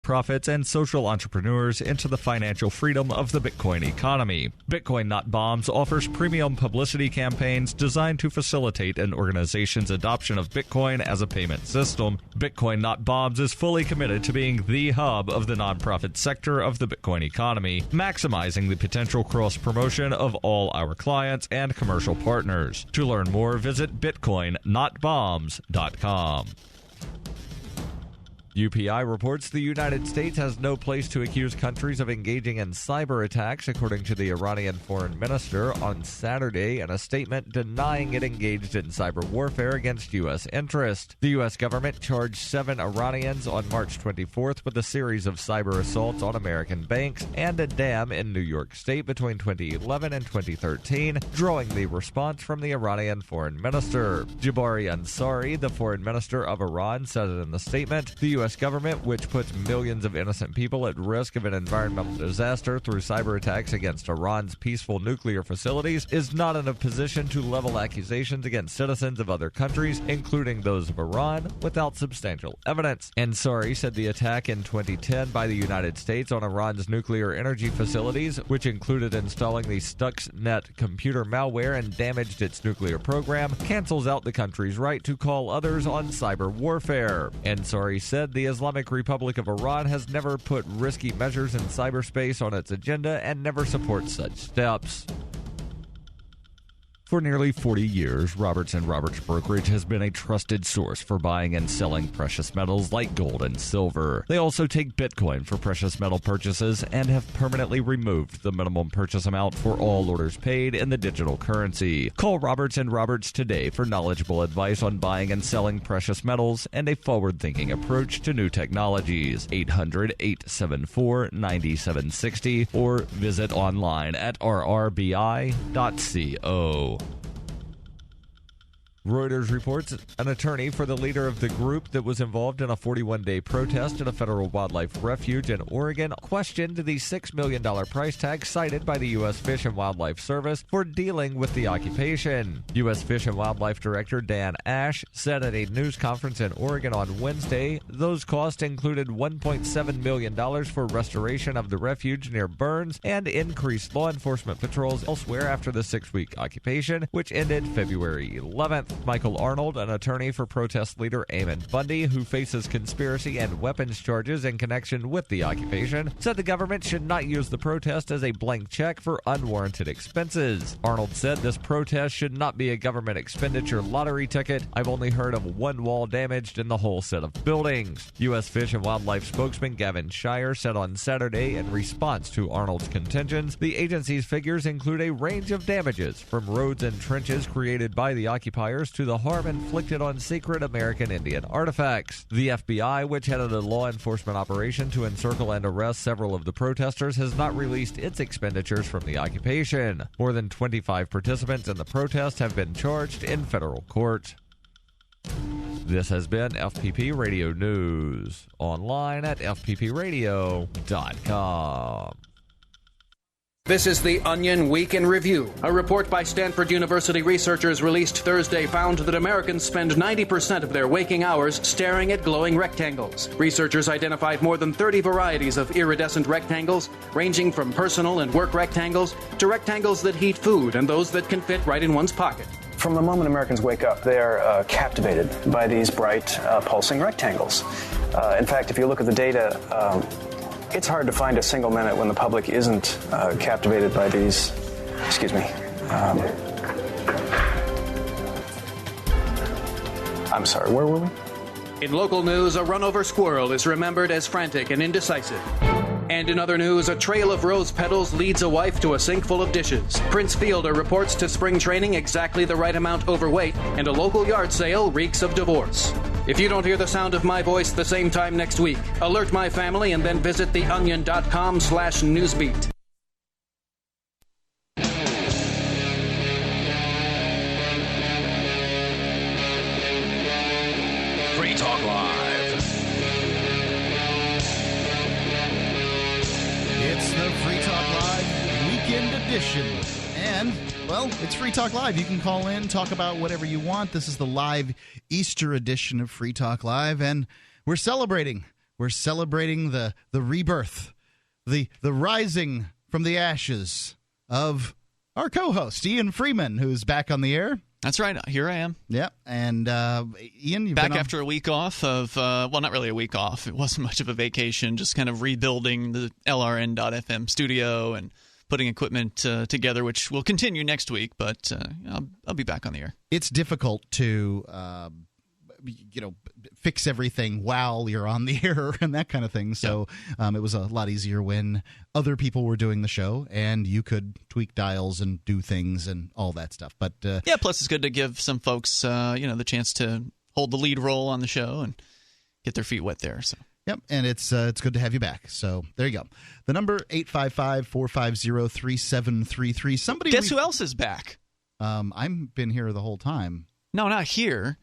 nonprofits, and social entrepreneurs into the financial freedom of the Bitcoin economy. Bitcoin Not Bombs offers premium publicity campaigns designed to facilitate an organization's adoption of Bitcoin as a payment system. Bitcoin Not Bombs is fully committed to being the hub of the nonprofit sector of the Bitcoin economy, maximizing the potential cross-promotion of all our clients and commercial partners. To learn more, visit bitcoinnotbombs.com. UPI reports the United States has no place to accuse countries of engaging in cyber attacks, according to the Iranian foreign minister on Saturday in a statement denying it engaged in cyber warfare against U.S. interest. The U.S. government charged 7 Iranians on March 24th with a series of cyber assaults on American banks and a dam in New York State between 2011 and 2013, drawing the response from the Iranian foreign minister. Jabari Ansari, the foreign minister of Iran, said it in the statement, the U.S. government, which puts millions of innocent people at risk of an environmental disaster through cyber attacks against Iran's peaceful nuclear facilities, is not in a position to level accusations against citizens of other countries, including those of Iran, without substantial evidence. Ansari said the attack in 2010 by the United States on Iran's nuclear energy facilities, which included installing the Stuxnet computer malware and damaged its nuclear program, cancels out the country's right to call others on cyber warfare. Ansari said the Islamic Republic of Iran has never put risky measures in cyberspace on its agenda and never supports such steps. For nearly 40 years, Roberts & Roberts Brokerage has been a trusted source for buying and selling precious metals like gold and silver. They also take Bitcoin for precious metal purchases and have permanently removed the minimum purchase amount for all orders paid in the digital currency. Call Roberts & Roberts today for knowledgeable advice on buying and selling precious metals and a forward-thinking approach to new technologies. 800-874-9760 or visit online at rrbi.co. Reuters reports an attorney for the leader of the group that was involved in a 41-day protest at a federal wildlife refuge in Oregon questioned the $6 million price tag cited by the U.S. Fish and Wildlife Service for dealing with the occupation. U.S. Fish and Wildlife Director Dan Ash said at a news conference in Oregon on Wednesday those costs included $1.7 million for restoration of the refuge near Burns and increased law enforcement patrols elsewhere after the 6-week occupation, which ended February 11th. Michael Arnold, an attorney for protest leader Eamon Bundy, who faces conspiracy and weapons charges in connection with the occupation, said the government should not use the protest as a blank check for unwarranted expenses. Arnold said this protest should not be a government expenditure lottery ticket. I've only heard of one wall damaged in the whole set of buildings. U.S. Fish and Wildlife spokesman Gavin Shire said on Saturday in response to Arnold's contentions, the agency's figures include a range of damages from roads and trenches created by the occupiers to the harm inflicted on sacred American Indian artifacts. The FBI, which headed a law enforcement operation to encircle and arrest several of the protesters, has not released its expenditures from the occupation. More than 25 participants in the protest have been charged in federal court. This has been FPP Radio News, online at fppradio.com. This is the Onion Week in Review. A report by Stanford University researchers released Thursday found that Americans spend 90% of their waking hours staring at glowing rectangles. Researchers identified more than 30 varieties of iridescent rectangles, ranging from personal and work rectangles to rectangles that heat food and those that can fit right in one's pocket. From the moment Americans wake up, they are captivated by these bright, pulsing rectangles. In fact, if you look at the data, it's hard to find a single minute when the public isn't captivated by these. Excuse me. I'm sorry, where were we? In local news, a run-over squirrel is remembered as frantic and indecisive. And in other news, a trail of rose petals leads a wife to a sink full of dishes. Prince Fielder reports to spring training exactly the right amount overweight, and a local yard sale reeks of divorce. If you don't hear the sound of my voice the same time next week, alert my family and then visit theonion.com/newsbeat. Free Talk Live. It's the Free Talk Live Weekend Edition. And, well, it's Free Talk Live. You can call in, talk about whatever you want. This is the live Easter edition of Free Talk Live, and we're celebrating. We're celebrating the rebirth, the rising from the ashes of our co-host, Ian Freeman, who's back on the air. That's right. Here I am. Yeah, and Ian, you've back been after a week off of, well, not really a week off. It wasn't much of a vacation, just kind of rebuilding the LRN.FM studio and putting equipment together, which will continue next week, but I'll be back on the air. It's difficult to fix everything while you're on the air and that kind of thing. So it was a lot easier when other people were doing the show and you could tweak dials and do things and all that stuff. But plus it's good to give some folks the chance to hold the lead role on the show and get their feet wet there. So. Yep, and it's good to have you back. So there you go. The number 855-450-3733. Somebody guess who else is back? I've been here the whole time. No, not here.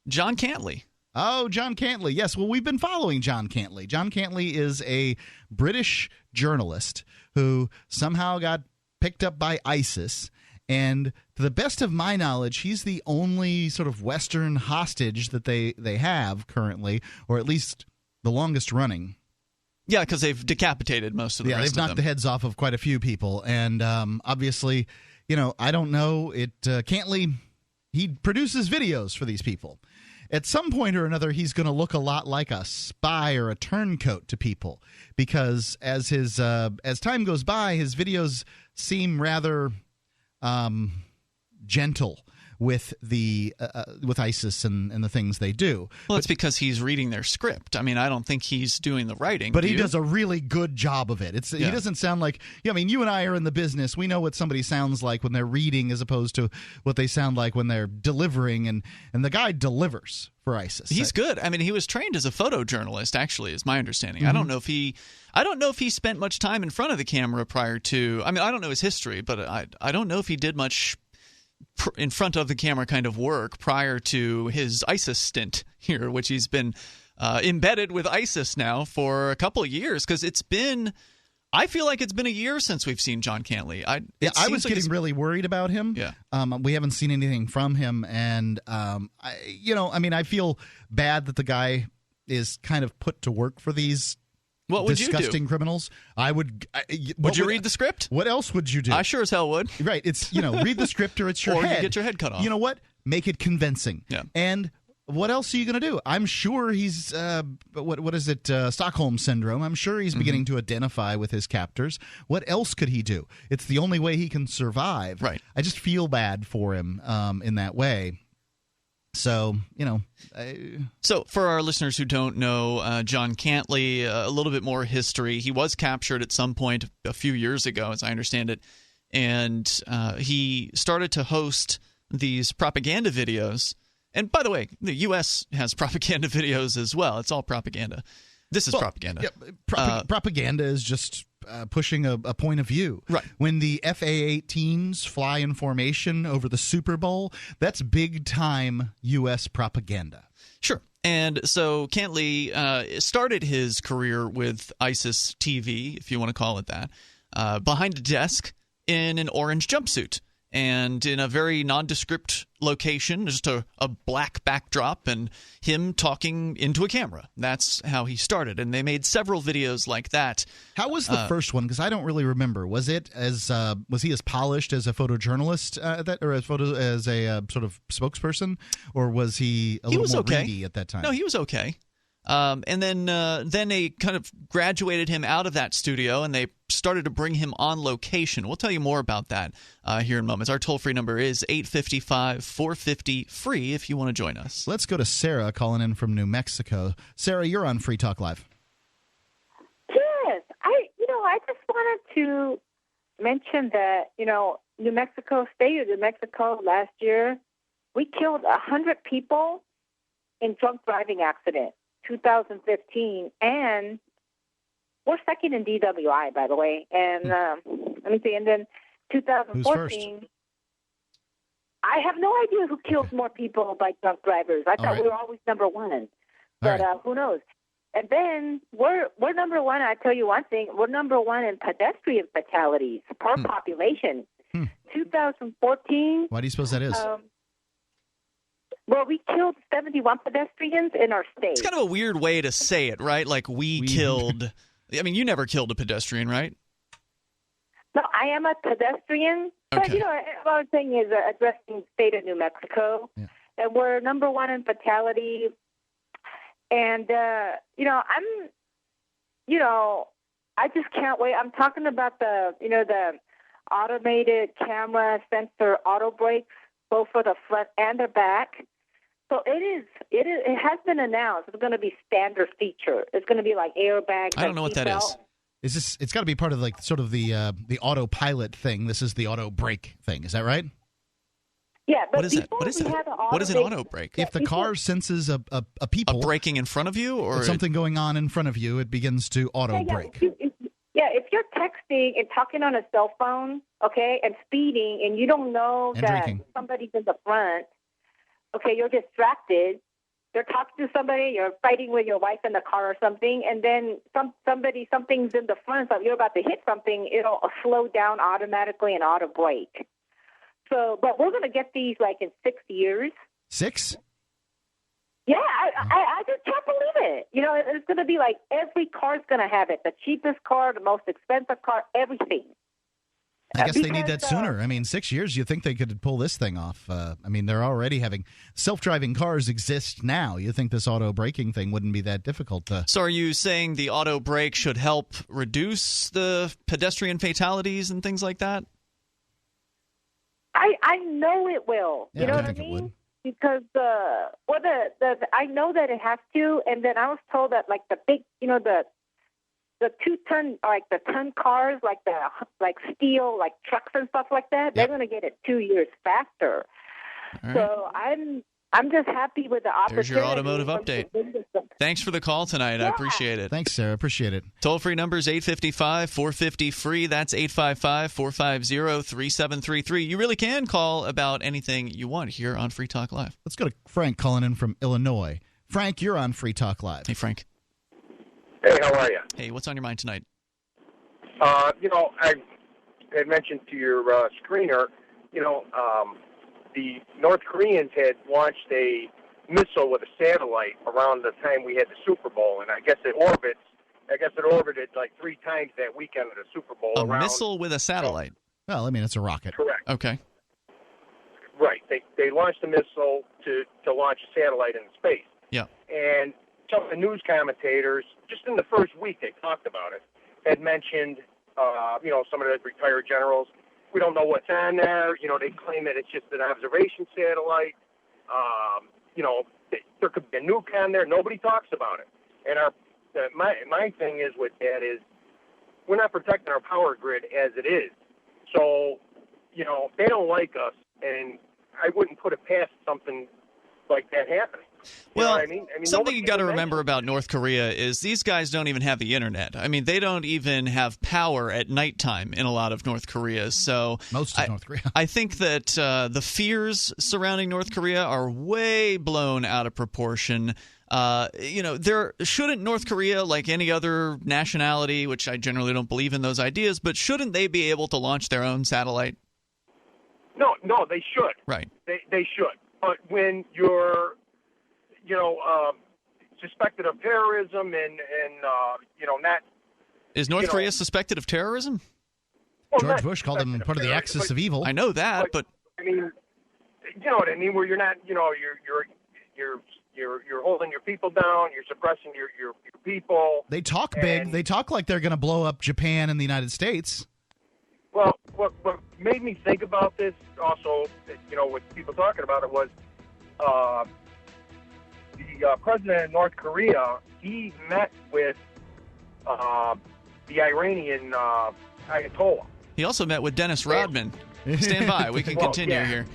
John Cantlie. Oh, John Cantlie. Yes, well, we've been following John Cantlie. John Cantlie is a British journalist who somehow got picked up by ISIS. And to the best of my knowledge, he's the only sort of Western hostage that they have currently, or at least the longest running. Yeah, because they've decapitated most of the rest of them. Yeah, they've knocked the heads off of quite a few people. And obviously, I don't know. Cantlie, he produces videos for these people. At some point or another, he's going to look a lot like a spy or a turncoat to people, because as time goes by, his videos seem rather gentle with with ISIS and the things they do. Well, it's because he's reading their script. I mean, I don't think he's doing the writing. But he does a really good job of it. He doesn't sound like – I mean, you and I are in the business. We know what somebody sounds like when they're reading as opposed to what they sound like when they're delivering, and the guy delivers for ISIS. He's good. I mean, he was trained as a photojournalist, actually, is my understanding. Mm-hmm. I don't know if he spent much time in front of the camera prior to – I mean, I don't know his history, but I don't know if he did much – in front of the camera kind of work prior to his ISIS stint here, which he's been embedded with ISIS now for a couple of years, because I feel like it's been a year since we've seen John Cantlie. I was getting really worried about him. Yeah. We haven't seen anything from him, and I feel bad that the guy is kind of put to work for these disgusting criminals. Would you read the script? What else would you do? I sure as hell would. Right. It's read the script or it's your head. Or you get your head cut off. You know what? Make it convincing. Yeah. And what else are you going to do? I'm sure he's what is it? Stockholm syndrome. I'm sure he's beginning to identify with his captors. What else could he do? It's the only way he can survive. Right. I just feel bad for him in that way. So, So, for our listeners who don't know, John Cantlie, a little bit more history. He was captured at some point a few years ago, as I understand it, and he started to host these propaganda videos. And by the way, the U.S. has propaganda videos as well. It's all propaganda. This is propaganda. Yeah, propaganda is just pushing a point of view. Right. When the FA-18s fly in formation over the Super Bowl, that's big-time U.S. propaganda. Sure. And so Cantlie started his career with ISIS TV, if you want to call it that, behind a desk in an orange jumpsuit. And in a very nondescript location, just a black backdrop and him talking into a camera. That's how he started. And they made several videos like that. How was the first one? Because I don't really remember. Was he as polished as a photojournalist or as a sort of spokesperson? Or was he a little more reedy at that time? No, he was okay. And then they kind of graduated him out of that studio, and they started to bring him on location. We'll tell you more about that here in moments. Our toll-free number is 855-450-FREE if you want to join us. Let's go to Sarah calling in from New Mexico. Sarah, you're on Free Talk Live. Yes. I just wanted to mention that, New Mexico, state of New Mexico last year, we killed 100 people in drunk driving accident. 2015, and we're second in DWI, by the way. And let me see, and then 2014. I have no idea who kills more people by drunk drivers. I thought we were always number one, but who knows? And then we're number one. I tell you one thing: we're number one in pedestrian fatalities per population. 2014. Why do you suppose that is? Well, we killed 71 pedestrians in our state. It's kind of a weird way to say it, right? Like we killed. I mean, you never killed a pedestrian, right? No, I am a pedestrian. But, Okay. what I'm saying is addressing the state of New Mexico. Yeah. And we're number one in fatality. And, I just can't wait. I'm talking about the automated camera sensor auto brakes, both for the front and the back. So it has been announced. It's going to be standard feature. It's going to be like airbags. I don't know what that is. Is this? It's got to be part of like sort of the autopilot thing. This is the auto brake thing. Is that right? Yeah, but What is that? before What is we that? had the What is an auto brake? If the car senses a people braking in front of you, or something going on in front of you, it begins to auto brake. If you're texting and talking on a cell phone, okay, and speeding, and you don't know And that drinking. somebody's in the front, okay, you're distracted. You're talking to somebody, you're fighting with your wife in the car or something, and then something's in the front, so you're about to hit something, it'll slow down automatically and auto brake. So, but we're going to get these like in 6 years. 6? Yeah, I just can't believe it. It's going to be like every car's going to have it. The cheapest car, the most expensive car, everything. I guess they need Because, that sooner. I mean, 6 years, you think they could pull this thing off. They're already having self-driving cars exist now. You think this auto braking thing wouldn't be that difficult to... So are you saying the auto brake should help reduce the pedestrian fatalities and things like that? I know it will. Yeah, You know I what I think it mean? would. Because I know that it has to, and then I was told that like the big, the 2-ton, like the ton cars, like steel, like trucks and stuff like that, they're going to get it 2 years faster. All right. So I'm just happy with the opportunity. There's your automotive update. Thanks for the call tonight. I appreciate it. Thanks, Sarah. Appreciate it. Toll-free number is 855-450-FREE. That's 855-450-3733. You really can call about anything you want here on Free Talk Live. Let's go to Frank calling in from Illinois. Frank, you're on Free Talk Live. Hey, Frank. Hey, how are you? Hey, what's on your mind tonight? I had mentioned to your screener, the North Koreans had launched a missile with a satellite around the time we had the Super Bowl, and I guess it orbited like 3 times that weekend of the Super Bowl. A around, missile with a satellite. Well, I mean, it's a rocket. Correct. Okay. Right. They launched a missile to launch a satellite into space. Yeah. And some of the news commentators, just in the first week they talked about it, had mentioned, some of the retired generals. We don't know what's on there. They claim that it's just an observation satellite. There could be a nuke on there. Nobody talks about it. And my thing is with that is we're not protecting our power grid as it is. So, they don't like us, and I wouldn't put it past something like that happening. Well, I mean, something you got to nobody remember about North Korea is these guys don't even have the internet. I mean, they don't even have power at nighttime in a lot of North Korea. So Most of North Korea. I think that the fears surrounding North Korea are way blown out of proportion. Shouldn't North Korea, like any other nationality, which I generally don't believe in those ideas, but shouldn't they be able to launch their own satellite? No, they should. Right. They should. But when you're suspected of terrorism and not. Is North Korea suspected of terrorism? Well, George not Bush called them part of the terrorism, axis of evil. I know that, but I mean, you know what I mean. Where you're not, you're holding your people down. You're suppressing your people. They talk big. And- They talk like they're going to blow up Japan and the United States. Well, what made me think about this also, with people talking about it was the president of North Korea. He met with the Iranian Ayatollah. he also met with Dennis Rodman. Stand by. We can Well, continue yeah. here.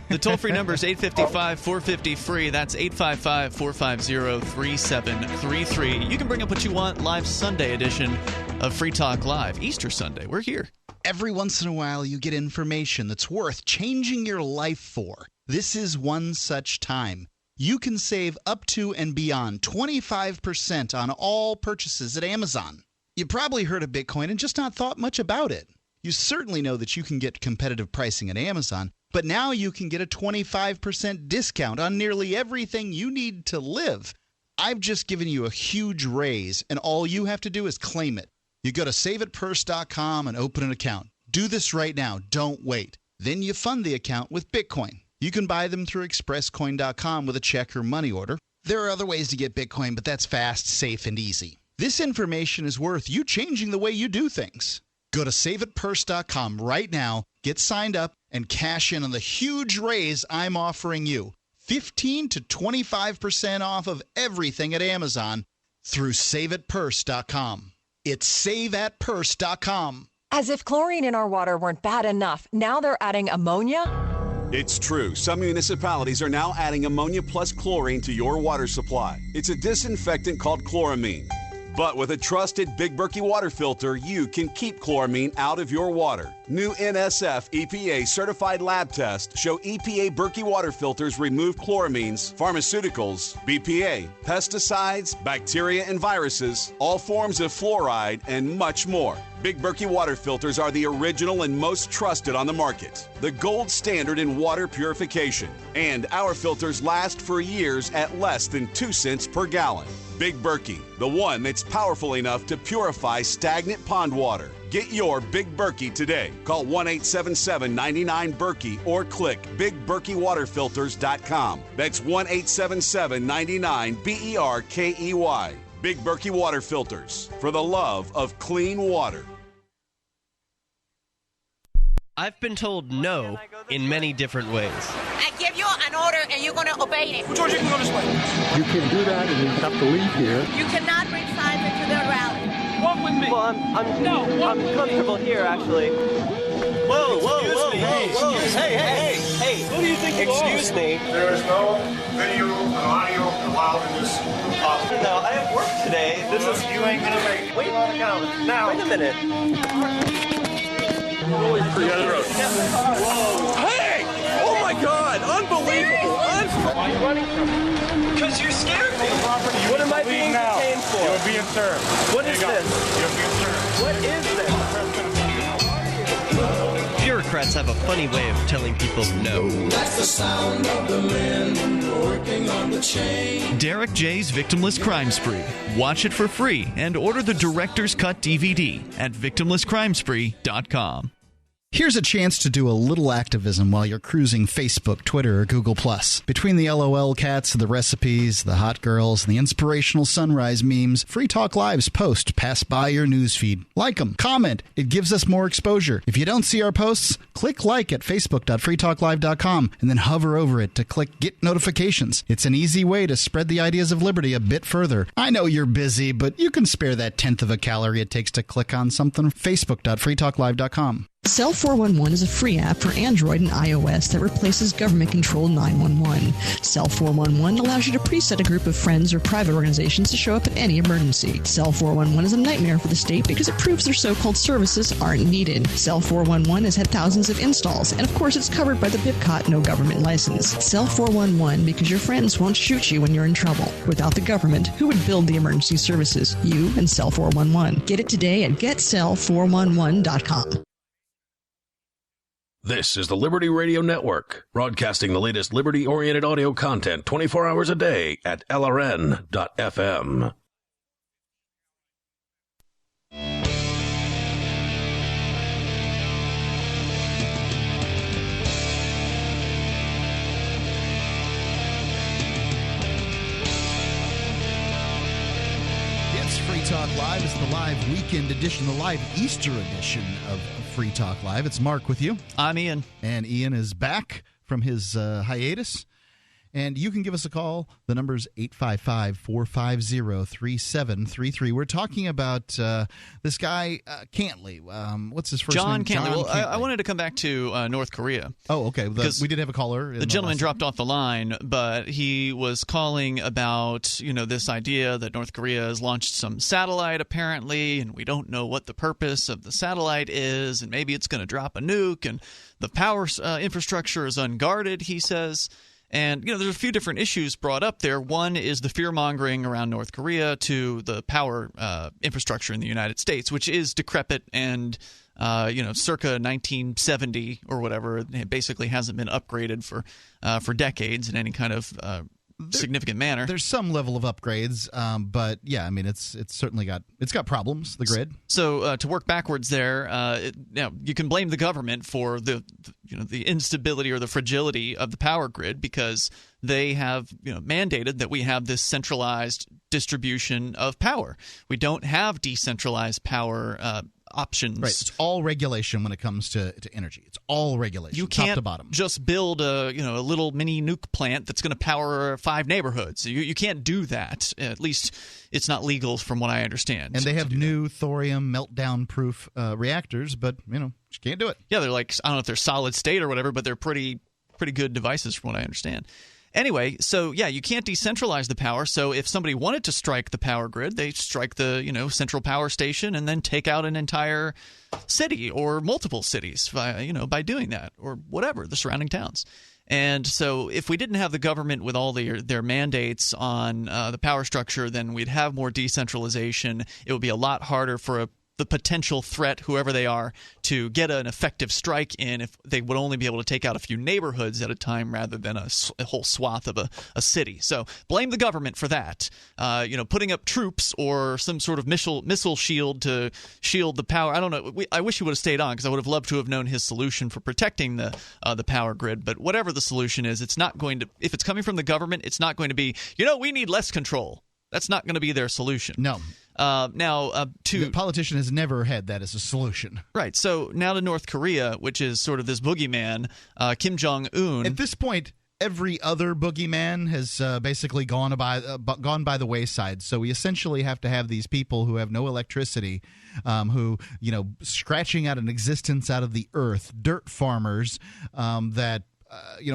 The toll-free number is 855-450-FREE. That's 855-450-3733. You can bring up what you want. Live Sunday edition of Free Talk Live. Easter Sunday. We're here. Every once in a while, you get information that's worth changing your life for. This is one such time. You can save up to and beyond 25% on all purchases at Amazon. You probably heard of Bitcoin and just not thought much about it. You certainly know that you can get competitive pricing at Amazon, But now you can get a 25% discount on nearly everything you need to live. I've just given you a huge raise, and all you have to do is claim it. You go to saveitpurse.com and open an account. Do this right now. Don't wait. Then you fund the account with Bitcoin. You can buy them through expresscoin.com with a check or money order. There are other ways to get Bitcoin, but that's fast, safe, and easy. This information is worth you changing the way you do things. Go to saveitpurse.com right now, get signed up, and cash in on the huge raise I'm offering you. 15 to 25% off of everything at Amazon through saveitpurse.com. It's saveatpurse.com. As if chlorine in our water weren't bad enough, now they're adding ammonia? It's true. Some municipalities are now adding ammonia plus chlorine to your water supply. It's a disinfectant called chloramine. But with a trusted Big Berkey water filter, you can keep chloramine out of your water. New NSF EPA certified lab tests show EPA Berkey water filters remove chloramines, pharmaceuticals, BPA, pesticides, bacteria and viruses, all forms of fluoride, and much more. Big Berkey water filters are the original and most trusted on the market, the gold standard in water purification. And our filters last for years at less than 2 cents per gallon. Big Berkey, the one that's powerful enough to purify stagnant pond water. Get your Big Berkey today. Call 1-877-99-BERKEY or click BigBerkeyWaterFilters.com. That's 1-877-99-BERKEY. Big Berkey Water Filters, for the love of clean water. I've been told no in many different ways. I give you an order and you're going to obey it. George, you can go this way. You can do that and you have to leave here. You cannot bring signs into the rally. Walk with me. Well, I'm comfortable here, actually. Whoa. Hey. Who do you think you are? Excuse me. There is no video and audio allowed in this office. No, I have work today. You ain't going to make it. Wait a minute. Hey! Oh my God! Unbelievable! Why are you running from me? Because you scared me. What am I being detained for? You're being served. What is this? You're being served. What is this? Bureaucrats have a funny way of telling people no. That's the sound of the men working on the chain. Derek J's Victimless Crime Spree. Watch it for free and order the Director's Cut DVD at victimlesscrimespree.com. Here's a chance to do a little activism while you're cruising Facebook, Twitter, or Google+. Between the LOL cats, the recipes, the hot girls, and the inspirational sunrise memes, Free Talk Live's posts pass by your newsfeed. Like them, comment. It gives us more exposure. If you don't see our posts, click like at facebook.freetalklive.com and then hover over it to click Get Notifications. It's an easy way to spread the ideas of liberty a bit further. I know you're busy, but you can spare that tenth of a calorie it takes to click on something. facebook.freetalklive.com. Cell 411 is a free app for Android and iOS that replaces government-controlled 911. Cell 411 allows you to preset a group of friends or private organizations to show up at any emergency. Cell 411 is a nightmare for the state because it proves their so-called services aren't needed. Cell 411 has had thousands of installs, and of course it's covered by the BIPCOT no government license. Cell 411 because your friends won't shoot you when you're in trouble. Without the government, who would build the emergency services? You and Cell 411. Get it today at getcell411.com. This is the Liberty Radio Network, broadcasting the latest liberty-oriented audio content 24 hours a day at LRN.FM. It's Free Talk Live. It's the live weekend edition, the live Easter edition of Free Talk Live. It's Mark with you. I'm Ian. And Ian is back from his hiatus. And you can give us a call. The number's 855-450-3733. We're talking about this guy, Cantlie. What's his first name? John Cantlie. Well, I wanted to come back to North Korea. Oh, okay. We did have a caller. The gentleman dropped off the line, but he was calling about, this idea that North Korea has launched some satellite, apparently, and we don't know what the purpose of the satellite is, and maybe it's going to drop a nuke, and the power infrastructure is unguarded, he says. And, there's a few different issues brought up there. One is the fear-mongering around North Korea to the power infrastructure in the United States, which is decrepit and, circa 1970 or whatever. It basically hasn't been upgraded for decades in any kind of significant manner. There's some level of upgrades, but yeah, I mean, it's certainly got problems. The grid. So to work backwards there, you can blame the government for the instability or the fragility of the power grid because they have mandated that we have this centralized distribution of power. We don't have decentralized power options. Right. It's all regulation when it comes to energy. It's all regulation, you can't top to bottom. Just build a little mini nuke plant that's going to power 5 neighborhoods. You can't do that. At least it's not legal from what I understand. And they have new thorium meltdown-proof reactors, but you can't do it. Yeah, they're like, I don't know if they're solid state or whatever, but they're pretty good devices from what I understand. Anyway, so yeah, you can't decentralize the power. So if somebody wanted to strike the power grid, they strike the central power station and then take out an entire city or multiple cities by doing that or whatever, the surrounding towns. And so if we didn't have the government with all their mandates on the power structure, then we'd have more decentralization. It would be a lot harder for the potential threat, whoever they are, to get an effective strike in if they would only be able to take out a few neighborhoods at a time rather than a whole swath of a city. So blame the government for that. Putting up troops or some sort of missile shield to shield the power. I don't know. I wish he would have stayed on because I would have loved to have known his solution for protecting the power grid. But whatever the solution is, it's not going to. If it's coming from the government, it's not going to be. We need less control. That's not going to be their solution. No. The politician has never had that as a solution. Right. So now to North Korea, which is sort of this boogeyman, Kim Jong-un. At this point, every other boogeyman has basically gone by the wayside. So we essentially have to have these people who have no electricity, who scratching out an existence out of the earth, dirt farmers that.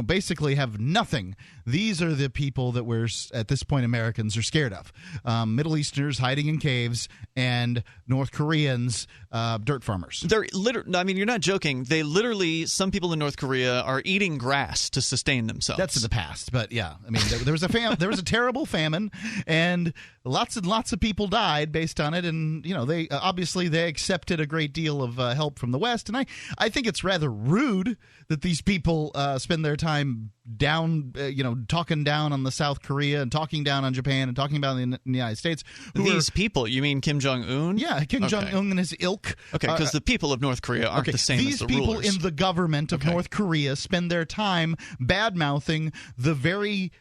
Basically have nothing. These are the people that at this point, Americans are scared of. Middle Easterners hiding in caves and North Koreans, dirt farmers. They're you're not joking. They literally, some people in North Korea are eating grass to sustain themselves. That's in the past, but yeah. I mean, there was a terrible famine, and lots and lots of people died based on it, and they obviously they accepted a great deal of help from the West, and I think it's rather rude that these people spend their time down, talking down on the South Korea and talking down on Japan and talking about the United States. These people, you mean Kim Jong-un? Yeah, Kim Jong-un and his ilk. Okay, because the people of North Korea aren't the same as the rulers. These people in the government of North Korea spend their time bad-mouthing the very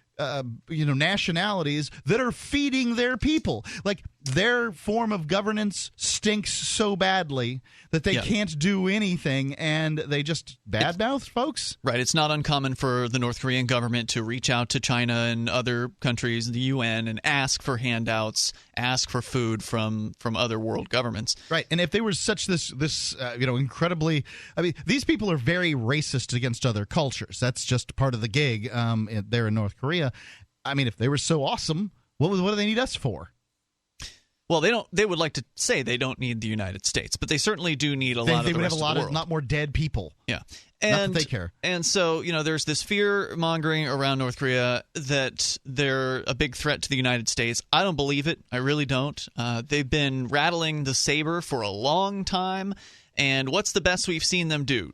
nationalities that are feeding their people. Like, their form of governance stinks so badly that they can't do anything, and they just badmouth folks. Right. It's not uncommon for the North Korean government to reach out to China and other countries, the UN, and ask for handouts, ask for food from other world governments. Right. And if they were such this incredibly, these people are very racist against other cultures. That's just part of the gig there in North Korea. I mean, if they were so awesome, what do they need us for? Well, they would like to say they don't need the United States, but they certainly do need a lot of the rest of the world. They would have a lot more dead people. Yeah. And, not that they care. And so, there's this fear-mongering around North Korea that they're a big threat to the United States. I don't believe it. I really don't. They've been rattling the saber for a long time, and what's the best we've seen them do?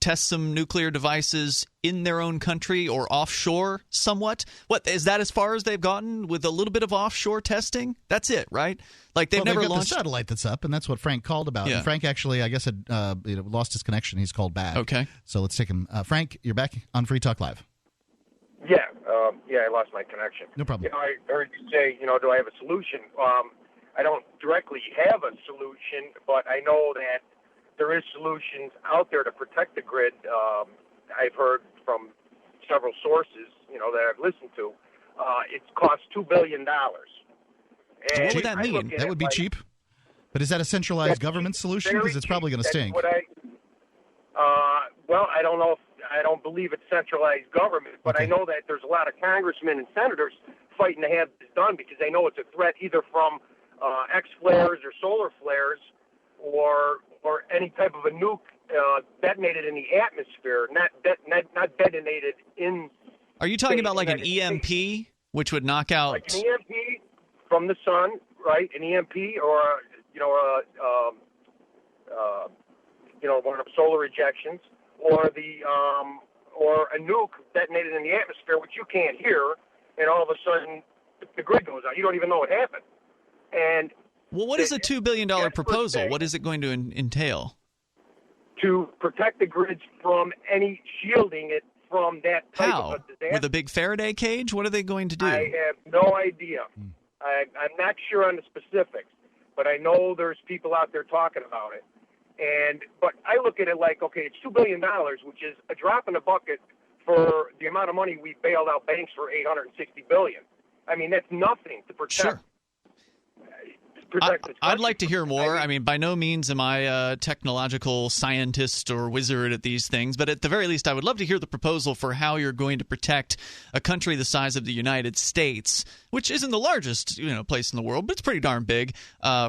Test some nuclear devices in their own country or offshore somewhat? What, is that as far as they've gotten with a little bit of offshore testing? That's it, right? Like they've never launched the satellite that's up, and that's what Frank called about. Yeah. And Frank actually, I guess, had lost his connection. He's called back. Okay. So let's take him. Frank, you're back on Free Talk Live. Yeah, I lost my connection. No problem. I heard you say, do I have a solution? I don't directly have a solution, but I know that there is solutions out there to protect the grid. I've heard from several sources, that I've listened to. It costs $2 billion. And what would that mean? That would be cheap. But is that a centralized government solution? Because it's probably going to stink. I don't know. I don't believe it's centralized government, but I know that there's a lot of congressmen and senators fighting to have this done because they know it's a threat either from X flares or solar flares or any type of a nuke detonated in the atmosphere, not detonated in Are you talking about like an EMP, which would knock out... Like an EMP from the sun, right? An EMP or, one of solar ejections, or or a nuke detonated in the atmosphere, which you can't hear, and all of a sudden the grid goes out. You don't even know what happened. And well, what is a $2 billion proposal? What is it going to entail? To protect the grids from any shielding it from that type of disaster. With a big Faraday cage? What are they going to do? I have no idea. I'm not sure on the specifics, but I know there's people out there talking about it. But I look at it like, okay, it's $2 billion, which is a drop in the bucket for the amount of money we bailed out banks for $860 billion. I mean, that's nothing to protect. Sure. I'd like to hear more. I mean, by no means am I a technological scientist or wizard at these things, but at the very least, I would love to hear the proposal for how you're going to protect a country the size of the United States, which isn't the largest place in the world, but it's pretty darn big,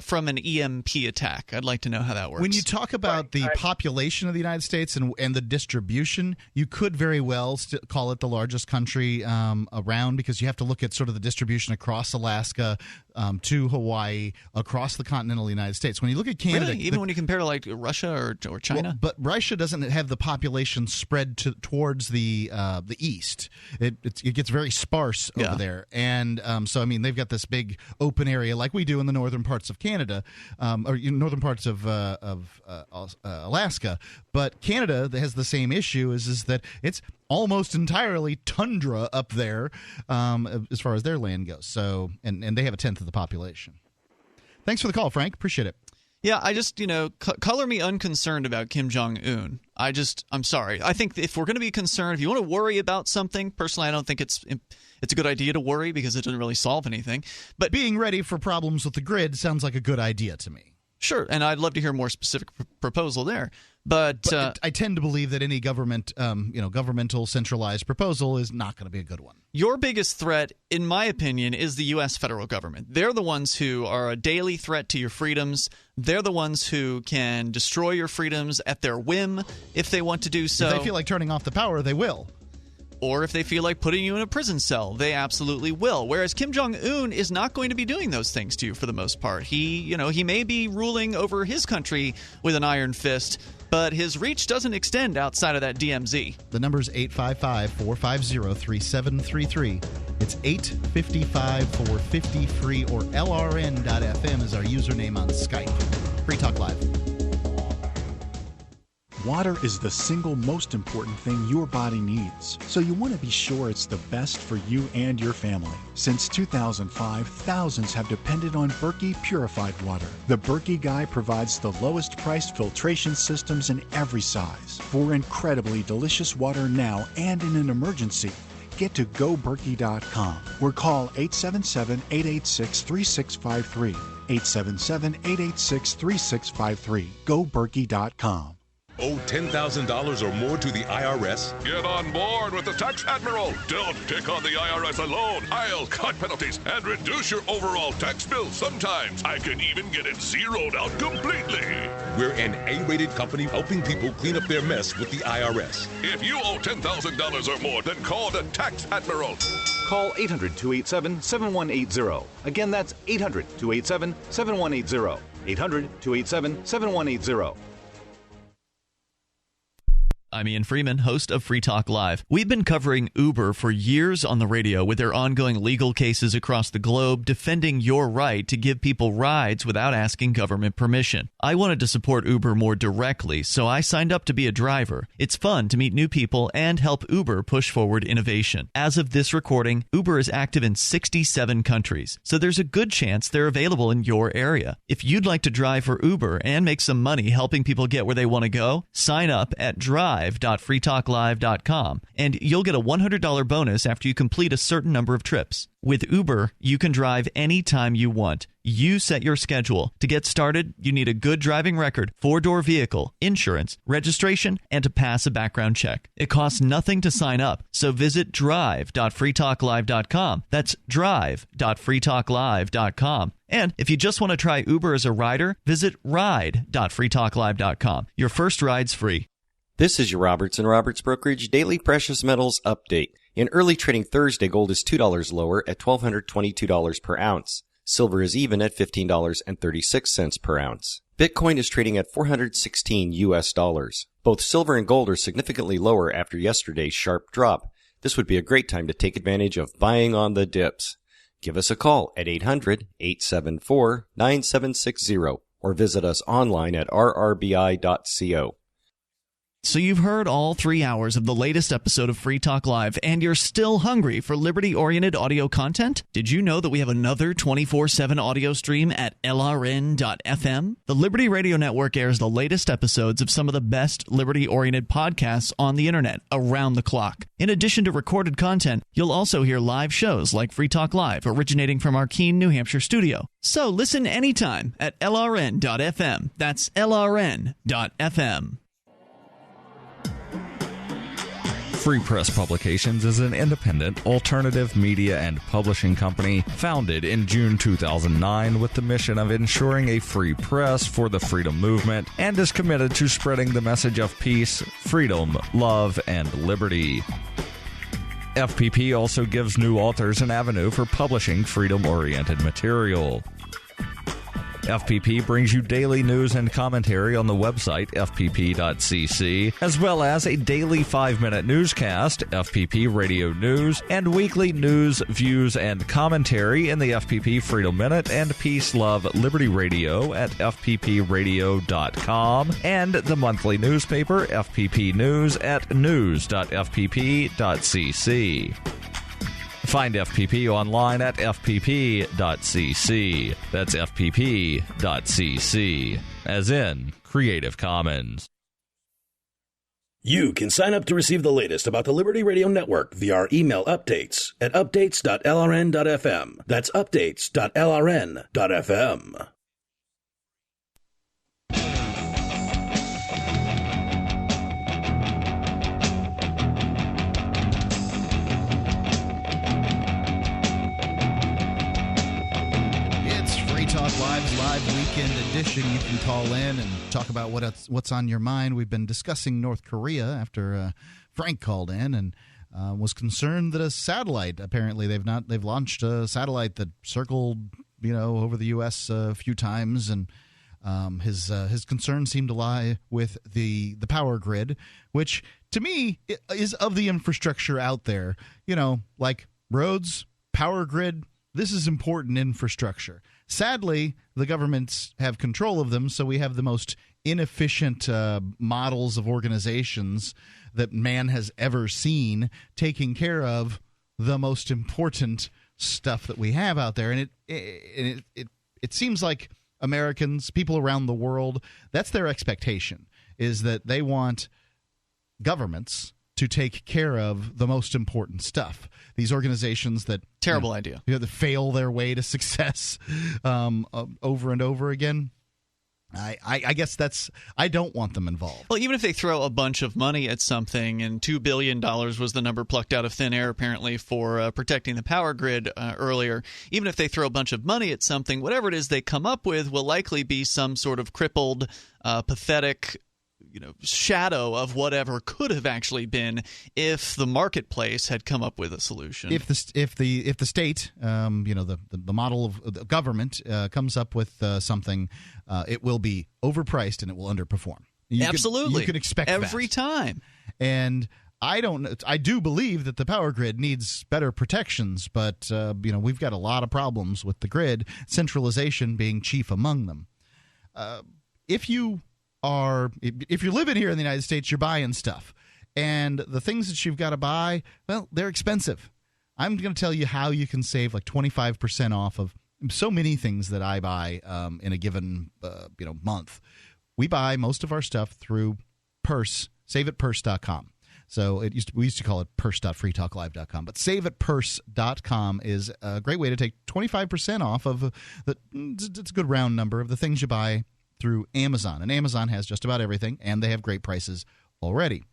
from an EMP attack. I'd like to know how that works. When you talk about the population of the United States and the distribution, you could very well call it the largest country around, because you have to look at sort of the distribution across Alaska to Hawaii, across the continental United States. When you look at Canada, really? Even when you compare to like Russia or China, well, but Russia doesn't have the population spread towards the east. It gets very sparse over there, and so I mean they've got this big open area like we do in the northern parts of Canada, or northern parts of Alaska. But Canada has the same issue: is that it's almost entirely tundra up there as far as their land goes. So and they have a tenth of the population. Thanks for the call, Frank. Appreciate it. Yeah, I just, color me unconcerned about Kim Jong-un. I'm sorry. I think if we're going to be concerned, if you want to worry about something, personally, I don't think it's a good idea to worry because it doesn't really solve anything. But being ready for problems with the grid sounds like a good idea to me. Sure, and I'd love to hear more specific proposal there. But I tend to believe that any governmental centralized proposal is not going to be a good one. Your biggest threat, in my opinion, is the U.S. federal government. They're the ones who are a daily threat to your freedoms. They're the ones who can destroy your freedoms at their whim if they want to do so. If they feel like turning off the power, they will. Or if they feel like putting you in a prison cell, they absolutely will. Whereas Kim Jong-un is not going to be doing those things to you for the most part. He may be ruling over his country with an iron fist, but his reach doesn't extend outside of that DMZ. The number's 855-450-3733. It's 855-450-FREE or LRN.FM is our username on Skype. Free Talk Live. Water is the single most important thing your body needs, so you want to be sure it's the best for you and your family. Since 2005, thousands have depended on Berkey purified water. The Berkey Guy provides the lowest priced filtration systems in every size. For incredibly delicious water now and in an emergency, get to GoBerkey.com or call 877-886-3653. 877-886-3653. GoBerkey.com. Owe $10,000 or more to the IRS? Get on board with the Tax Admiral. Don't pick on the IRS alone. I'll cut penalties and reduce your overall tax bill. Sometimes I can even get it zeroed out completely. We're an A-rated company helping people clean up their mess with the IRS. If you owe $10,000 or more, then call the Tax Admiral. Call 800-287-7180. Again, that's 800-287-7180. 800-287-7180. I'm Ian Freeman, host of Free Talk Live. We've been covering Uber for years on the radio with their ongoing legal cases across the globe defending your right to give people rides without asking government permission. I wanted to support Uber more directly, so I signed up to be a driver. It's fun to meet new people and help Uber push forward innovation. As of this recording, Uber is active in 67 countries, so there's a good chance they're available in your area. If you'd like to drive for Uber and make some money helping people get where they want to go, sign up at drive.freetalklive.com, and you'll get a $100 bonus after you complete a certain number of trips. With Uber, you can drive anytime you want. You set your schedule. To get started, you need a good driving record, 4-door vehicle, insurance, registration, and to pass a background check. It costs nothing to sign up, so visit drive.freetalklive.com. That's drive.freetalklive.com. And if you just want to try Uber as a rider, visit ride.freetalklive.com. Your first ride's free. This is your Roberts & Roberts Brokerage Daily Precious Metals Update. In early trading Thursday, gold is $2 lower at $1,222 per ounce. Silver is even at $15.36 per ounce. Bitcoin is trading at $416 US. Both silver and gold are significantly lower after yesterday's sharp drop. This would be a great time to take advantage of buying on the dips. Give us a call at 800-874-9760 or visit us online at rrbi.co. So you've heard all 3 hours of the latest episode of Free Talk Live, and you're still hungry for liberty-oriented audio content? Did you know that we have another 24/7 audio stream at LRN.FM? The Liberty Radio Network airs the latest episodes of some of the best liberty-oriented podcasts on the internet around the clock. In addition to recorded content, you'll also hear live shows like Free Talk Live, originating from our Keene, New Hampshire studio. So listen anytime at LRN.FM. That's LRN.FM. Free Press Publications is an independent, alternative media and publishing company founded in June 2009 with the mission of ensuring a free press for the freedom movement and is committed to spreading the message of peace, freedom, love, and liberty. FPP also gives new authors an avenue for publishing freedom-oriented material. FPP brings you daily news and commentary on the website, fpp.cc, as well as a daily 5-minute newscast, FPP Radio News, and weekly news, views, and commentary in the FPP Freedom Minute and Peace, Love, Liberty Radio at fppradio.com, and the monthly newspaper, FPP News, at news.fpp.cc. Find FPP online at fpp.cc. That's fpp.cc, as in Creative Commons. You can sign up to receive the latest about the Liberty Radio Network via our email updates at updates.lrn.fm. That's updates.lrn.fm. Live's Live Weekend Edition. You can call in and talk about what's on your mind. We've been discussing North Korea after Frank called in and was concerned that a satellite, apparently they've launched a satellite that circled over the U.S. a few times, and his concerns seem to lie with the power grid, which to me is of the infrastructure out there, like roads, power grid. This is important infrastructure. Sadly, the governments have control of them, so we have the most inefficient models of organizations that man has ever seen taking care of the most important stuff that we have out there. And it seems like Americans, people around the world, that's their expectation, is that they want governments to take care of the most important stuff. These organizations that terrible idea, that fail their way to success over and over again. I guess I don't want them involved. Well, even if they throw a bunch of money at something, and $2 billion was the number plucked out of thin air apparently for protecting the power grid earlier, even if they throw a bunch of money at something, whatever it is they come up with will likely be some sort of crippled, pathetic shadow of whatever could have actually been if the marketplace had come up with a solution. If the state, the model of the government comes up with something, it will be overpriced and it will underperform. Absolutely, you can expect every time. And I do believe that the power grid needs better protections, but we've got a lot of problems with the grid, centralization being chief among them. If you're living here in the United States, you're buying stuff. And the things that you've got to buy, well, they're expensive. I'm going to tell you how you can save like 25% off of so many things that I buy in a given month. We buy most of our stuff through Purse, saveatpurse.com. So we used to call it purse.freetalklive.com, but saveatpurse.com is a great way to take 25% off of it's a good round number of the things you buy through Amazon. And Amazon has just about everything, and they have great prices already.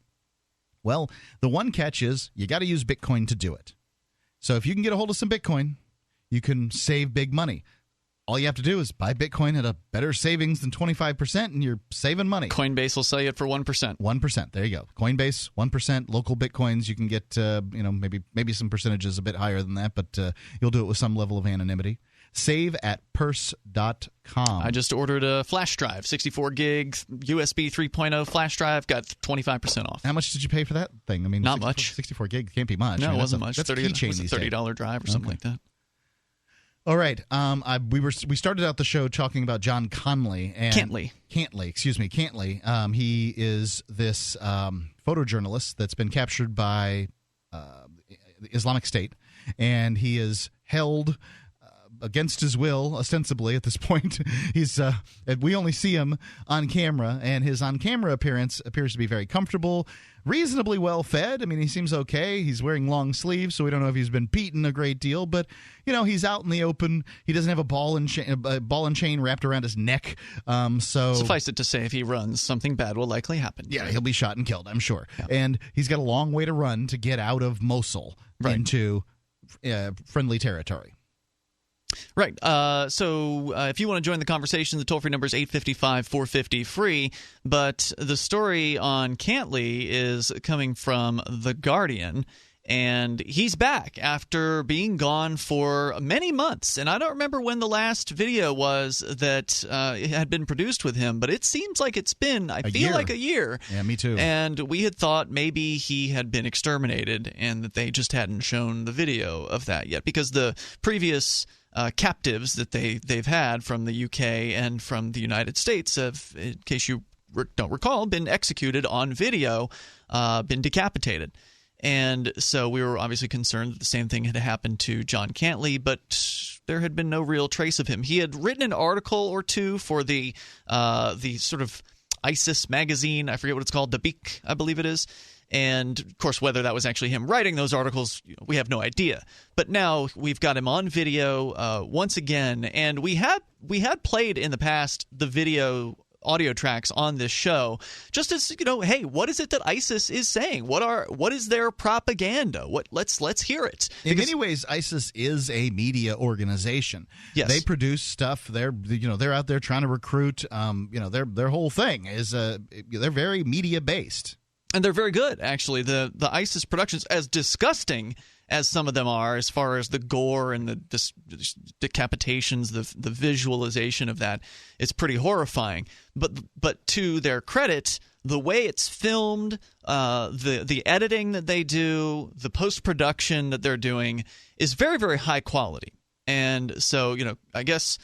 Well, the one catch is you got to use Bitcoin to do it. So if you can get a hold of some Bitcoin, you can save big money. all you have to do is buy Bitcoin at a better savings than 25%, and you're saving money. Coinbase will sell you it for 1%. 1%. There you go. Coinbase, 1%. Local Bitcoins, you can get maybe some percentages a bit higher than that, but you'll do it with some level of anonymity. Save at purse.com. I just ordered a flash drive, 64 gig USB 3.0 flash drive, got 25% off. How much did you pay for that thing? I mean, not much. 64 gig can't be much. No, it wasn't much. That's $30 keychain drive or something like that. All right. We started out the show talking about John Cantlie. Cantlie. He is this photojournalist that's been captured by the Islamic State, and he is held against his will, ostensibly at this point. We only see him on camera, and his on-camera appearance appears to be very comfortable, reasonably well fed. I mean, he seems okay. He's wearing long sleeves, so we don't know if he's been beaten a great deal. But he's out in the open. He doesn't have a ball and chain wrapped around his neck. So suffice it to say, if he runs, something bad will likely happen. Yeah, he'll be shot and killed, I'm sure. Yeah. And he's got a long way to run to get out of Mosul into friendly territory. Right. So if you want to join the conversation, the toll-free number is 855-450-FREE. But the story on Cantlie is coming from The Guardian, and he's back after being gone for many months. And I don't remember when the last video was that had been produced with him, but it seems like it's been, I feel like a year. Yeah, me too. And we had thought maybe he had been exterminated and that they just hadn't shown the video of that yet, because the previous captives that they've had from the UK and from the United States have, in case you don't recall, been executed on video, been decapitated. And so we were obviously concerned that the same thing had happened to John Cantlie, but there had been no real trace of him. He had written an article or two for the sort of ISIS magazine. I forget what it's called, Dabiq, I believe it is. And, of course, whether that was actually him writing those articles, we have no idea. But now we've got him on video once again. And we had played in the past the audio tracks on this show, just as, hey, what is it that ISIS is saying? What is their propaganda? Let's hear it. In many ways, ISIS is a media organization. Yes. They produce stuff. They're out there trying to recruit. Their whole thing is they're very media based. And they're very good, actually. The ISIS productions, as disgusting as some of them are, as far as the gore and the decapitations, the visualization of that, it's pretty horrifying. But to their credit, the way it's filmed, the editing that they do, the post-production that they're doing is very, very high quality. And so, I guess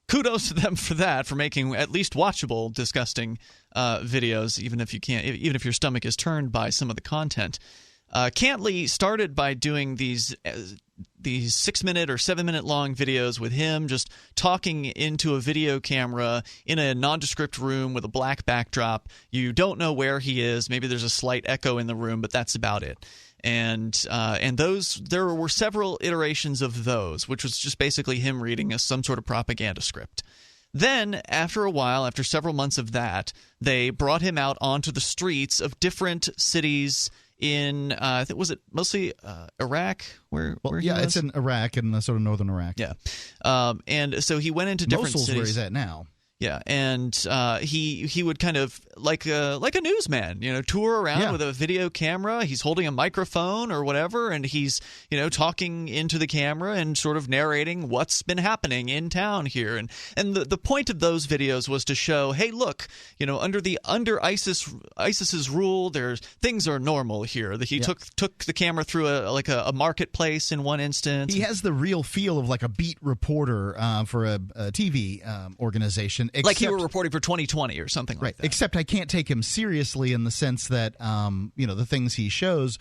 kudos to them for that, for making at least watchable, disgusting videos, even if your stomach is turned by some of the content. Cantlie started by doing these 6-minute or 7-minute long videos with him just talking into a video camera in a nondescript room with a black backdrop. You don't know where he is. Maybe there's a slight echo in the room, but that's about it. And there were several iterations of those, which was just basically him reading some sort of propaganda script. Then, after a while, after several months of that, they brought him out onto the streets of different cities in, was it mostly Iraq? Where he was? It's in Iraq, in sort of northern Iraq. Yeah. And so he went into different Mosul's cities. where he's at now. Yeah, and he would kind of like a newsman, tour around with a video camera. He's holding a microphone or whatever, and he's talking into the camera and sort of narrating what's been happening in town here. And the point of those videos was to show, hey, look, under ISIS's rule, things are normal here. He took the camera through a marketplace in one instance. He has the real feel of like a beat reporter for a TV organization. Like you were reporting for 2020 or something like that. Except I can't take him seriously in the sense that, the things he shows,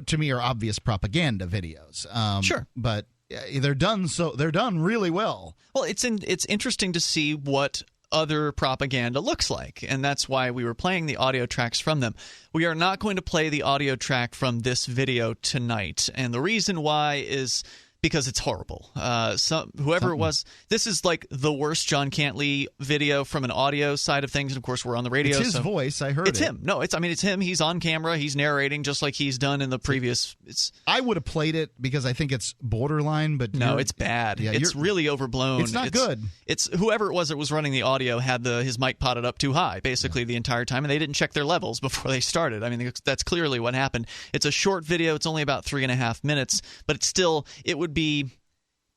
to me, are obvious propaganda videos. Sure. But they're done really well. Well, it's interesting to see what other propaganda looks like, and that's why we were playing the audio tracks from them. We are not going to play the audio track from this video tonight, and the reason why is because it's horrible. Whoever it was, this is like the worst John Cantlie video from an audio side of things. And of course, we're on the radio. It's his voice. I heard it's him. No, it's him. He's on camera. He's narrating just like he's done in the previous. I would have played it because I think it's borderline, but no, it's bad. Yeah, it's really overblown. It's not good. It's whoever it was that was running the audio had his mic potted up too high basically the entire time, and they didn't check their levels before they started. I mean, that's clearly what happened. It's a short video. It's only about 3.5 minutes, but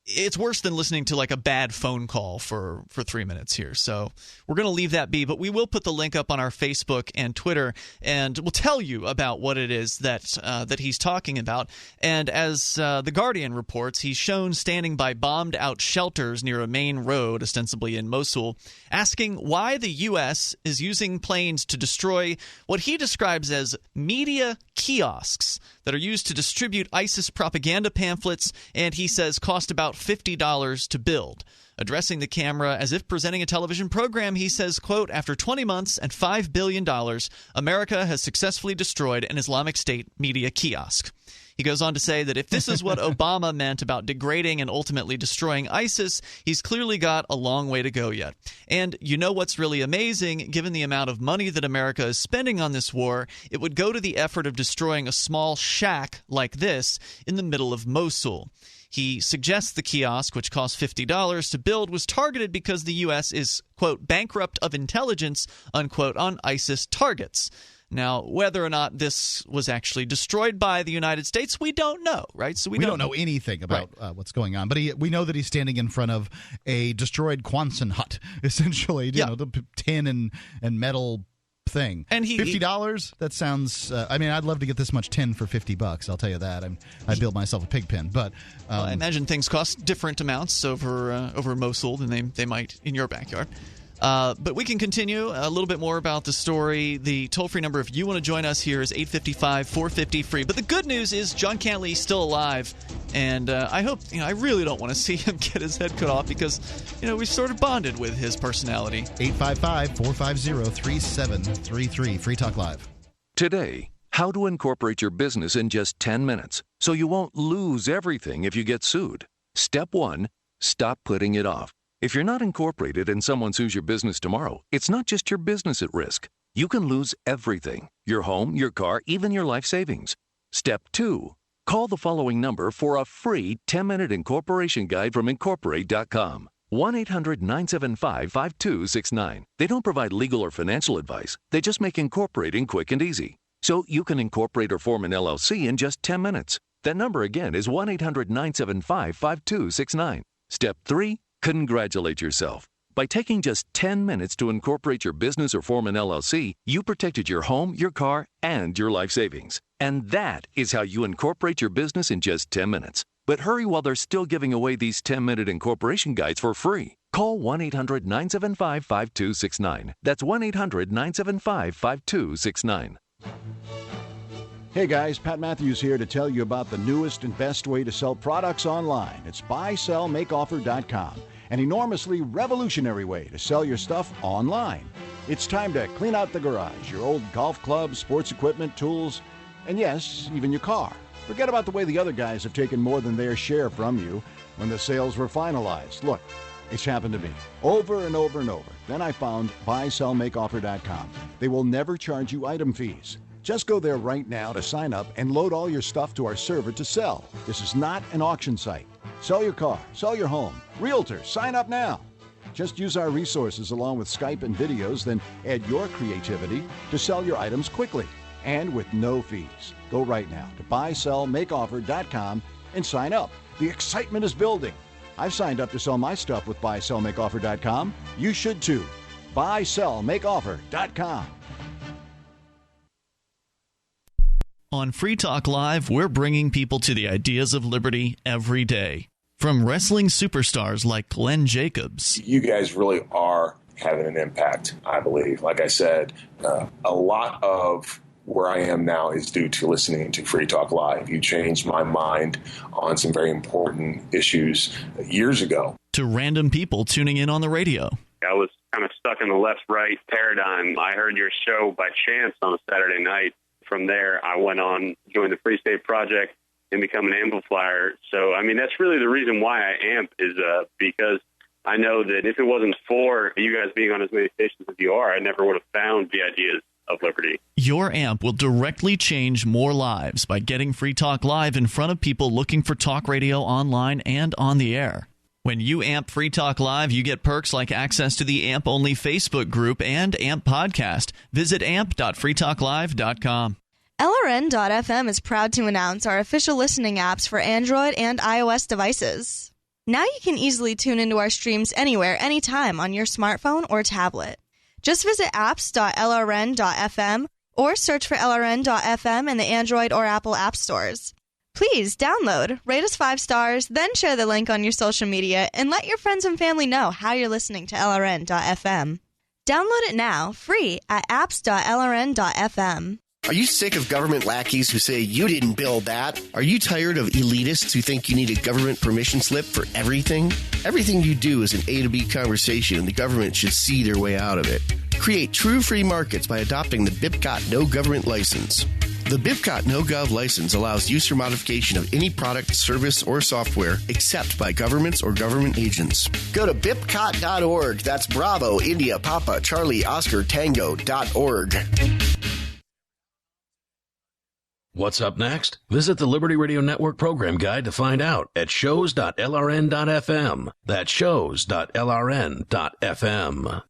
it's worse than listening to like a bad phone call for 3 minutes here. So we're going to leave that be, but we will put the link up on our Facebook and Twitter, and we'll tell you about what it is that he's talking about. And as The Guardian reports, he's shown standing by bombed-out shelters near a main road, ostensibly in Mosul, asking why the U.S. is using planes to destroy what he describes as media kiosks that are used to distribute ISIS propaganda pamphlets, and he says cost about $50 to build. Addressing the camera as if presenting a television program, he says, quote, after 20 months and $5 billion, America has successfully destroyed an Islamic State media kiosk. He goes on to say that if this is what Obama meant about degrading and ultimately destroying ISIS, he's clearly got a long way to go yet. And you know what's really amazing? Given the amount of money that America is spending on this war, it would go to the effort of destroying a small shack like this in the middle of Mosul. He suggests the kiosk, which cost $50 to build, was targeted because the U.S. is, quote, bankrupt of intelligence, unquote, on ISIS targets. Now, whether or not this was actually destroyed by the United States, we don't know, right? So we don't know anything about what's going on. But we know that he's standing in front of a destroyed Quonset hut, essentially, you know, the tin and metal thing. And $50? That sounds I mean, I'd love to get this much tin for $50. I'll tell you that. I build myself a pig pen, but I imagine things cost different amounts over Mosul than they might in your backyard. But we can continue a little bit more about the story. The toll-free number, if you want to join us here, is 855-450-FREE. But the good news is John Cantlie is still alive, and I hope, I really don't want to see him get his head cut off because, we've sort of bonded with his personality. 855-450-3733. Free Talk Live. Today, how to incorporate your business in just 10 minutes so you won't lose everything if you get sued. Step 1, stop putting it off. If you're not incorporated and someone sues your business tomorrow, it's not just your business at risk. You can lose everything: your home, your car, even your life savings. Step 2, call the following number for a free 10-minute incorporation guide from Incorporate.com. 1-800-975-5269. They don't provide legal or financial advice. They just make incorporating quick and easy. So you can incorporate or form an LLC in just 10 minutes. That number again is 1-800-975-5269. Step 3, congratulate yourself. By taking just 10 minutes to incorporate your business or form an LLC, you protected your home, your car, and your life savings. And that is how you incorporate your business in just 10 minutes. But hurry while they're still giving away these 10-minute incorporation guides for free. Call 1-800-975-5269. That's 1-800-975-5269. Hey guys, Pat Matthews here to tell you about the newest and best way to sell products online. It's buysellmakeoffer.com, an enormously revolutionary way to sell your stuff online. It's time to clean out the garage, your old golf clubs, sports equipment, tools, and yes, even your car. Forget about the way the other guys have taken more than their share from you when the sales were finalized. Look, it's happened to me over and over and over. Then I found buysellmakeoffer.com. They will never charge you item fees. Just go there right now to sign up and load all your stuff to our server to sell. This is not an auction site. Sell your car, sell your home. Realtor, sign up now. Just use our resources along with Skype and videos, then add your creativity to sell your items quickly and with no fees. Go right now to buysellmakeoffer.com and sign up. The excitement is building. I've signed up to sell my stuff with buysellmakeoffer.com. You should too. buysellmakeoffer.com. On Free Talk Live, we're bringing people to the ideas of liberty every day. From wrestling superstars like Glenn Jacobs. You guys really are having an impact, I believe. Like I said, a lot of where I am now is due to listening to Free Talk Live. You changed my mind on some very important issues years ago. To random people tuning in on the radio. I was kind of stuck in the left-right paradigm. I heard your show by chance on a Saturday night. From there, I went on, joined the Free State Project, and become an amplifier. So, I mean, that's really the reason why I amp is because I know that if it wasn't for you guys being on as many stations as you are, I never would have found the ideas of liberty. Your amp will directly change more lives by getting Free Talk Live in front of people looking for talk radio online and on the air. When you amp Free Talk Live, you get perks like access to the AMP-only Facebook group and AMP podcast. Visit amp.freetalklive.com. LRN.FM is proud to announce our official listening apps for Android and iOS devices. Now you can easily tune into our streams anywhere, anytime on your smartphone or tablet. Just visit apps.lrn.fm or search for LRN.FM in the Android or Apple app stores. Please download, rate us 5 stars, then share the link on your social media and let your friends and family know how you're listening to LRN.FM. Download it now, free at apps.lrn.fm. Are you sick of government lackeys who say you didn't build that? Are you tired of elitists who think you need a government permission slip for everything? Everything you do is an A to B conversation, and the government should see their way out of it. Create true free markets by adopting the BIPCOT No Government License. The BIPCOT No Gov license allows use or modification of any product, service, or software except by governments or government agents. Go to BIPCOT.org. That's Bravo, India, Papa, Charlie, Oscar, Tango.org. What's up next? Visit the Liberty Radio Network program guide to find out at shows.lrn.fm. That's shows.lrn.fm.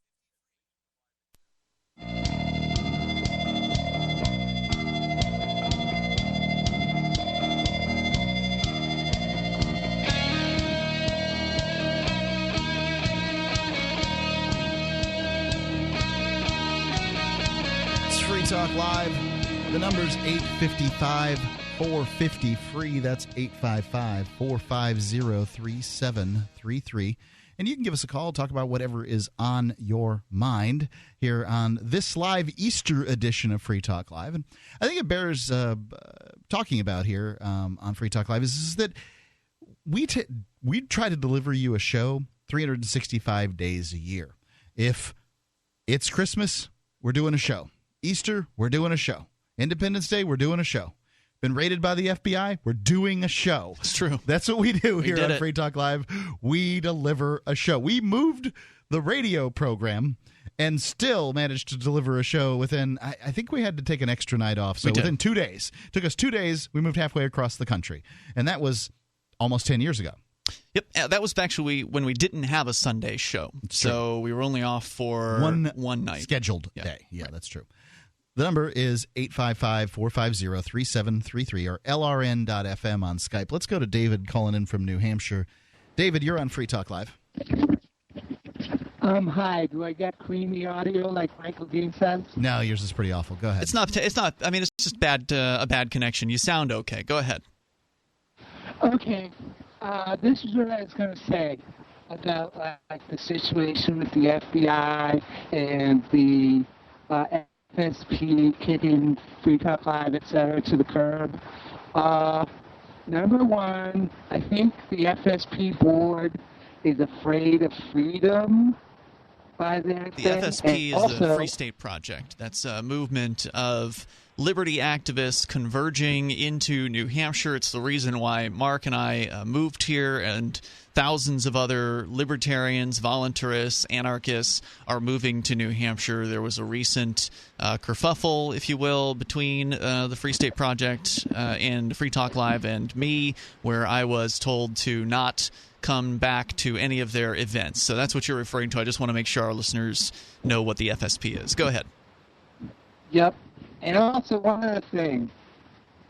It's Free Talk Live. The number's 855-450-FREE. That's 855-450-3733. And you can give us a call, talk about whatever is on your mind here on this live Easter edition of Free Talk Live. And I think it bears talking about here on Free Talk Live is that we try to deliver you a show 365 days a year. If it's Christmas, we're doing a show. Easter, we're doing a show. Independence Day, we're doing a show. Been raided by the FBI, we're doing a show. It's true. That's what we do here on Free Talk Live. We deliver a show. We moved the radio program and still managed to deliver a show within, I think we had to take an extra night off. So within 2 days. Took us 2 days. We moved halfway across the country. And that was almost 10 years ago. Yep, that was actually when we didn't have a Sunday show. So we were only off for one night. Scheduled day. Yeah, that's true. The number is 855-450-3733 or LRN.FM on Skype. Let's go to David calling in from New Hampshire. David, you're on Free Talk Live. Hi. Do I get creamy audio like Michael Dean says? No, yours is pretty awful. Go ahead. It's not. I mean, it's just a bad connection. You sound okay. Go ahead. Okay. This is what I was going to say about like the situation with the FBI and the FSP kicking Free Talk Live, etc., to the curb. Number one, I think the FSP board is afraid of freedom by their The FSP is the Free State Project. That's a movement of liberty activists converging into New Hampshire. It's the reason why Mark and I moved here, and thousands of other libertarians, voluntarists, anarchists are moving to New Hampshire. There was a recent kerfuffle, if you will, between the Free State Project and Free Talk Live and me, where I was told to not come back to any of their events. So that's what you're referring to. I just want to make sure our listeners know what the FSP is. Go ahead. Yep. And also one other thing.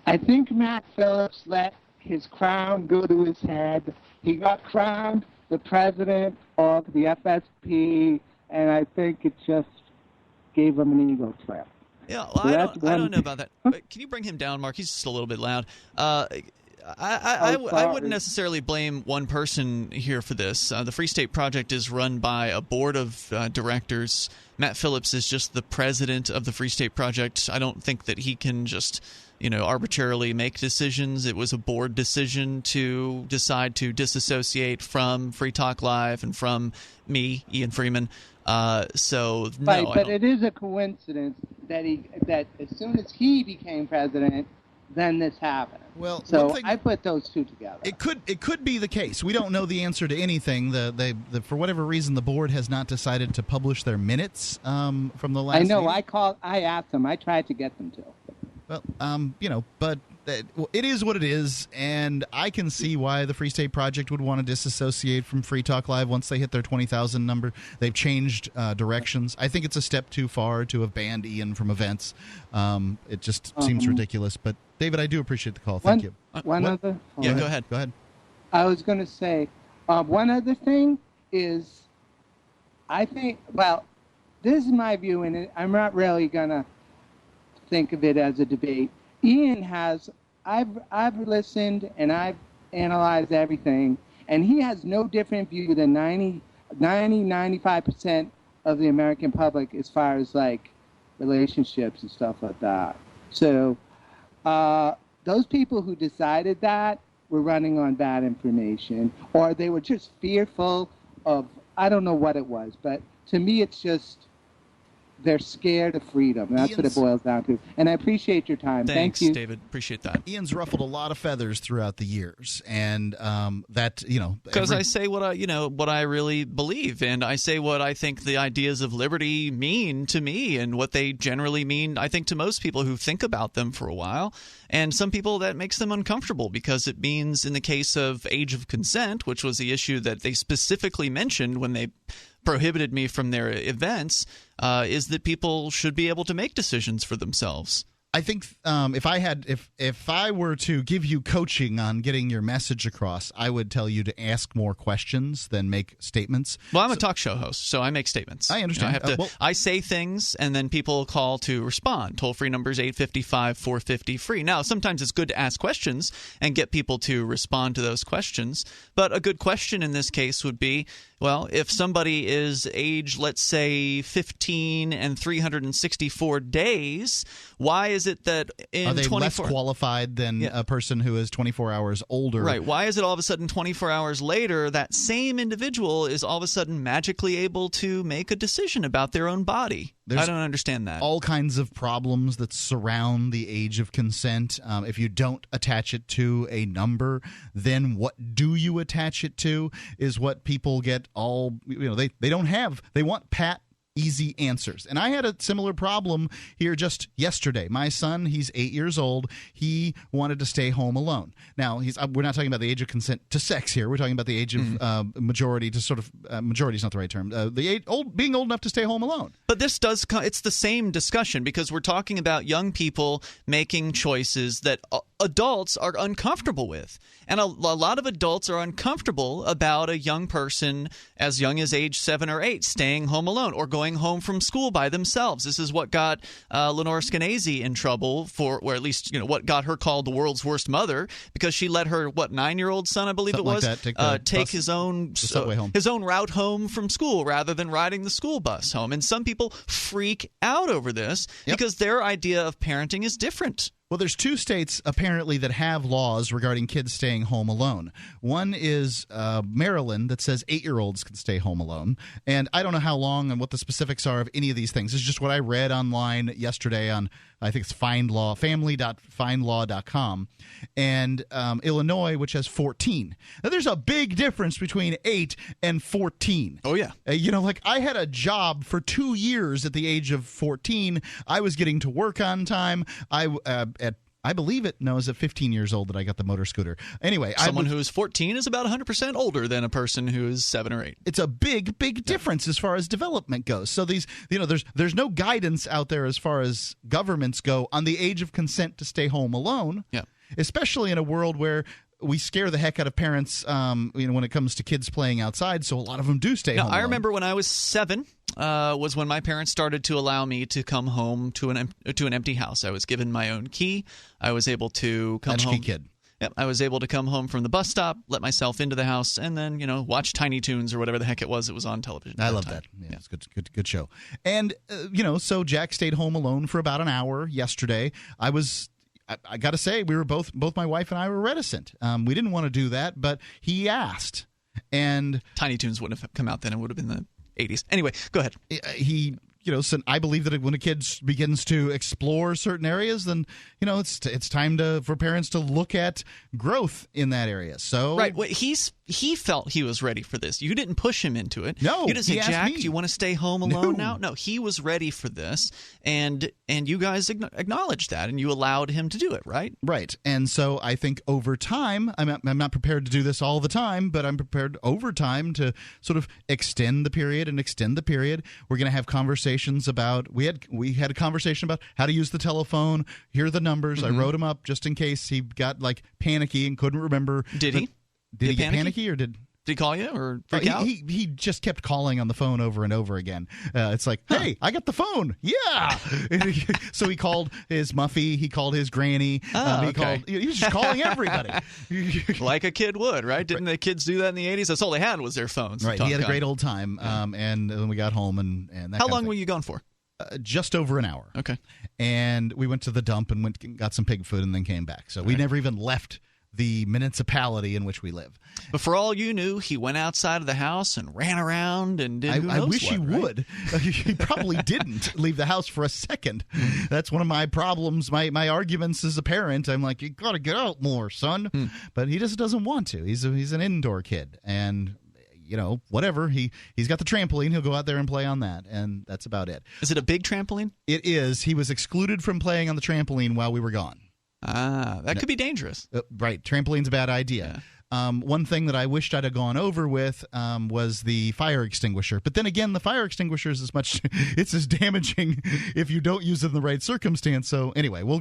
I think Matt Phillips let his crown go to his head. He got crowned the president of the FSP, and I think it just gave him an ego trip. Yeah, well, I don't know about that. But can you bring him down, Mark? He's just a little bit loud. I wouldn't necessarily blame one person here for this. The Free State Project is run by a board of directors. Matt Phillips is just the president of the Free State Project. I don't think that he can just, arbitrarily make decisions. It was a board decision to decide to disassociate from Free Talk Live and from me, Ian Freeman. So no, but it is a coincidence that as soon as he became president, then this happened. Well, so I put those two together. It could be the case. We don't know the answer to anything. For whatever reason, the board has not decided to publish their minutes from the last. I know. meeting. I asked them. I tried to get them to. Well, but it is what it is, and I can see why the Free State Project would want to disassociate from Free Talk Live once they hit their 20,000 number. They've changed directions. I think it's a step too far to have banned Ian from events. It just seems ridiculous. But David, I do appreciate the call. Thank you. Go ahead. Go ahead. I was going to say one other thing is, I think. Well, this is my view, and I'm not really going to think of it as a debate. Ian has, I've listened and I've analyzed everything, and he has no different view than 95% of the American public as far as like relationships and stuff like that. So those people who decided that were running on bad information, or they were just fearful of, I don't know what it was, but to me it's just, they're scared of freedom. That's what it boils down to. And I appreciate your time. Thanks, Thank you, David. Appreciate that. Ian's ruffled a lot of feathers throughout the years, and because I say what I really believe, and I say what I think the ideas of liberty mean to me, and what they generally mean, I think, to most people who think about them for a while. And some people, that makes them uncomfortable because it means, in the case of age of consent, which was the issue that they specifically mentioned when they prohibited me from their events, is that people should be able to make decisions for themselves. I think if I were to give you coaching on getting your message across, I would tell you to ask more questions than make statements. Well, I'm a talk show host, so I make statements. I understand. I say things, and then people call to respond. Toll-free number is 855-450-FREE. Now, sometimes it's good to ask questions and get people to respond to those questions, but a good question in this case would be, well, if somebody is age, let's say, 15 and 364 days, why is it that in are they 24 less qualified than a person who is 24 hours older? Right. Why is it all of a sudden 24 hours later that same individual is all of a sudden magically able to make a decision about their own body? I don't understand that. All kinds of problems that surround the age of consent. If you don't attach it to a number, then what do you attach it to is what people get all, they don't have. They want pat, easy answers. And I had a similar problem here just yesterday. My son, he's 8 years old. He wanted to stay home alone. Now, we're not talking about the age of consent to sex here. We're talking about the age of majority to sort of majority is not the right term. The age, being old enough to stay home alone. But this does it's the same discussion because we're talking about young people making choices that adults are uncomfortable with. And a lot of adults are uncomfortable about a young person as young as age 7 or 8 staying home alone or going home from school by themselves. This is what got Lenore Skenazy in trouble or at least what got her called the world's worst mother, because she let her 9-year-old son, I believe Something it was, like that, take his own route home from school rather than riding the school bus home. And some people freak out over this because their idea of parenting is different. Well, there's 2 states apparently that have laws regarding kids staying home alone. One is Maryland that says 8-year-olds can stay home alone. And I don't know how long and what the specifics are of any of these things. It's just what I read online yesterday on, I think it's family.findlaw.com. And Illinois, which has 14. Now, there's a big difference between 8 and 14. Oh, yeah. I had a job for 2 years at the age of 14. I was getting to work on time. I believe it was at 15 years old that I got the motor scooter. Anyway, someone who is 14 is about 100% older than a person who is 7 or 8. It's a big difference as far as development goes. So these, there's no guidance out there as far as governments go on the age of consent to stay home alone. Yeah. Especially in a world where we scare the heck out of parents, when it comes to kids playing outside. So a lot of them do stay home alone. I remember when I was 7. Was when my parents started to allow me to come home to an empty house. I was given my own key. I was able to come home. Latchkey kid. Yep, I was able to come home from the bus stop, let myself into the house, and then watch Tiny Toons or whatever the heck it was on television. I love that. Yeah, it's good show. And so Jack stayed home alone for about an hour yesterday. I got to say, we were both my wife and I were reticent. We didn't want to do that, but he asked, and Tiny Toons wouldn't have come out then. It would have been the 80s. Anyway, go ahead. He I believe that when a kid begins to explore certain areas, then it's time for parents to look at growth in that area. So right, well, he felt he was ready for this. You didn't push him into it. No, you didn't say, Jack, me. do you want to stay home alone now? No, he was ready for this, and you guys acknowledged that, and you allowed him to do it, right? Right, and so I think over time, I'm not prepared to do this all the time, but I'm prepared over time to sort of extend the period. We're going to have conversations about we had a conversation about how to use the telephone. Here are the numbers. I wrote them up just in case he got panicky and couldn't remember. Did he? Did he get panicky or did he call you or freak out? He just kept calling on the phone over and over again. It's like, hey, I got the phone. Yeah. So he called his Muffy. He called his granny. He was just calling everybody. Like a kid would, right? Didn't the kids do that in the 80s? That's all they had was their phones. Right. He had a great old time. And then we got home and that How long were you gone for? Just over an hour. Okay. And we went to the dump and got some pig food and then came back. So we never even left the municipality in which we live. But for all you knew, he went outside of the house and ran around and did I wish he would. He probably didn't leave the house for a second. That's one of my problems, my arguments as a parent. I'm like, you got to get out more, son. But he just doesn't want to. He's an indoor kid. And whatever. He's got the trampoline. He'll go out there and play on that, and that's about it. Is it a big trampoline? It is. He was excluded from playing on the trampoline while we were gone. That could be dangerous. Right. Trampoline's a bad idea. Yeah. One thing that I wished I'd have gone over with was the fire extinguisher. But then again, the fire extinguisher is it's as damaging if you don't use it in the right circumstance. So anyway, we'll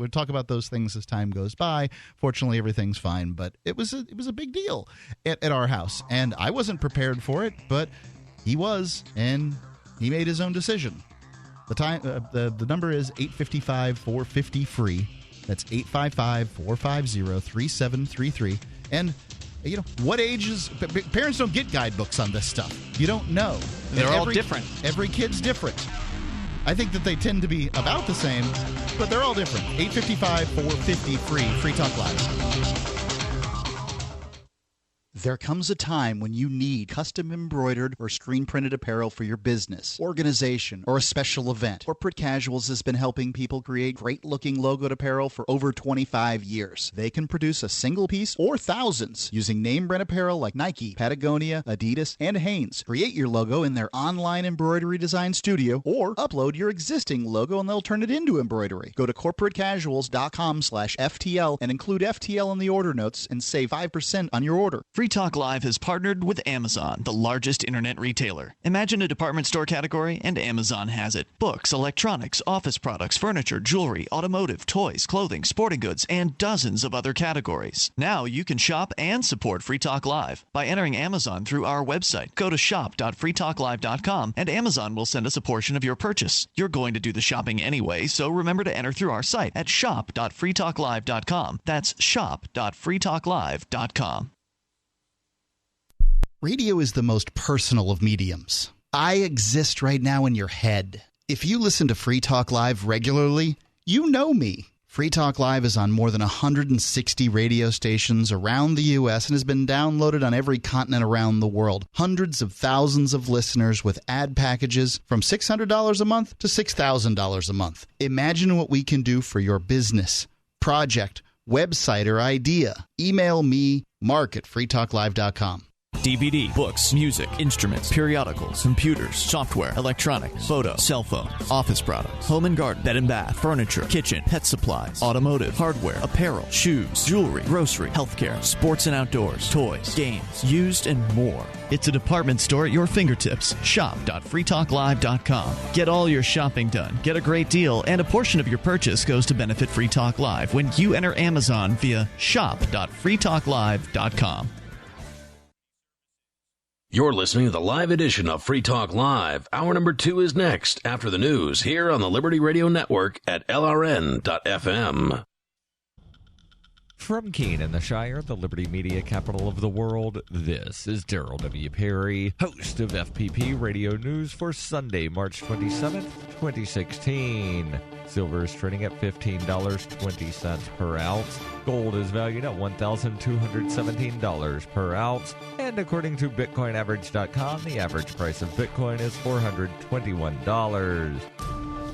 talk about those things as time goes by. Fortunately, everything's fine. But it was a big deal at our house. And I wasn't prepared for it, but he was. And he made his own decision. The number is 855-450-FREE. That's 855-450-3733. And, what age is... Parents don't get guidebooks on this stuff. You don't know. They're all different. Every kid's different. I think that they tend to be about the same, but they're all different. 855-450-FREE. Free Talk Live. There comes a time when you need custom embroidered or screen printed apparel for your business, organization, or a special event. Corporate Casuals has been helping people create great looking logoed apparel for over 25 years. They can produce a single piece or thousands using name brand apparel like Nike, Patagonia, Adidas, and Hanes. Create your logo in their online embroidery design studio or upload your existing logo and they'll turn it into embroidery. Go to corporatecasuals.com/FTL and include FTL in the order notes and save 5% on your order. Free Talk Live has partnered with Amazon, the largest internet retailer. Imagine a department store category, and Amazon has it. Books, electronics, office products, furniture, jewelry, automotive, toys, clothing, sporting goods, and dozens of other categories. Now you can shop and support Free Talk Live by entering Amazon through our website. Go to shop.freetalklive.com, and Amazon will send us a portion of your purchase. You're going to do the shopping anyway, so remember to enter through our site at shop.freetalklive.com. That's shop.freetalklive.com. Radio is the most personal of mediums. I exist right now in your head. If you listen to Free Talk Live regularly, you know me. Free Talk Live is on more than 160 radio stations around the U.S. and has been downloaded on every continent around the world. Hundreds of thousands of listeners with ad packages from $600 a month to $6,000 a month. Imagine what we can do for your business, project, website, or idea. Email me, mark@freetalklive.com. DVD, books, music, instruments, periodicals, computers, software, electronics, photo, cell phones, office products, home and garden, bed and bath, furniture, kitchen, pet supplies, automotive, hardware, apparel, shoes, jewelry, grocery, healthcare, sports and outdoors, toys, games, used, and more. It's a department store at your fingertips. Shop.freetalklive.com. Get all your shopping done, get a great deal, and a portion of your purchase goes to benefit Free Talk Live when you enter Amazon via shop.freetalklive.com. You're listening to the live edition of Free Talk Live. Hour number 2 is next after the news here on the Liberty Radio Network at LRN.FM. From Keene in the Shire, the Liberty Media capital of the world, this is Daryl W. Perry, host of FPP Radio News for Sunday, March 27th, 2016. Silver is trading at $15.20 per ounce. Gold is valued at $1,217 per ounce. And according to BitcoinAverage.com, the average price of Bitcoin is $421.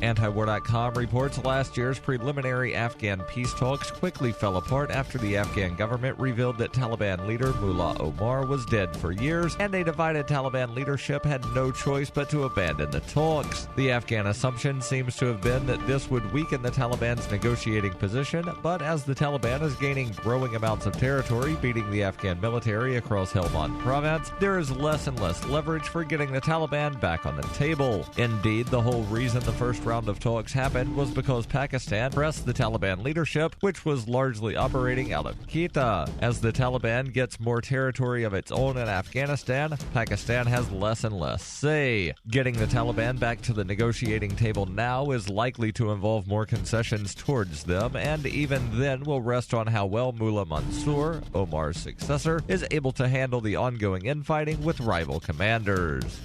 Antiwar.com reports last year's preliminary Afghan peace talks quickly fell apart after the Afghan government revealed that Taliban leader Mullah Omar was dead for years, and a divided Taliban leadership had no choice but to abandon the talks. The Afghan assumption seems to have been that this would weaken the Taliban's negotiating position, but as the Taliban is gaining growing amounts of territory, beating the Afghan military across Helmand province, there is less and less leverage for getting the Taliban back on the table. Indeed, the whole reason the first round of talks happened was because Pakistan pressed the Taliban leadership, which was largely operating out of Quetta. As the Taliban gets more territory of its own in Afghanistan, Pakistan has less and less say. Getting the Taliban back to the negotiating table now is likely to involve more concessions towards them, and even then will rest on how well Mullah Mansour, Omar's successor, is able to handle the ongoing infighting with rival commanders.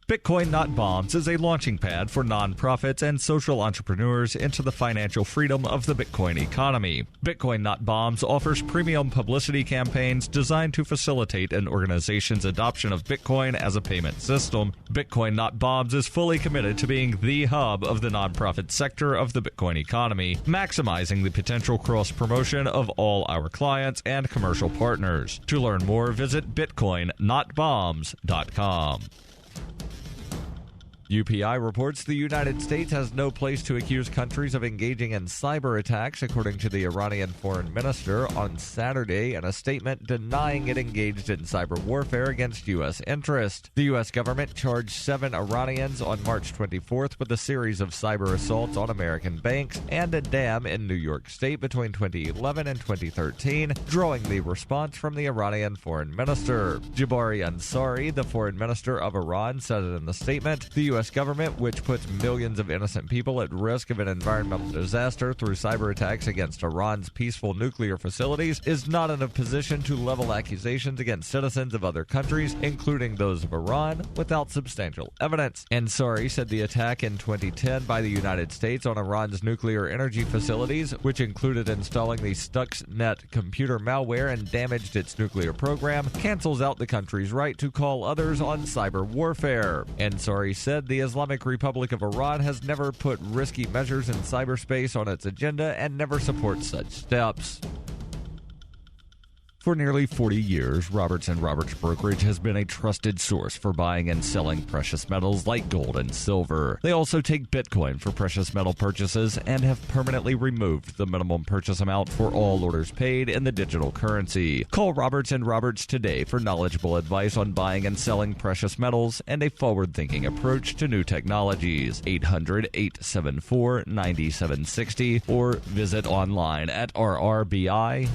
Bitcoin Not Bombs is a launching pad for nonprofits and social entrepreneurs into the financial freedom of the Bitcoin economy. Bitcoin Not Bombs offers premium publicity campaigns designed to facilitate an organization's adoption of Bitcoin as a payment system. Bitcoin Not Bombs is fully committed to being the hub of the nonprofit sector of the Bitcoin economy, maximizing the potential cross-promotion of all our clients and commercial partners. To learn more, visit bitcoinnotbombs.com. UPI reports the United States has no place to accuse countries of engaging in cyber attacks, according to the Iranian foreign minister on Saturday in a statement denying it engaged in cyber warfare against U.S. interests. The U.S. government charged 7 Iranians on March 24th with a series of cyber assaults on American banks and a dam in New York State between 2011 and 2013, drawing the response from the Iranian foreign minister. Jabari Ansari, the foreign minister of Iran, said it in the statement, the U.S. government, which puts millions of innocent people at risk of an environmental disaster through cyber attacks against Iran's peaceful nuclear facilities, is not in a position to level accusations against citizens of other countries, including those of Iran, without substantial evidence. Ansari said the attack in 2010 by the United States on Iran's nuclear energy facilities, which included installing the Stuxnet computer malware and damaged its nuclear program, cancels out the country's right to call others on cyber warfare. Ansari said the Islamic Republic of Iran has never put risky measures in cyberspace on its agenda and never supports such steps. For nearly 40 years, Roberts & Roberts Brokerage has been a trusted source for buying and selling precious metals like gold and silver. They also take Bitcoin for precious metal purchases and have permanently removed the minimum purchase amount for all orders paid in the digital currency. Call Roberts & Roberts today for knowledgeable advice on buying and selling precious metals and a forward-thinking approach to new technologies. 800-874-9760 or visit online at rrbi.co.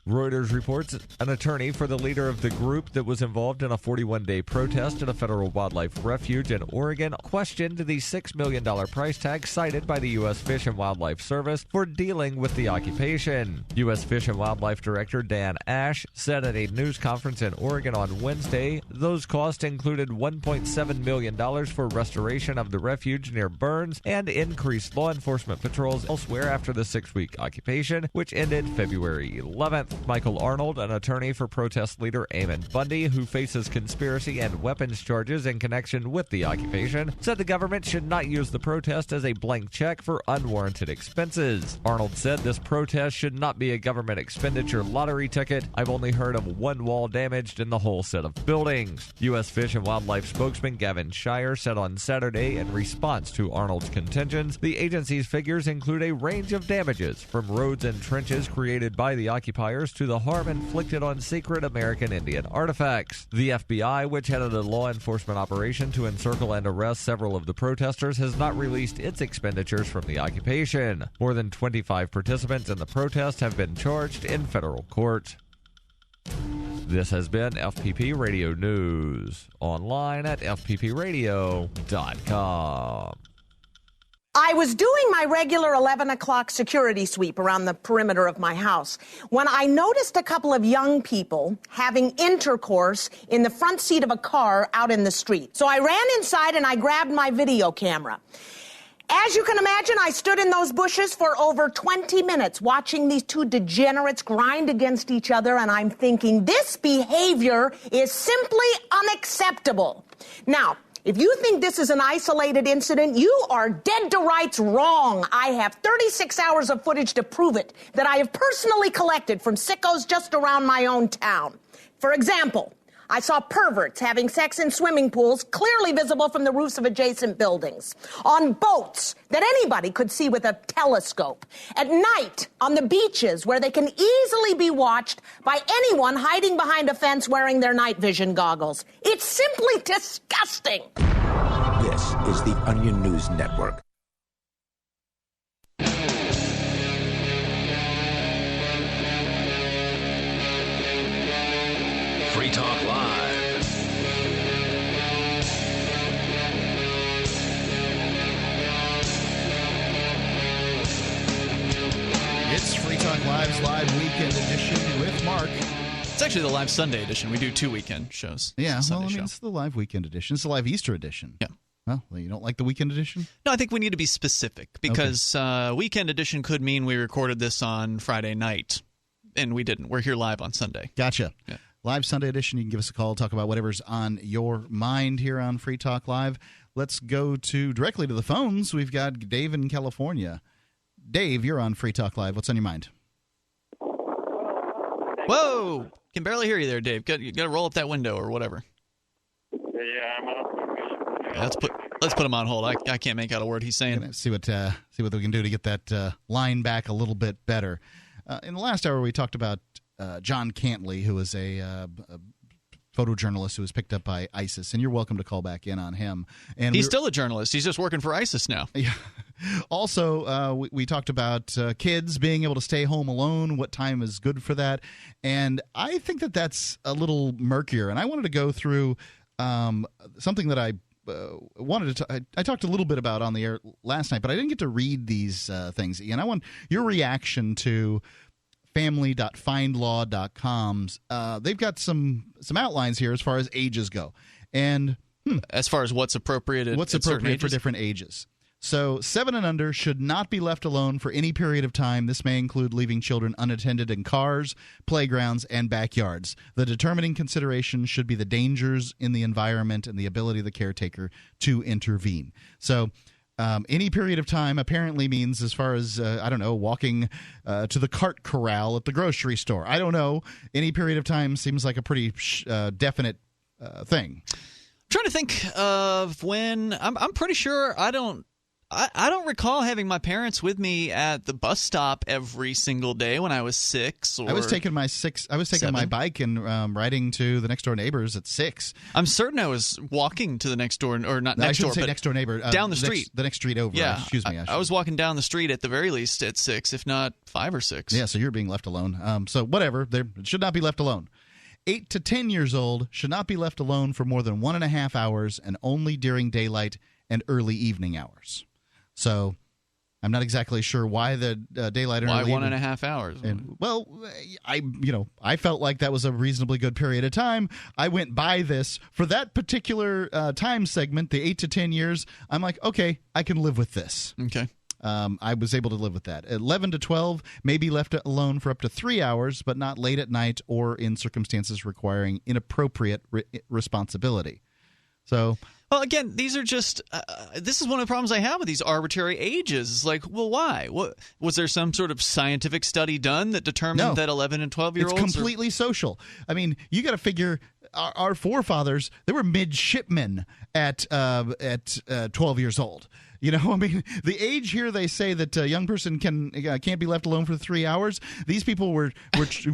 Reuters reports an attorney for the leader of the group that was involved in a 41-day protest at a federal wildlife refuge in Oregon questioned the $6 million price tag cited by the U.S. Fish and Wildlife Service for dealing with the occupation. U.S. Fish and Wildlife Director Dan Ash said at a news conference in Oregon on Wednesday those costs included $1.7 million for restoration of the refuge near Burns and increased law enforcement patrols elsewhere after the 6-week occupation, which ended February 11th. Michael Arnold, an attorney for protest leader Eamon Bundy, who faces conspiracy and weapons charges in connection with the occupation, said the government should not use the protest as a blank check for unwarranted expenses. Arnold said this protest should not be a government expenditure lottery ticket. I've only heard of one wall damaged in the whole set of buildings. U.S. Fish and Wildlife spokesman Gavin Shire said on Saturday in response to Arnold's contentions, the agency's figures include a range of damages, from roads and trenches created by the occupiers to the harm inflicted on sacred American Indian artifacts. The FBI, which headed a law enforcement operation to encircle and arrest several of the protesters, has not released its expenditures from the occupation. More than 25 participants in the protest have been charged in federal court. This has been FPP Radio News, online at fppradio.com. I was doing my regular 11 o'clock security sweep around the perimeter of my house when I noticed a couple of young people having intercourse in the front seat of a car out in the street. So I ran inside and I grabbed my video camera. As you can imagine, I stood in those bushes for over 20 minutes watching these two degenerates grind against each other, and I'm thinking, this behavior is simply unacceptable. Now, if you think this is an isolated incident, you are dead to rights wrong. I have 36 hours of footage to prove it that I have personally collected from sickos just around my own town. For example, I saw perverts having sex in swimming pools clearly visible from the roofs of adjacent buildings, on boats that anybody could see with a telescope, at night on the beaches where they can easily be watched by anyone hiding behind a fence wearing their night vision goggles. It's simply disgusting. This is the Onion News Network. Free Talk Live. It's Free Talk Live's live weekend edition with Mark. It's actually the live Sunday edition. We do 2 weekend shows. Yeah, it's well, I mean, it's the live weekend edition. It's the live Easter edition. Yeah. Well, you don't like the weekend edition? No, I think we need to be specific because weekend edition could mean we recorded this on Friday night, and we didn't. We're here live on Sunday. Gotcha. Yeah. Live Sunday edition. You can give us a call, talk about whatever's on your mind here on Free Talk Live. Let's go directly to the phones. We've got Dave in California. Dave, you're on Free Talk Live. What's on your mind? Whoa! Can barely hear you there, Dave. You got to roll up that window or whatever. Yeah, I'm up. Yeah, let's put him on hold. I can't make out a word he's saying. See what we can do to get that line back a little bit better. In the last hour, we talked about John Cantlie, who is a photojournalist who was picked up by ISIS, and you're welcome to call back in on him. And he's still a journalist. He's just working for ISIS now. Yeah. Also, we talked about kids being able to stay home alone, what time is good for that, and I think that's a little murkier, and I wanted to go through something that I wanted to I talked a little bit about on the air last night, but I didn't get to read these things, and I want your reaction to family.findlaw.com's. They've got some outlines here as far as ages go, and as far as what's appropriate for different ages. So 7 and under should not be left alone for any period of time. This may include leaving children unattended in cars, playgrounds, and backyards. The determining consideration should be the dangers in the environment and the ability of the caretaker to intervene. So any period of time apparently means, as far as, walking to the cart corral at the grocery store. I don't know. Any period of time seems like a pretty definite thing. I'm trying to think of when. I'm pretty sure I don't recall having my parents with me at the bus stop every single day when I was 6. Or I was taking my bike and riding to the next door neighbors at 6. I'm certain I was walking to the next door, or not next door, but next door neighbor, down the street, the next street over. Yeah, excuse me. I was walking down the street at the very least at 6, if not 5 or 6. Yeah, so you're being left alone. So whatever, they should not be left alone. 8 to 10 years old should not be left alone for more than 1.5 hours, and only during daylight and early evening hours. So I'm not exactly sure why the daylight and early evening. 1.5 hours? And, well, I felt like that was a reasonably good period of time. I went by this for that particular time segment, the 8 to 10 years. I'm like, okay, I can live with this. Okay. I was able to live with that. 11 to 12 may be left alone for up to 3 hours, but not late at night or in circumstances requiring inappropriate responsibility. So, well, again, these are just this is one of the problems I have with these arbitrary ages. It's like, well, why? What was there some sort of scientific study done that determined that 11 and 12-year-olds? It's completely social. I mean, you got to figure our forefathers, they were midshipmen at 12 years old. You know, I mean, the age here they say that a young person can't be left alone for 3 hours. These people were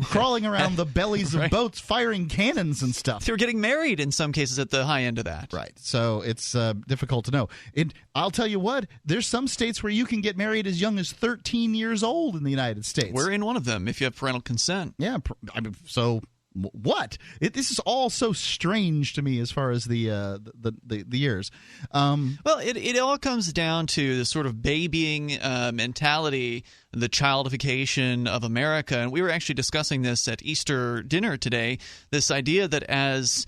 crawling around the bellies of boats, firing cannons and stuff. They were getting married in some cases at the high end of that. Right. So it's difficult to know. I'll tell you what, there's some states where you can get married as young as 13 years old in the United States. We're in one of them if you have parental consent. Yeah. So what? This is all so strange to me as far as the years. Well, it all comes down to the sort of babying mentality, the childification of America. And we were actually discussing this at Easter dinner today, this idea that as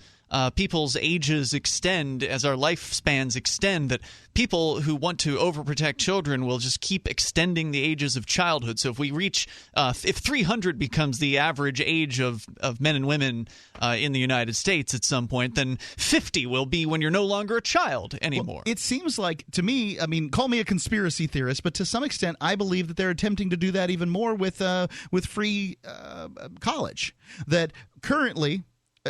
people's ages extend, as our lifespans extend, that people who want to overprotect children will just keep extending the ages of childhood. So if we reach, if 300 becomes the average age of men and women in the United States at some point, then 50 will be when you're no longer a child anymore. Well, it seems like, to me, I mean, call me a conspiracy theorist, but to some extent, I believe that they're attempting to do that even more with free college. That currently,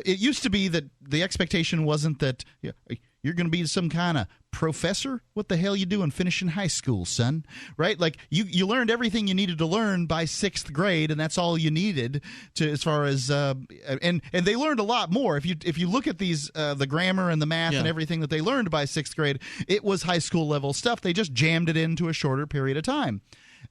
it used to be that the expectation wasn't that you're going to be some kind of professor. What the hell you doing finishing high school, son? Right? Like you learned everything you needed to learn by 6th grade, and that's all you needed to as far as and they learned a lot more. If you look at these the grammar and the math and everything that they learned by 6th grade, it was high school level stuff. They just jammed it into a shorter period of time.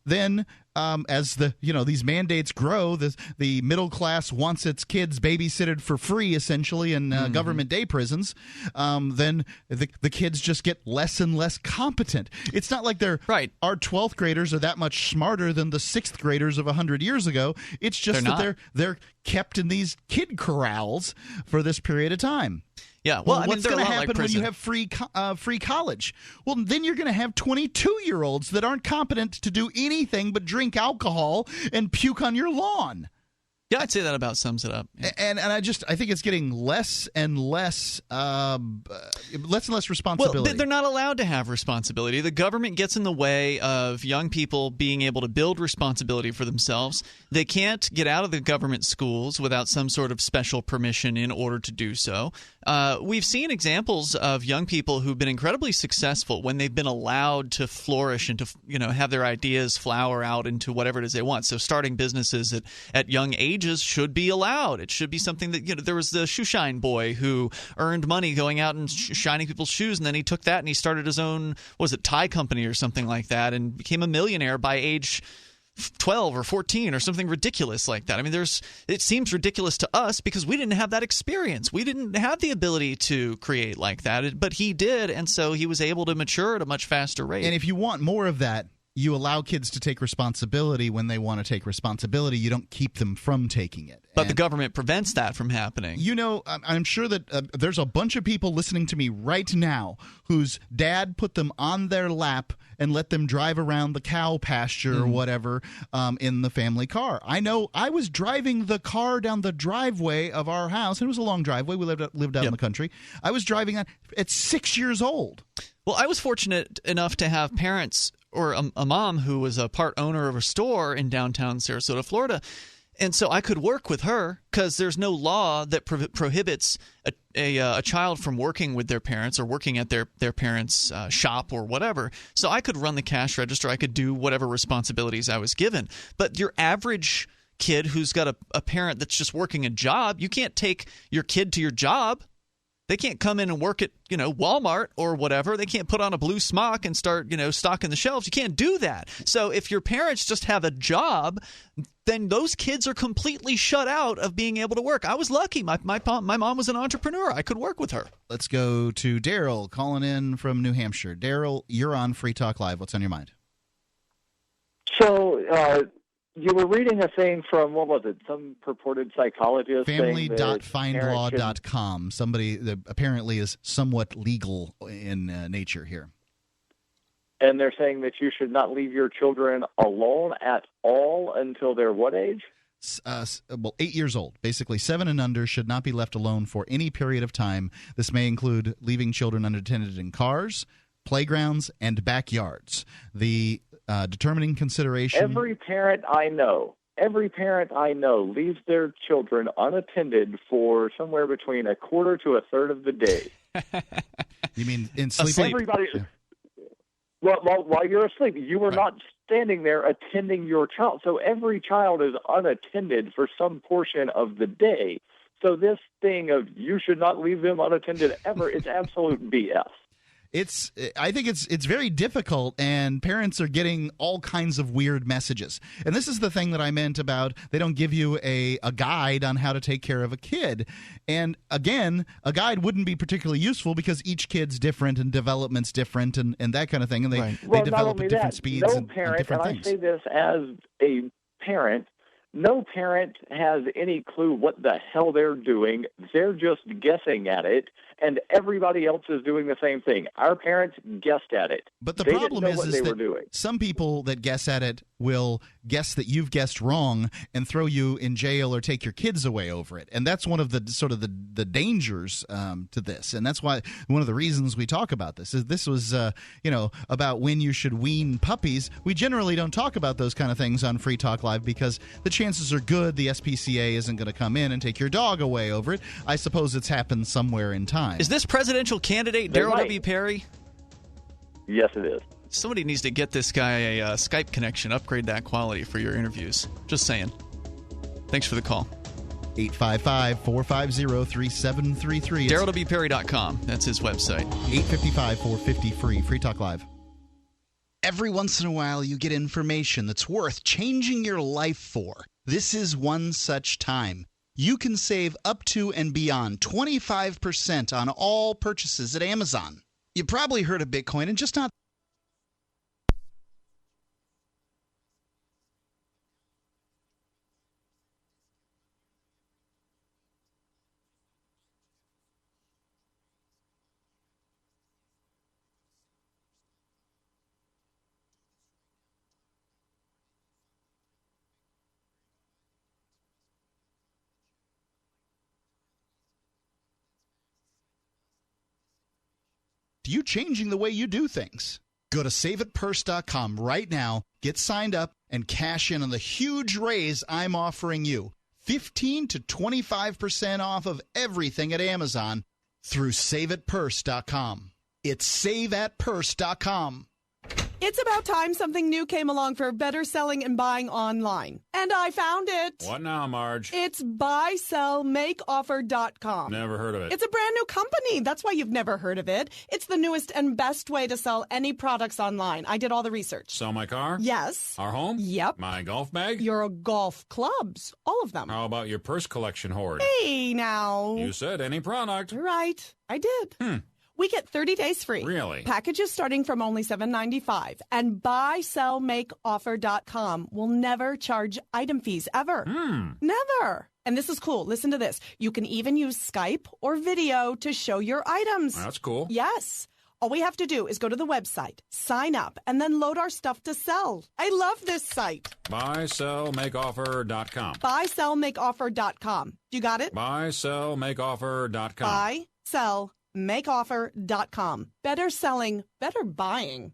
Then, as these mandates grow, the middle class wants its kids babysitted for free, essentially, in government day prisons. Then the kids just get less and less competent. It's not like our 12th graders are that much smarter than the 6th graders of 100 years ago. It's just they're kept in these kid corrals for this period of time. Yeah, well, I mean, what's going to happen when you have free college? Well, then you're going to have 22-year-olds that aren't competent to do anything but drink alcohol and puke on your lawn. Yeah, I'd say that about sums it up. Yeah. And I think it's getting less and less responsibility. Well, they're not allowed to have responsibility. The government gets in the way of young people being able to build responsibility for themselves. They can't get out of the government schools without some sort of special permission in order to do so. We've seen examples of young people who've been incredibly successful when they've been allowed to flourish and to have their ideas flower out into whatever it is they want. So starting businesses at young ages should be allowed. It should be something that there was the shoeshine boy who earned money going out and shining people's shoes, and then he took that and he started his own tie company or something like that, and became a millionaire by age 12 or 14 or something ridiculous like that. I mean, it seems ridiculous to us because we didn't have that experience. We didn't have the ability to create like that, but he did, and so he was able to mature at a much faster rate. And if you want more of that, you allow kids to take responsibility when they want to take responsibility. You don't keep them from taking it. But the government prevents that from happening. I'm sure that there's a bunch of people listening to me right now whose dad put them on their lap and let them drive around the cow pasture or whatever in the family car. I know I was driving the car down the driveway of our house. It was a long driveway. We lived out in the country. I was driving at 6 years old. Well, I was fortunate enough to have parents or a mom who was a part owner of a store in downtown Sarasota, Florida. And so I could work with her because there's no law that prohibits a child from working with their parents or working at their parents' shop or whatever. So I could run the cash register. I could do whatever responsibilities I was given. But your average kid who's got a parent that's just working a job, you can't take your kid to your job. They can't come in and work at, Walmart or whatever. They can't put on a blue smock and start, stocking the shelves. You can't do that. So if your parents just have a job, then those kids are completely shut out of being able to work. I was lucky. My mom was an entrepreneur. I could work with her. Let's go to Daryl calling in from New Hampshire. Daryl, you're on Free Talk Live. What's on your mind? So, you were reading a thing from, what was it, some purported psychologist? Family.findlaw.com. Somebody that apparently is somewhat legal in nature here. And they're saying that you should not leave your children alone at all until they're what age? 8 years old. Basically, 7 and under should not be left alone for any period of time. This may include leaving children unattended in cars, playgrounds, and backyards. The determining consideration. Every parent I know leaves their children unattended for somewhere between a quarter to a third of the day. You mean in sleep? Everybody. Yeah. Well, while you're asleep, you are not standing there attending your child. So every child is unattended for some portion of the day. So this thing of you should not leave them unattended ever is absolute BS. I think it's very difficult, and parents are getting all kinds of weird messages. And this is the thing that I meant about they don't give you a guide on how to take care of a kid. And again, a guide wouldn't be particularly useful because each kid's different and development's different and that kind of thing. And they develop at different speeds no and parent, different and things. I say this as a parent, no parent has any clue what the hell they're doing. They're just guessing at it, and everybody else is doing the same thing. Our parents guessed at it. But the they problem didn't know is what they were that doing. some people that guess at it will guess that you've guessed wrong and throw you in jail or take your kids away over it. And that's one of the sort of the dangers to this. And that's why one of the reasons we talk about this is this was, about when you should wean puppies. We generally don't talk about those kind of things on Free Talk Live because the chances are good the SPCA isn't going to come in and take your dog away over it. I suppose it's happened somewhere in time. Is this presidential candidate Daryl W. Perry? Yes, it is. Somebody needs to get this guy a Skype connection, upgrade that quality for your interviews. Just saying. Thanks for the call. 855-450-3733. DarylWPerry.com. That's his website. 855-450-FREE. Free Talk Live. Every once in a while, you get information that's worth changing your life for. This is one such time. You can save up to and beyond 25% on all purchases at Amazon. You probably heard of Bitcoin and just not. You changing the way you do things. Go to saveitpurse.com right now, get signed up, and cash in on the huge raise I'm offering you. 15 to 25% off of everything at Amazon through saveitpurse.com. It's saveatpurse.com. It's about time something new came along for better selling and buying online. And I found it. What now, Marge? It's buysellmakeoffer.com. Never heard of it. It's a brand new company. That's why you've never heard of it. It's the newest and best way to sell any products online. I did all the research. Sell my car? Yes. Our home? Yep. My golf bag? Your golf clubs. All of them. How about your purse collection hoard? Hey, now. You said any product. Right. I did. We get 30 days free. Really? Packages starting from only $7.95. And buysellmakeoffer.com will never charge item fees, ever. Never. And this is cool. Listen to this. You can even use Skype or video to show your items. That's cool. Yes. All we have to do is go to the website, sign up, and then load our stuff to sell. I love this site. Buysellmakeoffer.com. Buysellmakeoffer.com. You got it? Buysellmakeoffer.com. Buysellmakeoffer.com. Better selling, better buying.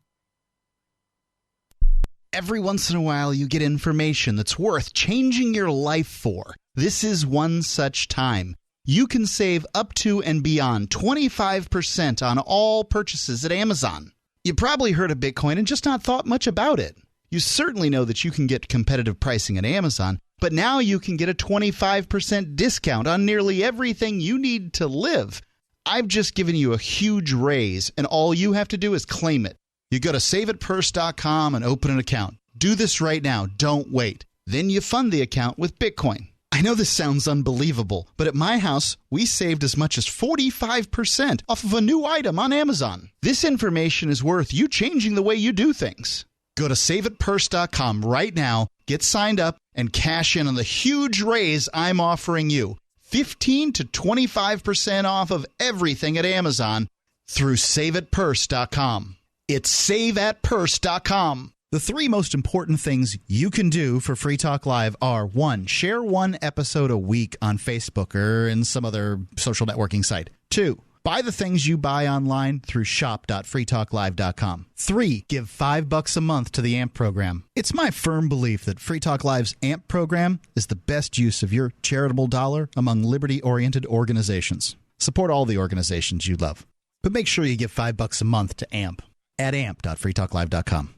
Every once in a while, you get information that's worth changing your life for. This is one such time. You can save up to and beyond 25% on all purchases at Amazon. You probably heard of Bitcoin and just not thought much about it. You certainly know that you can get competitive pricing at Amazon, but now you can get a 25% discount on nearly everything you need to live. I've just given you a huge raise, and all you have to do is claim it. You go to saveitpurse.com and open an account. Do this right now. Don't wait. Then you fund the account with Bitcoin. I know this sounds unbelievable, but at my house, we saved as much as 45% off of a new item on Amazon. This information is worth you changing the way you do things. Go to saveitpurse.com right now, get signed up, and cash in on the huge raise I'm offering you. 15 to 25% off of everything at Amazon through saveitpurse.com. It's saveatpurse.com. The three most important things you can do for Free Talk Live are: 1, share one episode a week on Facebook or in some other social networking site. 2, buy the things you buy online through shop.freetalklive.com. 3, give $5 a month to the AMP program. It's my firm belief that Free Talk Live's AMP program is the best use of your charitable dollar among liberty-oriented organizations. Support all the organizations you love, but make sure you give $5 a month to AMP at amp.freetalklive.com.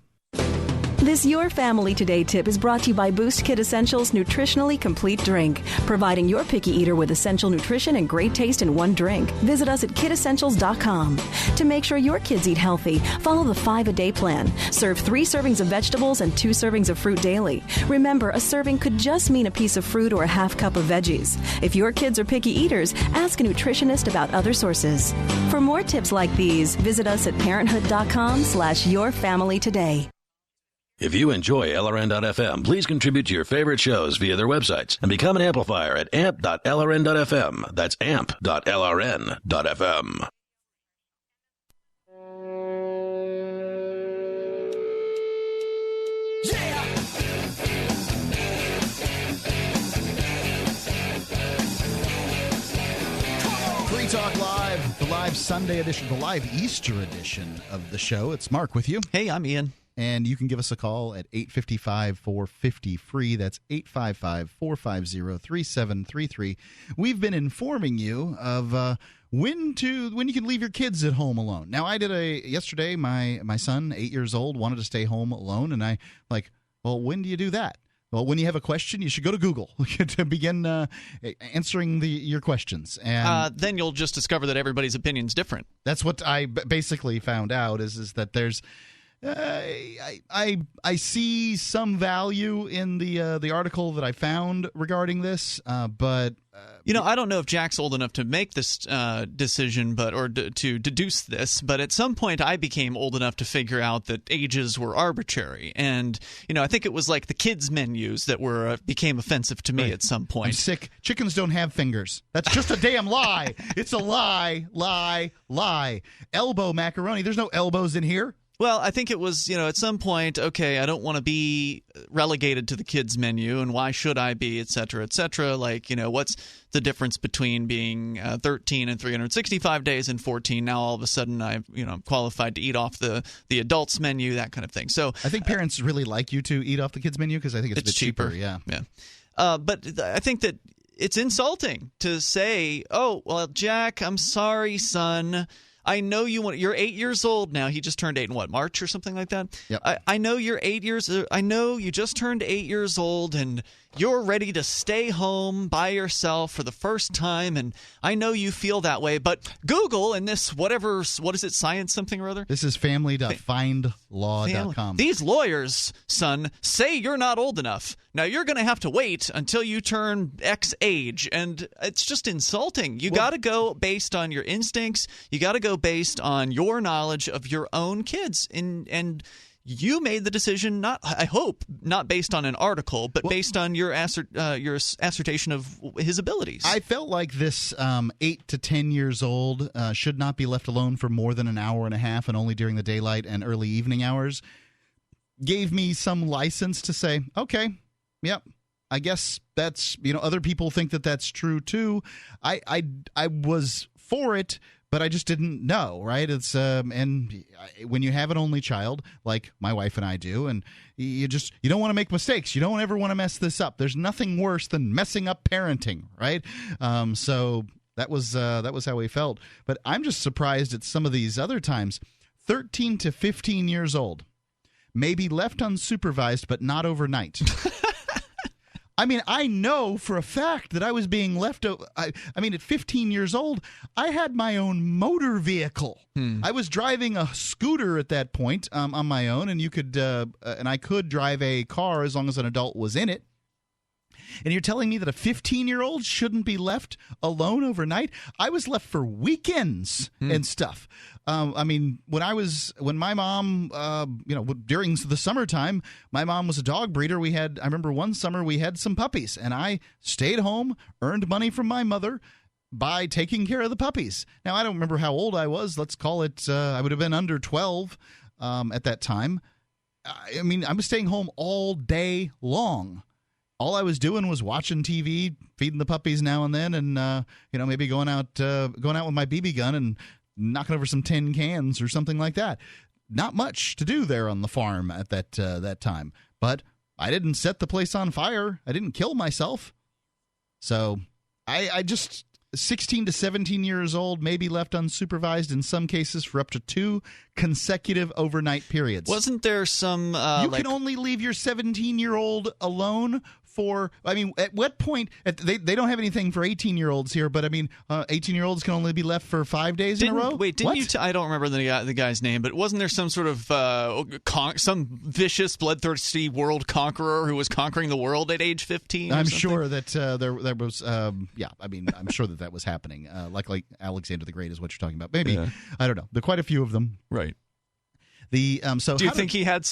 This Your Family Today tip is brought to you by Boost Kid Essentials Nutritionally Complete Drink, providing your picky eater with essential nutrition and great taste in one drink. Visit us at kidessentials.com. To make sure your kids eat healthy, follow the 5-a-day plan. Serve 3 servings of vegetables and 2 servings of fruit daily. Remember, a serving could just mean a piece of fruit or a half cup of veggies. If your kids are picky eaters, ask a nutritionist about other sources. For more tips like these, visit us at parenthood.com/yourfamilytoday. If you enjoy LRN.FM, please contribute to your favorite shows via their websites and become an amplifier at amp.lrn.fm. That's amp.lrn.fm. Free Talk Live, the live Sunday edition, the live Easter edition of the show. It's Mark with you. Hey, I'm Ian. And you can give us a call at 855-450-FREE. That's 855-450-3733. We've been informing you of when you can leave your kids at home alone. Now, I did yesterday, my son, 8 years old, wanted to stay home alone. And well, when do you do that? Well, when you have a question, you should go to Google to begin answering your questions. And then you'll just discover that everybody's opinion's different. That's what I basically found out is that there's I see some value in the article that I found regarding this, but I don't know if Jack's old enough to make this decision, to deduce this. But at some point, I became old enough to figure out that ages were arbitrary, and I think it was like the kids' menus that became offensive to me at some point. I'm sick. Chickens don't have fingers. That's just a damn lie. It's a lie. Elbow macaroni. There's no elbows in here. Well, I think it was, at some point, okay, I don't want to be relegated to the kids' menu, and why should I be, et cetera, et cetera. Like, what's the difference between being 13 and 365 days and 14? Now, all of a sudden, I'm qualified to eat off the adults' menu, that kind of thing. So I think parents really like you to eat off the kids' menu because I think it's a bit cheaper. Yeah. But I think that it's insulting to say, oh, well, Jack, I'm sorry, son. I know you're 8 years old now. He just turned 8 in March or something like that? Yep. I know you're 8 years. I know you just turned 8 years old and you're ready to stay home by yourself for the first time, and I know you feel that way. But Google and this what is it, science something or other? This is family.findlaw.com. These lawyers, son, say you're not old enough. Now you're going to have to wait until you turn X age, and it's just insulting. You got to go based on your instincts. You got to go based on your knowledge of your own kids, and you made the decision, I hope, not based on an article, but based on your assertion of his abilities. I felt like this 8 to 10 years old should not be left alone for more than an hour and a half, and only during the daylight and early evening hours. Gave me some license to say, okay, yep, I guess that's, other people think that that's true too. I was for it, but I just didn't know, right? It's and when you have an only child, like my wife and I do, and you don't want to make mistakes. You don't ever want to mess this up. There's nothing worse than messing up parenting, right? So that was how we felt. But I'm just surprised at some of these other times. 13 to 15 years old, maybe left unsupervised, but not overnight. I mean, I know for a fact that I was being left. At 15 years old, I had my own motor vehicle. I was driving a scooter at that point on my own, and I could drive a car as long as an adult was in it. And you're telling me that a 15-year-old shouldn't be left alone overnight? I was left for weekends and stuff. When my mom, during the summertime, my mom was a dog breeder. I remember one summer we had some puppies, and I stayed home, earned money from my mother by taking care of the puppies. Now, I don't remember how old I was. Let's call it, I would have been under 12 at that time. I was staying home all day long. All I was doing was watching TV, feeding the puppies now and then, and maybe going out with my BB gun and knocking over some tin cans or something like that. Not much to do there on the farm at that time. But I didn't set the place on fire. I didn't kill myself. So I just 16 to 17 years old may be left unsupervised in some cases for up to 2 consecutive overnight periods. Wasn't there some... you can only leave your 17-year-old alone for... I mean, at what point... They don't have anything for 18-year-olds here, but I mean, 18-year-olds can only be left for 5 days in a row? Wait, didn't you... I don't remember the guy's name, but wasn't there some sort of... some vicious, bloodthirsty world conqueror who was conquering the world at age 15? I'm sure that there was... I mean, I'm sure that was happening. Like Alexander the Great is what you're talking about. Maybe. Yeah. I don't know. There are quite a few of them. Right. Do you think he had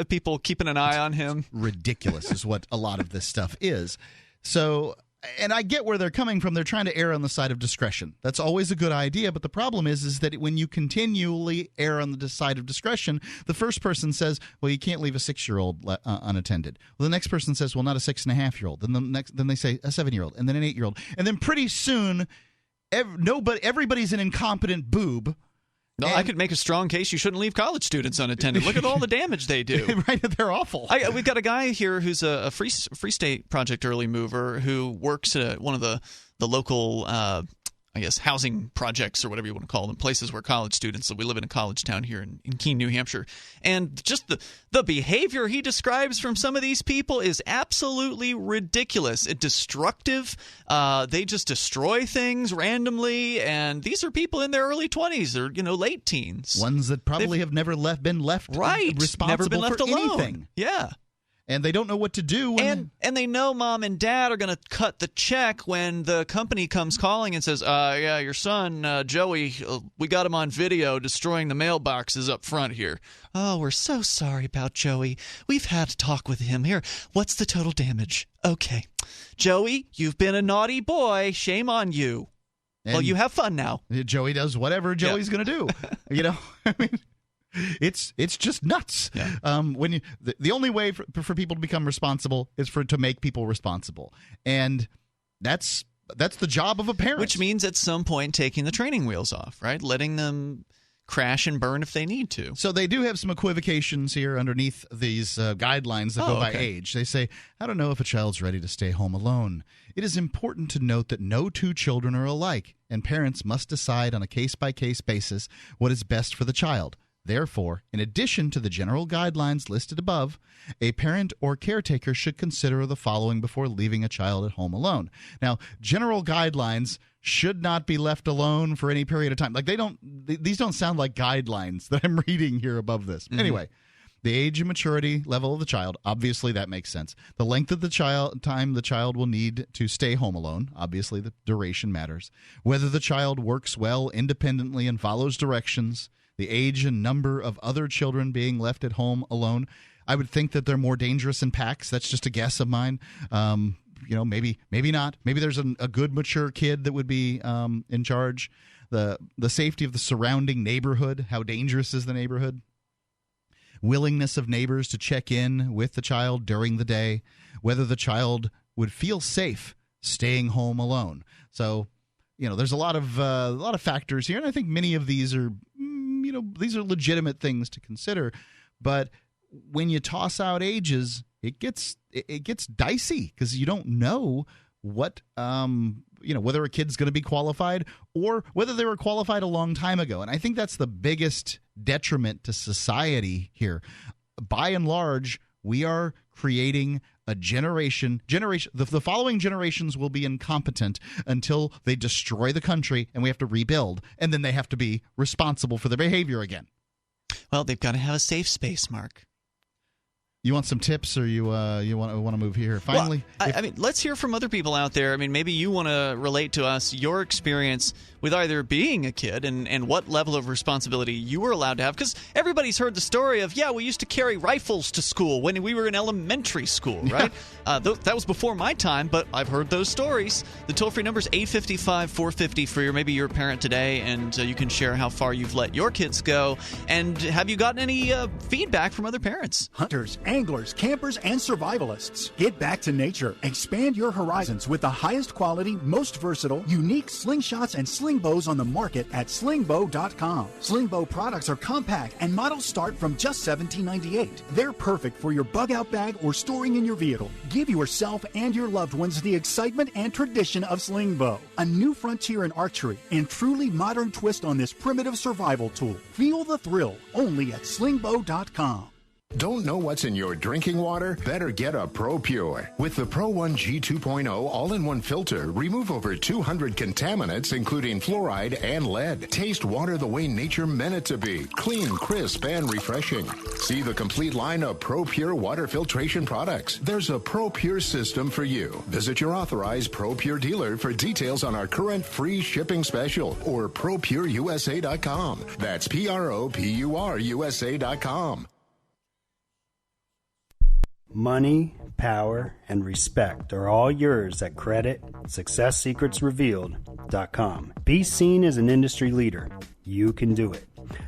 people keeping an eye on him? Ridiculous is what a lot of this stuff is. So, and I get where they're coming from. They're trying to err on the side of discretion. That's always a good idea, but the problem is that when you continually err on the side of discretion, the first person says, well, you can't leave a 6-year-old unattended. Well, the next person says, well, not a 6.5-year-old. Then they say a 7-year-old, and then an 8-year-old. And then pretty soon, everybody's an incompetent boob. No, I could make a strong case you shouldn't leave college students unattended. Look at all the damage they do. Right, they're awful. We've got a guy here who's a Free State Project early mover who works at one of the local, housing projects or whatever you want to call them, places where college students, so we live in a college town here in Keene, New Hampshire. And just the behavior he describes from some of these people is absolutely ridiculous. It's destructive. They just destroy things randomly. And these are people in their early 20s or, late teens. Ones that probably have never been left responsible never been left for alone. Anything. Yeah. And they don't know what to do. And they know mom and dad are going to cut the check when the company comes calling and says, your son, Joey, we got him on video destroying the mailboxes up front here. Oh, we're so sorry about Joey. We've had to talk with him here. What's the total damage? Okay. Joey, you've been a naughty boy. Shame on you. And well, you have fun now. Joey does whatever Joey's going to do. I mean... It's just nuts. Yeah. When the only way for people to become responsible is to make people responsible, and that's the job of a parent. Which means at some point taking the training wheels off, right? Letting them crash and burn if they need to. So they do have some equivocations here underneath these guidelines that go by age. They say, I don't know if a child's ready to stay home alone. It is important to note that no 2 children are alike, and parents must decide on a case-by-case basis what is best for the child. Therefore, in addition to the general guidelines listed above, a parent or caretaker should consider the following before leaving a child at home alone. Now, general guidelines should not be left alone for any period of time. Like these don't sound like guidelines that I'm reading here above this. Mm-hmm. Anyway, the age and maturity level of the child, obviously that makes sense. The length of the time the child will need to stay home alone, obviously the duration matters. Whether the child works well independently and follows directions. The age and number of other children being left at home alone. I would think that they're more dangerous in packs. That's just a guess of mine. Maybe not. Maybe there's a good mature kid that would be in charge. The safety of the surrounding neighborhood. How dangerous is the neighborhood? Willingness of neighbors to check in with the child during the day. Whether the child would feel safe staying home alone. So, there's a lot of factors here, and I think many of these are. These are legitimate things to consider, but when you toss out ages, it gets dicey because you don't know what whether a kid's going to be qualified or whether they were qualified a long time ago. And I think that's the biggest detriment to society here. By and large, we are creating a generation. The following generations will be incompetent until they destroy the country and we have to rebuild, and then they have to be responsible for their behavior again. Well, they've got to have a safe space, Mark. You want some tips, or you want to move here? Finally, well, I mean, let's hear from other people out there. I mean, maybe you want to relate to us your experience with either being a kid and what level of responsibility you were allowed to have. Because everybody's heard the story of, we used to carry rifles to school when we were in elementary school, right? That was before my time, but I've heard those stories. The toll-free number is 855-450 for maybe you're a parent today, and you can share how far you've let your kids go. And have you gotten any feedback from other parents? Hunters anglers, campers, and survivalists. Get back to nature. Expand your horizons with the highest quality, most versatile, unique slingshots and sling bows on the market at slingbow.com. Slingbow products are compact and models start from just $17.98. They're perfect for your bug-out bag or storing in your vehicle. Give yourself and your loved ones the excitement and tradition of Slingbow, a new frontier in archery and truly modern twist on this primitive survival tool. Feel the thrill only at slingbow.com. Don't know what's in your drinking water? Better get a ProPure. With the Pro 1G 2.0 all-in-one filter, remove over 200 contaminants, including fluoride and lead. Taste water the way nature meant it to be. Clean, crisp, and refreshing. See the complete line of ProPure water filtration products. There's a ProPure system for you. Visit your authorized ProPure dealer for details on our current free shipping special or ProPureUSA.com. That's ProPureUSA.com. Money, power, and respect are all yours at CreditSuccessSecretsRevealed.com. Be seen as an industry leader. You can do it.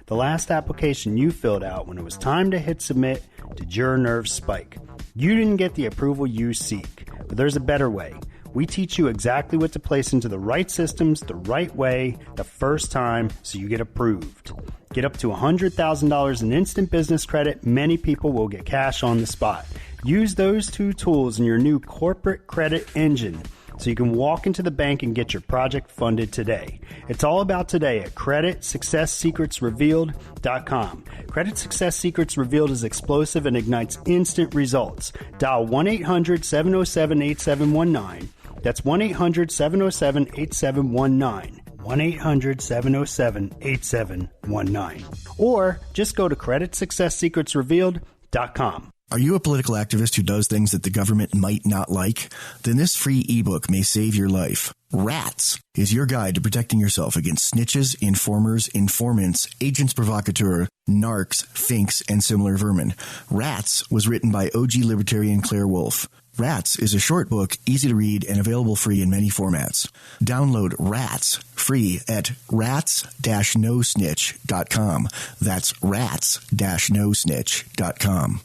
The last application you filled out when it was time to hit submit did your nerves spike. You didn't get the approval you seek, but there's a better way. We teach you exactly what to place into the right systems the right way the first time so you get approved. Get up to $100,000 in instant business credit. Many people will get cash on the spot. Use those two tools in your new corporate credit engine so you can walk into the bank and get your project funded today. It's all about today at CreditSuccessSecretsRevealed.com. Credit Success Secrets Revealed is explosive and ignites instant results. Dial 1-800-707-8719. That's 1-800-707-8719. 1-800-707-8719. Or just go to CreditSuccessSecretsRevealed.com. Are you a political activist who does things that the government might not like? Then this free ebook may save your life. Rats is your guide to protecting yourself against snitches, informers, informants, agents provocateur, narcs, finks, and similar vermin. Rats was written by OG libertarian Claire Wolfe. Rats is a short book, easy to read, and available free in many formats. Download Rats free at rats-nosnitch.com. That's rats-nosnitch.com.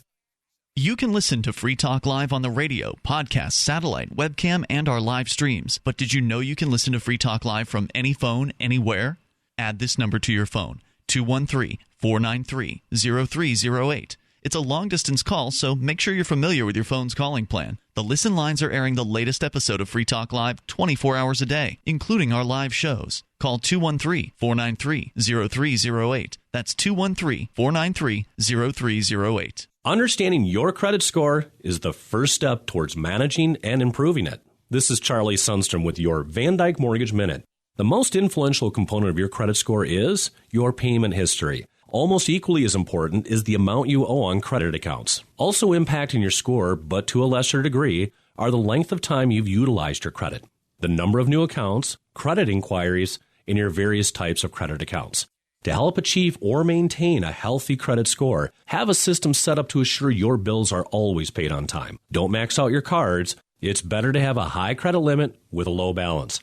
You can listen to Free Talk Live on the radio, podcast, satellite, webcam, and our live streams. But did you know you can listen to Free Talk Live from any phone, anywhere? Add this number to your phone, 213-493-0308. It's a long-distance call, so make sure you're familiar with your phone's calling plan. The listen lines are airing the latest episode of Free Talk Live 24 hours a day, including our live shows. Call 213-493-0308. That's 213-493-0308. Understanding your credit score is the first step towards managing and improving it. This is Charlie Sundstrom with your Van Dyke Mortgage Minute. The most influential component of your credit score is your payment history. Almost equally as important is the amount you owe on credit accounts. Also impacting your score, but to a lesser degree, are the length of time you've utilized your credit, the number of new accounts, credit inquiries, and your various types of credit accounts. To help achieve or maintain a healthy credit score, have a system set up to assure your bills are always paid on time. Don't max out your cards. It's better to have a high credit limit with a low balance.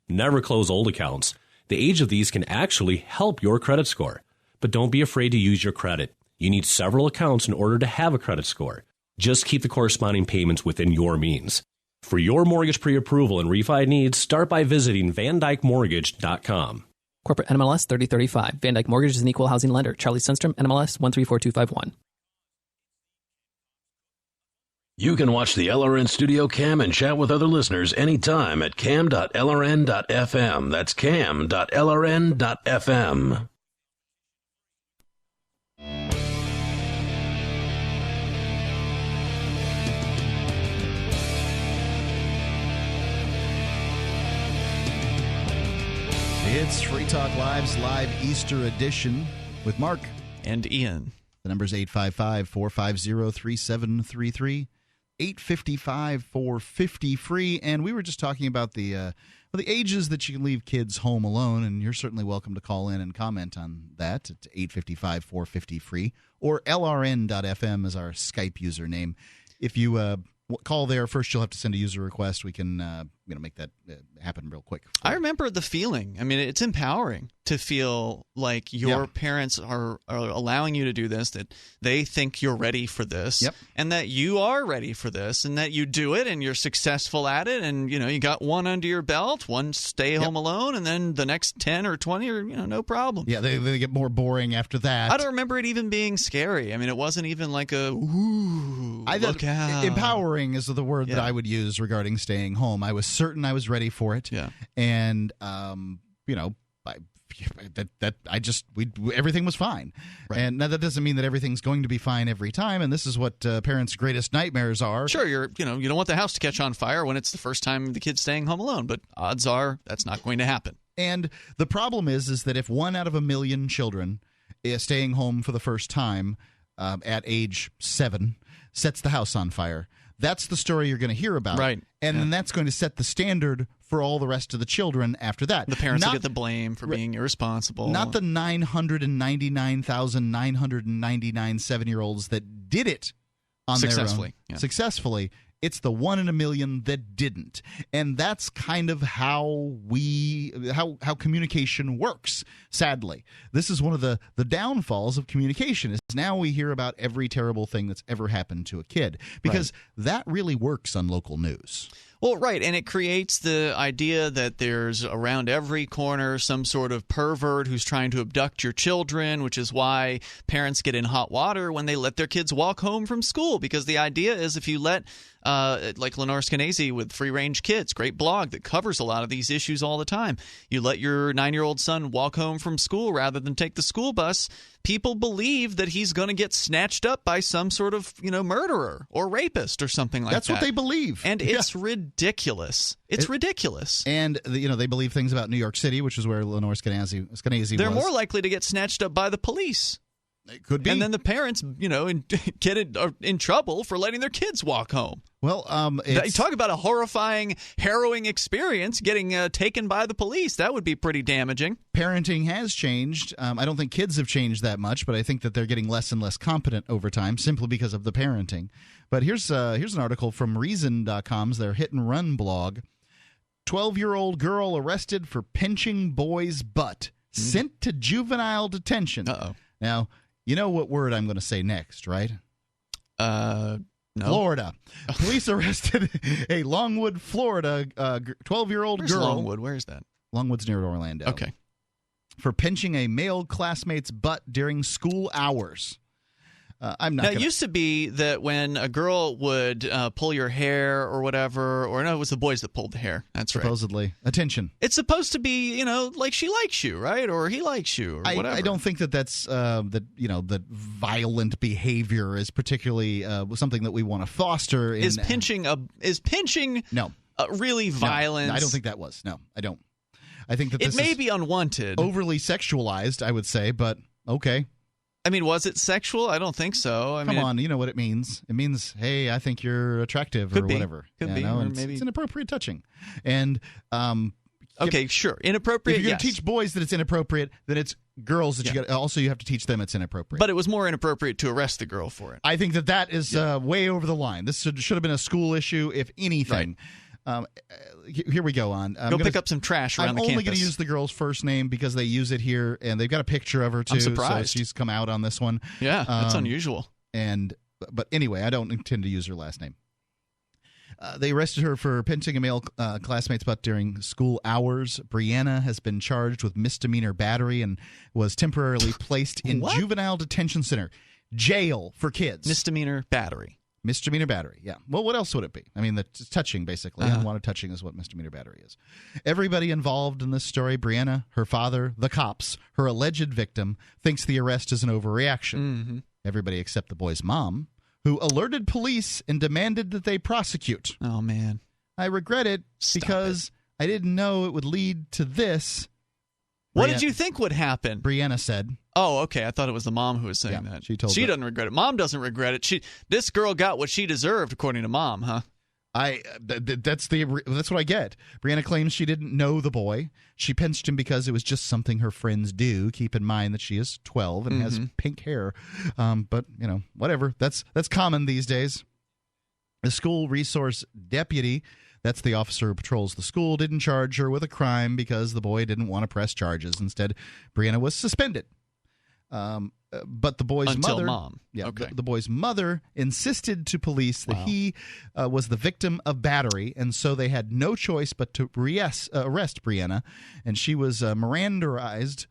Never close old accounts. The age of these can actually help your credit score. But don't be afraid to use your credit. You need several accounts in order to have a credit score. Just keep the corresponding payments within your means. For your mortgage pre-approval and refi needs, start by visiting VanDykeMortgage.com. Corporate NMLS 3035. Van Dyke Mortgage is an equal housing lender. Charlie Sundstrom, NMLS 134251. You can watch the LRN Studio Cam and chat with other listeners anytime at cam.lrn.fm. That's cam.lrn.fm. It's Free Talk Live's live Easter edition with Mark and Ian. The number's 855-450-3733, 855-450-FREE. And we were just talking about the ages that you can leave kids home alone, and you're certainly welcome to call in and comment on that at 855-450-FREE, or LRN.FM is our Skype username. If you call there, first you'll have to send a user request. We can make that happen real quick. I remember the feeling. I mean, it's empowering to feel like your parents are allowing you to do this, that they think you're ready for this, and that you are ready for this, and that you do it and you're successful at it, and you got one under your belt, one stay home alone, and then the next 10 or 20 are no problem. Yeah, they get more boring after that. I don't remember it even being scary. I mean, it wasn't even like a ooh, look out. Empowering is the word that I would use regarding staying home. I was certain I was ready for it, and everything was fine. Right. And now that doesn't mean that everything's going to be fine every time, and this is what parents' greatest nightmares are. Sure, you don't want the house to catch on fire when it's the first time the kid's staying home alone, but odds are that's not going to happen. And the problem is that if 1 out of a million children is staying home for the first time at age 7 sets the house on fire, that's the story you're going to hear about. Right. And then that's going to set the standard for all the rest of the children after that. The parents will get the blame for being irresponsible. Not the 999,999 7-year-olds that did it on their own. Successfully. It's the 1 in a million that didn't. And that's kind of how communication works, sadly. This is one of the downfalls of communication, is now we hear about every terrible thing that's ever happened to a kid, because that really works on local news. Well, right, and it creates the idea that there's around every corner some sort of pervert who's trying to abduct your children, which is why parents get in hot water when they let their kids walk home from school, because the idea is if you let like Lenore Skenazy with Free Range Kids, great blog that covers a lot of these issues all the time. You let your 9-year-old son walk home from school rather than take the school bus. People believe that he's going to get snatched up by some sort of, murderer or rapist or something like that. That's what they believe. And it's ridiculous. It's ridiculous. And, they believe things about New York City, which is where Lenore Skenazy was. They're more likely to get snatched up by the police. It could be. And then the parents, get in trouble for letting their kids walk home. Well, talk about a horrifying, harrowing experience getting taken by the police. That would be pretty damaging. Parenting has changed. I don't think kids have changed that much, but I think that they're getting less and less competent over time simply because of the parenting. But here's an article from Reason.com's their Hit and Run blog. 12-year-old girl arrested for pinching boy's butt, sent to juvenile detention. Uh-oh. Now, you know what word I'm going to say next, right? No. Florida. Police arrested a Longwood, Florida 12-year-old girl. Longwood? Where is that? Longwood's near Orlando. Okay. For pinching a male classmate's butt during school hours. It used to be that when a girl would pull your hair or whatever, or no, it was the boys that pulled the hair. That's supposedly. Right. Attention. It's supposed to be, like she likes you, right? Or he likes you, or whatever. I don't think that's that violent behavior is particularly something that we want to foster. Is pinching no really violent? No, I don't think that was. No, I don't. I think that it may be unwanted, overly sexualized. I would say, but okay. I mean, was it sexual? I don't think so. Come on, you know what it means. It means, hey, I think you're attractive or whatever. Could be. Or maybe it's inappropriate touching. And okay, sure, inappropriate. If you're going to teach boys that it's inappropriate, then it's girls that you have to teach them it's inappropriate. But it was more inappropriate to arrest the girl for it. I think that is way over the line. This should have been a school issue, if anything. Right. Here we go on. Go pick up some trash around the campus. I'm only going to use the girl's first name because they use it here, and they've got a picture of her, too. I'm surprised. So she's come out on this one. Yeah, that's unusual. But anyway, I don't intend to use her last name. They arrested her for pinching a male classmate's butt during school hours. Brianna has been charged with misdemeanor battery and was temporarily placed in juvenile detention center. Jail for kids. Misdemeanor battery. Misdemeanor battery, yeah. Well, what else would it be? I mean, it's touching, basically. Unwanted touching is what misdemeanor battery is. Everybody involved in this story, Brianna, her father, the cops, her alleged victim, thinks the arrest is an overreaction. Mm-hmm. Everybody except the boy's mom, who alerted police and demanded that they prosecute. Oh, man. I regret it because I didn't know it would lead to this. What did you think would happen? Brianna said. Oh, okay. I thought it was the mom who was saying that. She doesn't regret it. Mom doesn't regret it. This girl got what she deserved, according to Mom, huh? That's what I get. Brianna claims she didn't know the boy. She pinched him because it was just something her friends do. Keep in mind that she is 12 and has pink hair. But whatever. That's common these days. The school resource deputy That's the officer who patrols the school, didn't charge her with a crime because the boy didn't want to press charges. Instead, Brianna was suspended. But the boy's Until mother, mom. yeah, Okay. the boy's mother insisted to police that he was the victim of battery, and so they had no choice but to arrest Brianna, and she was Mirandized,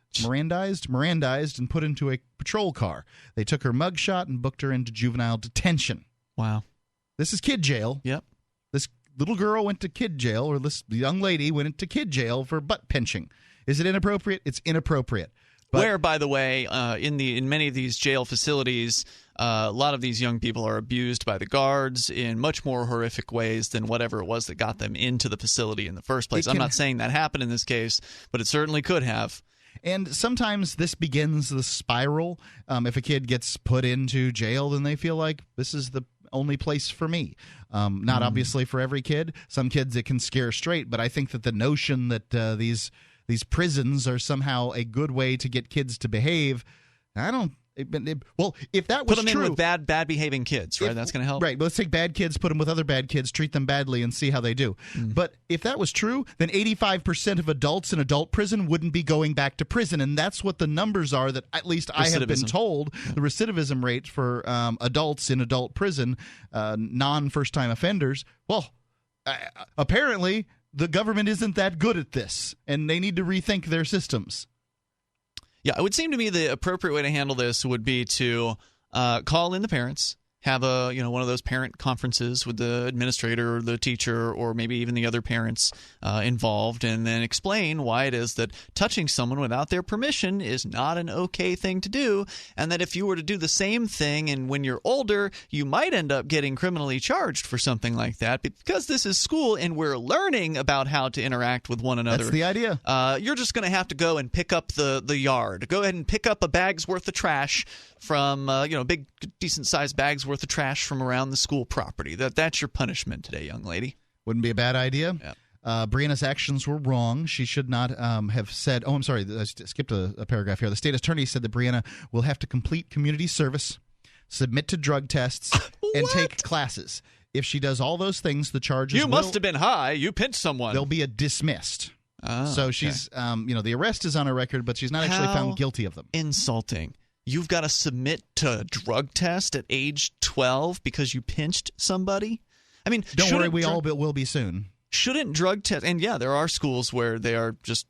and put into a patrol car. They took her mugshot and booked her into juvenile detention. Wow, this is kid jail. Yep, this little girl went to kid jail, or this young lady went into kid jail for butt pinching. Is it inappropriate? It's inappropriate. Where, by the way, in many of these jail facilities, a lot of these young people are abused by the guards in much more horrific ways than whatever it was that got them into the facility in the first place. I'm not saying that happened in this case, but it certainly could have. And sometimes this begins the spiral. If a kid gets put into jail, then they feel like this is the only place for me. Not obviously for every kid. Some kids it can scare straight, but I think that the notion that these prisons are somehow a good way to get kids to behave. Well, if that was true, put them true, in with bad behaving kids, right? That's going to help. Right. Let's take bad kids, put them with other bad kids, treat them badly, and see how they do. But if that was true, then 85% of adults in adult prison wouldn't be going back to prison, and that's what the numbers are. That at least I have been told the recidivism rate for adults in adult prison, non-first-time offenders. Well, apparently the government isn't that good at this, and they need to rethink their systems. Yeah, it would seem to me the appropriate way to handle this would be to call in the parents, have one of those parent conferences with the administrator or the teacher or maybe even the other parents involved, and then explain why it is that touching someone without their permission is not an okay thing to do, and that if you were to do the same thing and when you're older, you might end up getting criminally charged for something like that because this is school and we're learning about how to interact with one another. That's the idea. You're just going to have to go and pick up the yard. Go ahead and pick up a bag's worth of trash from big decent sized bags worth of trash from around the school property. That's your punishment today, young lady. Wouldn't be a bad idea. Yeah. Brianna's actions were wrong. She should not have said. Oh, I'm sorry. I skipped a paragraph here. The state attorney said that Brianna will have to complete community service, submit to drug tests, and take classes. If she does all those things, the charges You must have been high. You pinched someone. They'll be dismissed. So she's, the arrest is on her record, but she's not actually found guilty of them. Insulting. You've got to submit to a drug test at age 12 because you pinched somebody? I mean, don't worry, we all will be soon. Shouldn't drug test, and yeah, there are schools where they are just,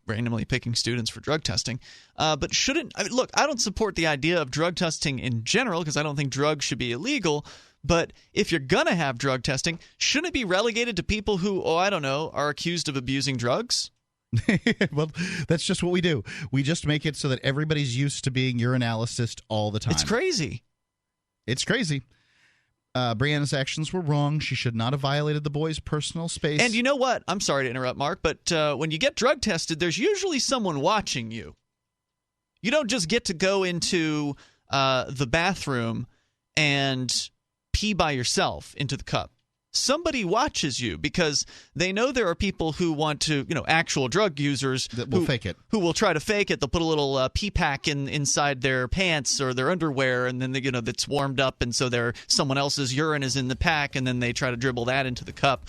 randomly picking students for drug testing. But look, I don't support the idea of drug testing in general because I don't think drugs should be illegal. But if you're going to have drug testing, shouldn't it be relegated to people who, are accused of abusing drugs? Well, that's just what we do. We just make it so that everybody's used to being urinalysis all the time. It's crazy. It's crazy. Brianna's actions were wrong. She should not have violated the boy's personal space. And you know what? I'm sorry to interrupt, Mark, but when you get drug tested, there's usually someone watching you. You don't just get to go into the bathroom and pee by yourself into the cup. Somebody watches you because they know there are people who want to, actual drug users that will fake it, who will try to fake it. They'll put a little pee pack inside their pants or their underwear, and then that's warmed up, and so someone else's urine is in the pack, and then they try to dribble that into the cup.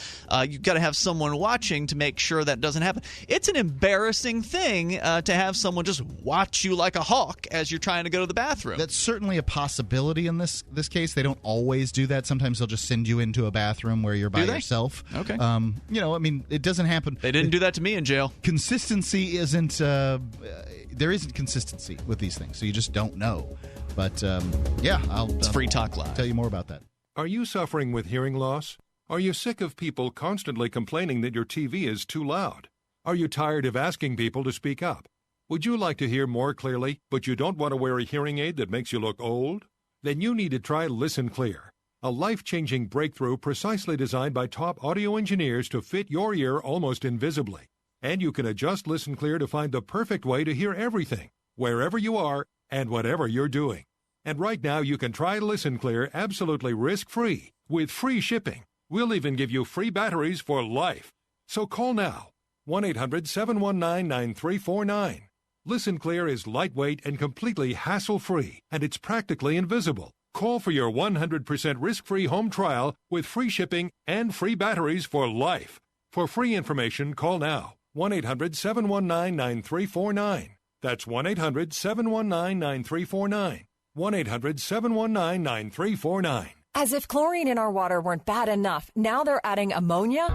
You've got to have someone watching to make sure that doesn't happen. It's an embarrassing thing to have someone just watch you like a hawk as you're trying to go to the bathroom. That's certainly a possibility in this case. They don't always do that. Sometimes they'll just send you into a bathroom where you're by yourself. Okay. It doesn't happen. They didn't do that to me in jail. Consistency isn't there isn't consistency with these things, so you just don't know. But it's Free Talk Live. Tell you more about that. Are you suffering with hearing loss? Are you sick of people constantly complaining that your TV is too loud? Are you tired of asking people to speak up? Would you like to hear more clearly, but you don't want to wear a hearing aid that makes you look old? Then you need to try Listen Clear, a life-changing breakthrough precisely designed by top audio engineers to fit your ear almost invisibly. And you can adjust Listen Clear to find the perfect way to hear everything, wherever you are and whatever you're doing. And right now you can try Listen Clear absolutely risk-free with free shipping. We'll even give you free batteries for life. So call now, 1-800-719-9349. Listen Clear is lightweight and completely hassle-free, and it's practically invisible. Call for your 100% risk-free home trial with free shipping and free batteries for life. For free information, call now. 1-800-719-9349. That's 1-800-719-9349. 1-800-719-9349. As if chlorine in our water weren't bad enough, now they're adding ammonia?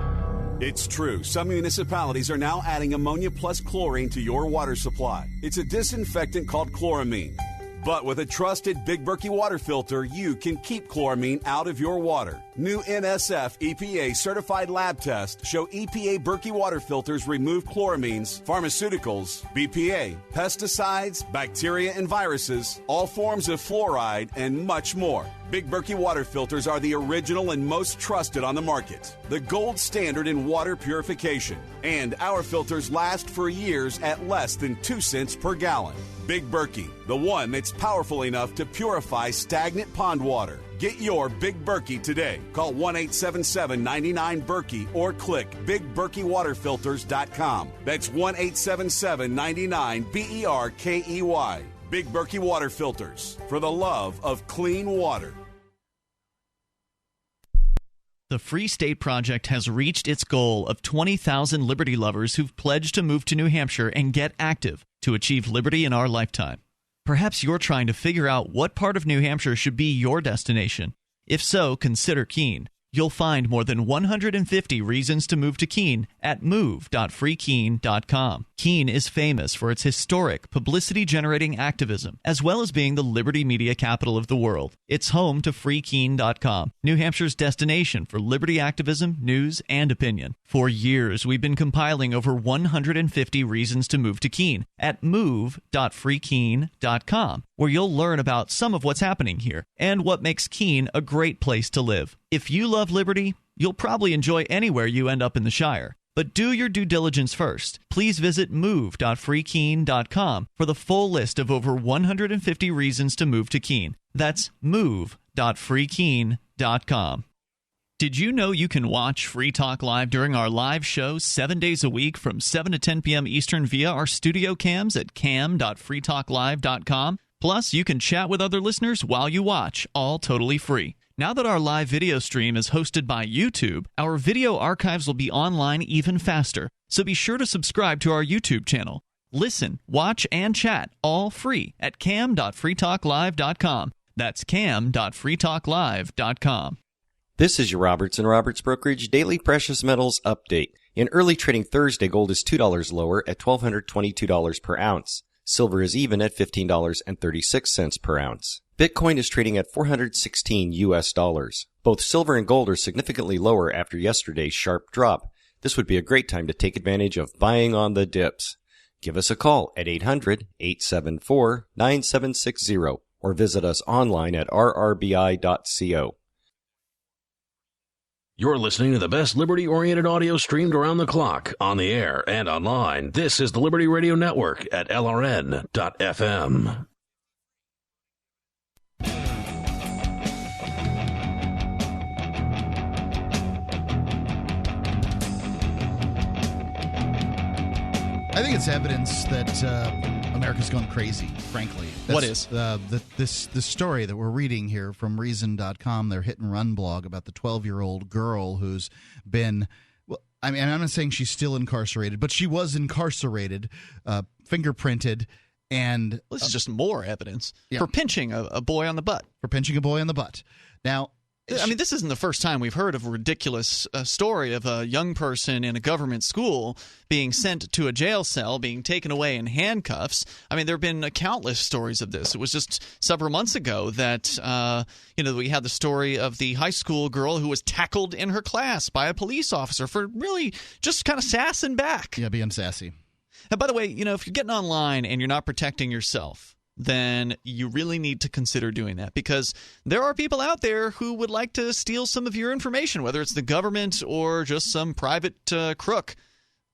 It's true. Some municipalities are now adding ammonia plus chlorine to your water supply. It's a disinfectant called chloramine. But with a trusted Big Berkey water filter, you can keep chloramine out of your water. New NSF EPA certified lab tests show EPA Berkey water filters remove chloramines, pharmaceuticals, BPA, pesticides, bacteria and viruses, all forms of fluoride, and much more. Big Berkey water filters are the original and most trusted on the market. The gold standard in water purification. And our filters last for years at less than 2 cents per gallon. Big Berkey, the one that's powerful enough to purify stagnant pond water. Get your Big Berkey today. Call 1-877-99-BERKEY or click BigBerkeyWaterFilters.com. That's 1-877-99-BERKEY. Big Berkey Water Filters, for the love of clean water. The Free State Project has reached its goal of 20,000 liberty lovers who've pledged to move to New Hampshire and get active to achieve liberty in our lifetime. Perhaps you're trying to figure out what part of New Hampshire should be your destination. If so, consider Keene. You'll find more than 150 reasons to move to Keene at move.freekeene.com. Keene is famous for its historic, publicity-generating activism, as well as being the liberty media capital of the world. It's home to freekeene.com, New Hampshire's destination for liberty activism, news, and opinion. For years, we've been compiling over 150 reasons to move to Keene at move.freekeene.com, where you'll learn about some of what's happening here and what makes Keene a great place to live. If you love liberty, you'll probably enjoy anywhere you end up in the Shire. But do your due diligence first. Please visit move.freekeene.com for the full list of over 150 reasons to move to Keene. That's move.freekeene.com. Did you know you can watch Free Talk Live during our live show 7 days a week from 7 to 10 p.m. Eastern via our studio cams at cam.freetalklive.com? Plus, you can chat with other listeners while you watch, all totally free. Now that our live video stream is hosted by YouTube, our video archives will be online even faster, so be sure to subscribe to our YouTube channel. Listen, watch, and chat all free at cam.freetalklive.com. That's cam.freetalklive.com. This is your Roberts & Roberts Brokerage Daily Precious Metals Update. In early trading Thursday, gold is $2 lower at $1,222 per ounce. Silver is even at $15.36 per ounce. Bitcoin is trading at $416 US. Both silver and gold are significantly lower after yesterday's sharp drop. This would be a great time to take advantage of buying on the dips. Give us a call at 800-874-9760 or visit us online at rrbi.co. You're listening to the best liberty-oriented audio streamed around the clock, on the air, and online. This is the Liberty Radio Network at LRN.FM. I think it's evidence that America's gone crazy, frankly. What is? This story that we're reading here from Reason.com, their hit and run blog about the 12-year-old girl who's been, well, I mean, I'm not saying she's still incarcerated, but she was incarcerated, fingerprinted, and... This is just more evidence for pinching a boy on the butt. For pinching a boy on the butt. Now... I mean, this isn't the first time we've heard of a ridiculous story of a young person in a government school being sent to a jail cell, being taken away in handcuffs. I mean, there have been countless stories of this. It was just several months ago that, we had the story of the high school girl who was tackled in her class by a police officer for really just kind of sassing back. Yeah, being sassy. And by the way, if you're getting online and you're not protecting yourself, then you really need to consider doing that, because there are people out there who would like to steal some of your information, whether it's the government or just some private crook.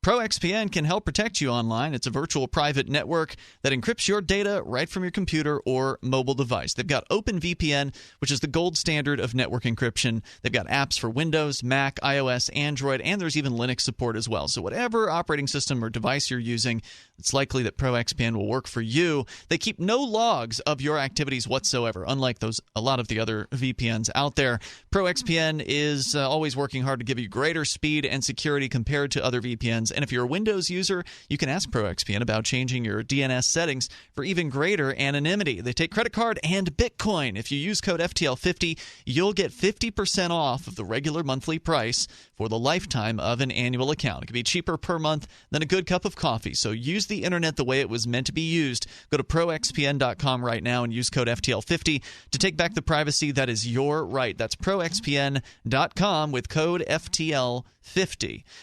ProXPN can help protect you online. It's a virtual private network that encrypts your data right from your computer or mobile device. They've got OpenVPN, which is the gold standard of network encryption. They've got apps for Windows, Mac, iOS, Android, and there's even Linux support as well. So whatever operating system or device you're using, it's likely that ProXPN will work for you. They keep no logs of your activities whatsoever, unlike a lot of the other VPNs out there. ProXPN is always working hard to give you greater speed and security compared to other VPNs. And if you're a Windows user, you can ask ProXPN about changing your DNS settings for even greater anonymity. They take credit card and Bitcoin. If you use code FTL50, you'll get 50% off of the regular monthly price for the lifetime of an annual account. It can be cheaper per month than a good cup of coffee. So use the internet the way it was meant to be used. Go to proxpn.com right now and use code FTL50 to take back the privacy that is your right. That's proxpn.com with code FTL50.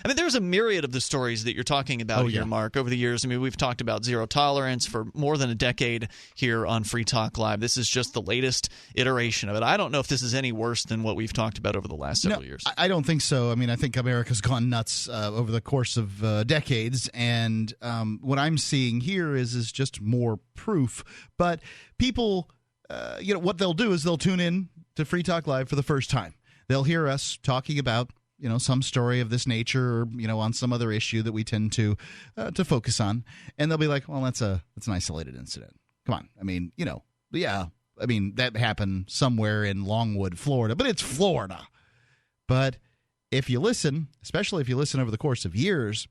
I mean, there's a myriad of the stories that you're talking about here, Mark, over the years. I mean, we've talked about zero tolerance for more than a decade here on Free Talk Live. This is just the latest iteration of it. I don't know if this is any worse than what we've talked about over the last several years. I don't think so. I mean, I think America's gone nuts over the course of decades, and what I'm seeing here is just more proof. But people, what they'll do is they'll tune in to Free Talk Live for the first time. They'll hear us talking about some story of this nature, or on some other issue that we tend to focus on, and they'll be like, "Well, that's an isolated incident. Come on, I mean, I mean that happened somewhere in Longwood, Florida, but it's Florida." But if you listen, especially if you listen over the course of years,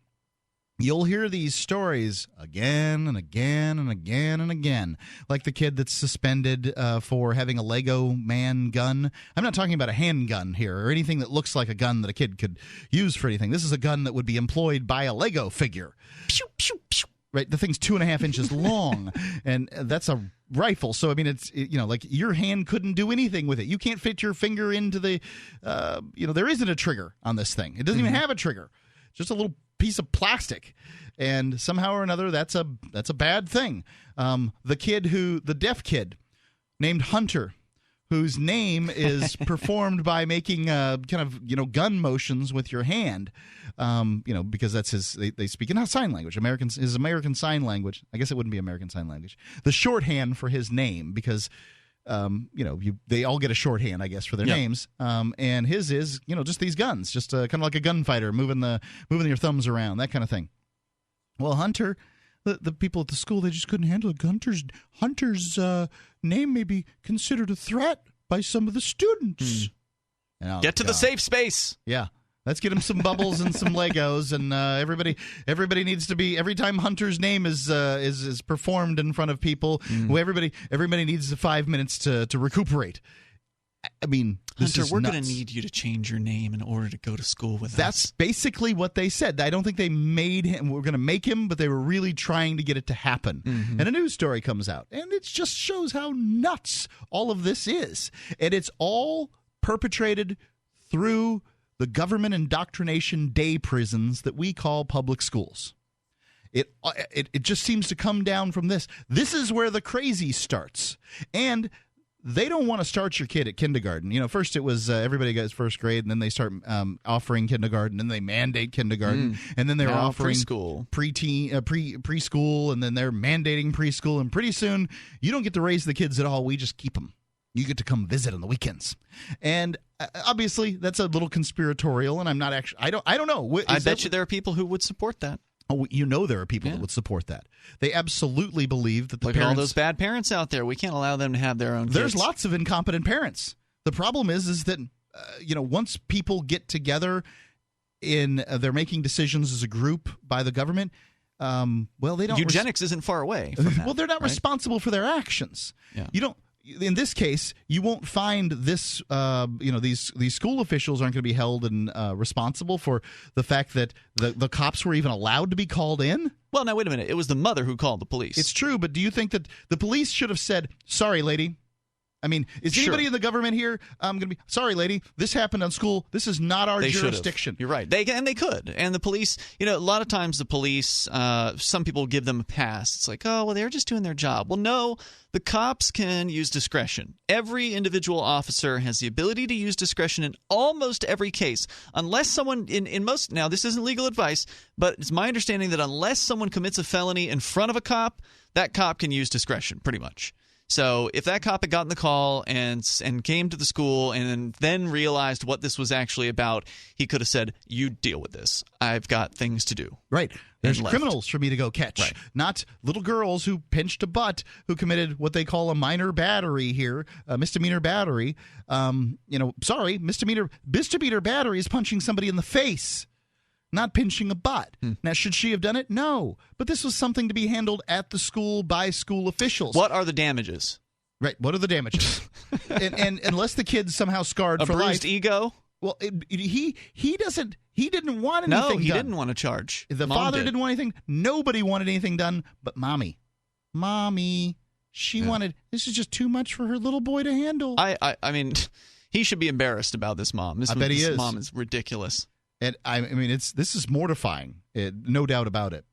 you'll hear these stories again and again and again and again, like the kid that's suspended for having a Lego man gun. I'm not talking about a handgun here or anything that looks like a gun that a kid could use for anything. This is a gun that would be employed by a Lego figure. Pew, pew, pew. Right, the thing's 2.5 inches long, and that's a rifle. So I mean, it's like your hand couldn't do anything with it. You can't fit your finger into the, there isn't a trigger on this thing. It doesn't even have a trigger. It's just a little piece of plastic, and somehow or another that's a bad thing. The deaf kid named Hunter, whose name is performed by making gun motions with your hand, because that's they speak in sign language. His American Sign Language. I guess it wouldn't be American Sign Language. The shorthand for his name, because they all get a shorthand, I guess, for their names. And his is, just these guns, just kind of like a gunfighter, moving your thumbs around, that kind of thing. Well, Hunter, the people at the school, they just couldn't handle it. Hunter's name may be considered a threat by some of the students. Get to the safe space. Yeah. Let's get him some bubbles and some Legos, and everybody needs to be. Every time Hunter's name is performed in front of people, everybody needs 5 minutes to recuperate. I mean, Hunter, we're going to need you to change your name in order to go to school with us. That's basically what they said. I don't think they made him. We're going to make him, but they were really trying to get it to happen. And a news story comes out, and it just shows how nuts all of this is, and it's all perpetrated through the government indoctrination day prisons that we call public schools. It just seems to come down from this. This is where the crazy starts. And they don't want to start your kid at kindergarten. First it was everybody goes first grade, and then they start offering kindergarten, and they mandate kindergarten, and then they're offering preschool, preschool, and then they're mandating preschool, and pretty soon you don't get to raise the kids at all. We just keep them. You get to come visit on the weekends. And obviously that's a little conspiratorial, and I'm not actually I don't know. I bet you there are people who would support that. Oh, there are people that would support that. They absolutely believe that the parents, all those bad parents out there, we can't allow them to have their own kids. There's lots of incompetent parents. The problem is that once people get together they're making decisions as a group by the government. They don't. Eugenics isn't far away from that. Well, they're not responsible for their actions. Yeah. You don't. In this case, you won't find this. These school officials aren't going to be held and responsible for the fact that the cops were even allowed to be called in. Well, now wait a minute. It was the mother who called the police. It's true, but do you think that the police should have said, "Sorry, lady"? I mean, is anybody in the government here going to be, "Sorry, lady, this happened on school. This is not our jurisdiction." You're right. They could. And the police, a lot of times the police, some people give them a pass. It's like, oh, well, they're just doing their job. Well, no, the cops can use discretion. Every individual officer has the ability to use discretion in almost every case, unless someone in most. Now, this isn't legal advice, but it's my understanding that unless someone commits a felony in front of a cop, that cop can use discretion pretty much. So if that cop had gotten the call and came to the school and then realized what this was actually about, he could have said, "You deal with this. I've got things to do." Right. There's criminals for me to go catch, not little girls who pinched a butt, who committed what they call a minor battery here, a misdemeanor battery. Misdemeanor battery is punching somebody in the face, not pinching a butt. Now, should she have done it? No. But this was something to be handled at the school by school officials. What are the damages? Right. What are the damages? and unless the kid's somehow scarred for life. A bruised ego? Well, he didn't want anything done. No, he didn't want to charge. The father didn't want anything. Nobody wanted anything done but Mommy. She wanted, this is just too much for her little boy to handle. I mean, he should be embarrassed about this mom. I bet he is. This mom is ridiculous. And this is mortifying, no doubt about it.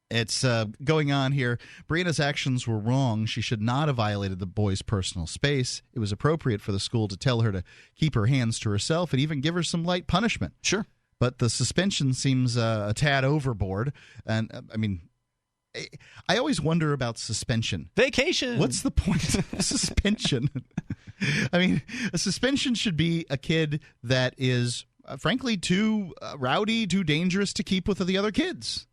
It's going on here. Brianna's actions were wrong. She should not have violated the boy's personal space. It was appropriate for the school to tell her to keep her hands to herself and even give her some light punishment. Sure. But the suspension seems a tad overboard. And, I always wonder about suspension. Vacation. What's the point of suspension? A suspension should be a kid that is, frankly, too rowdy, too dangerous to keep with the other kids.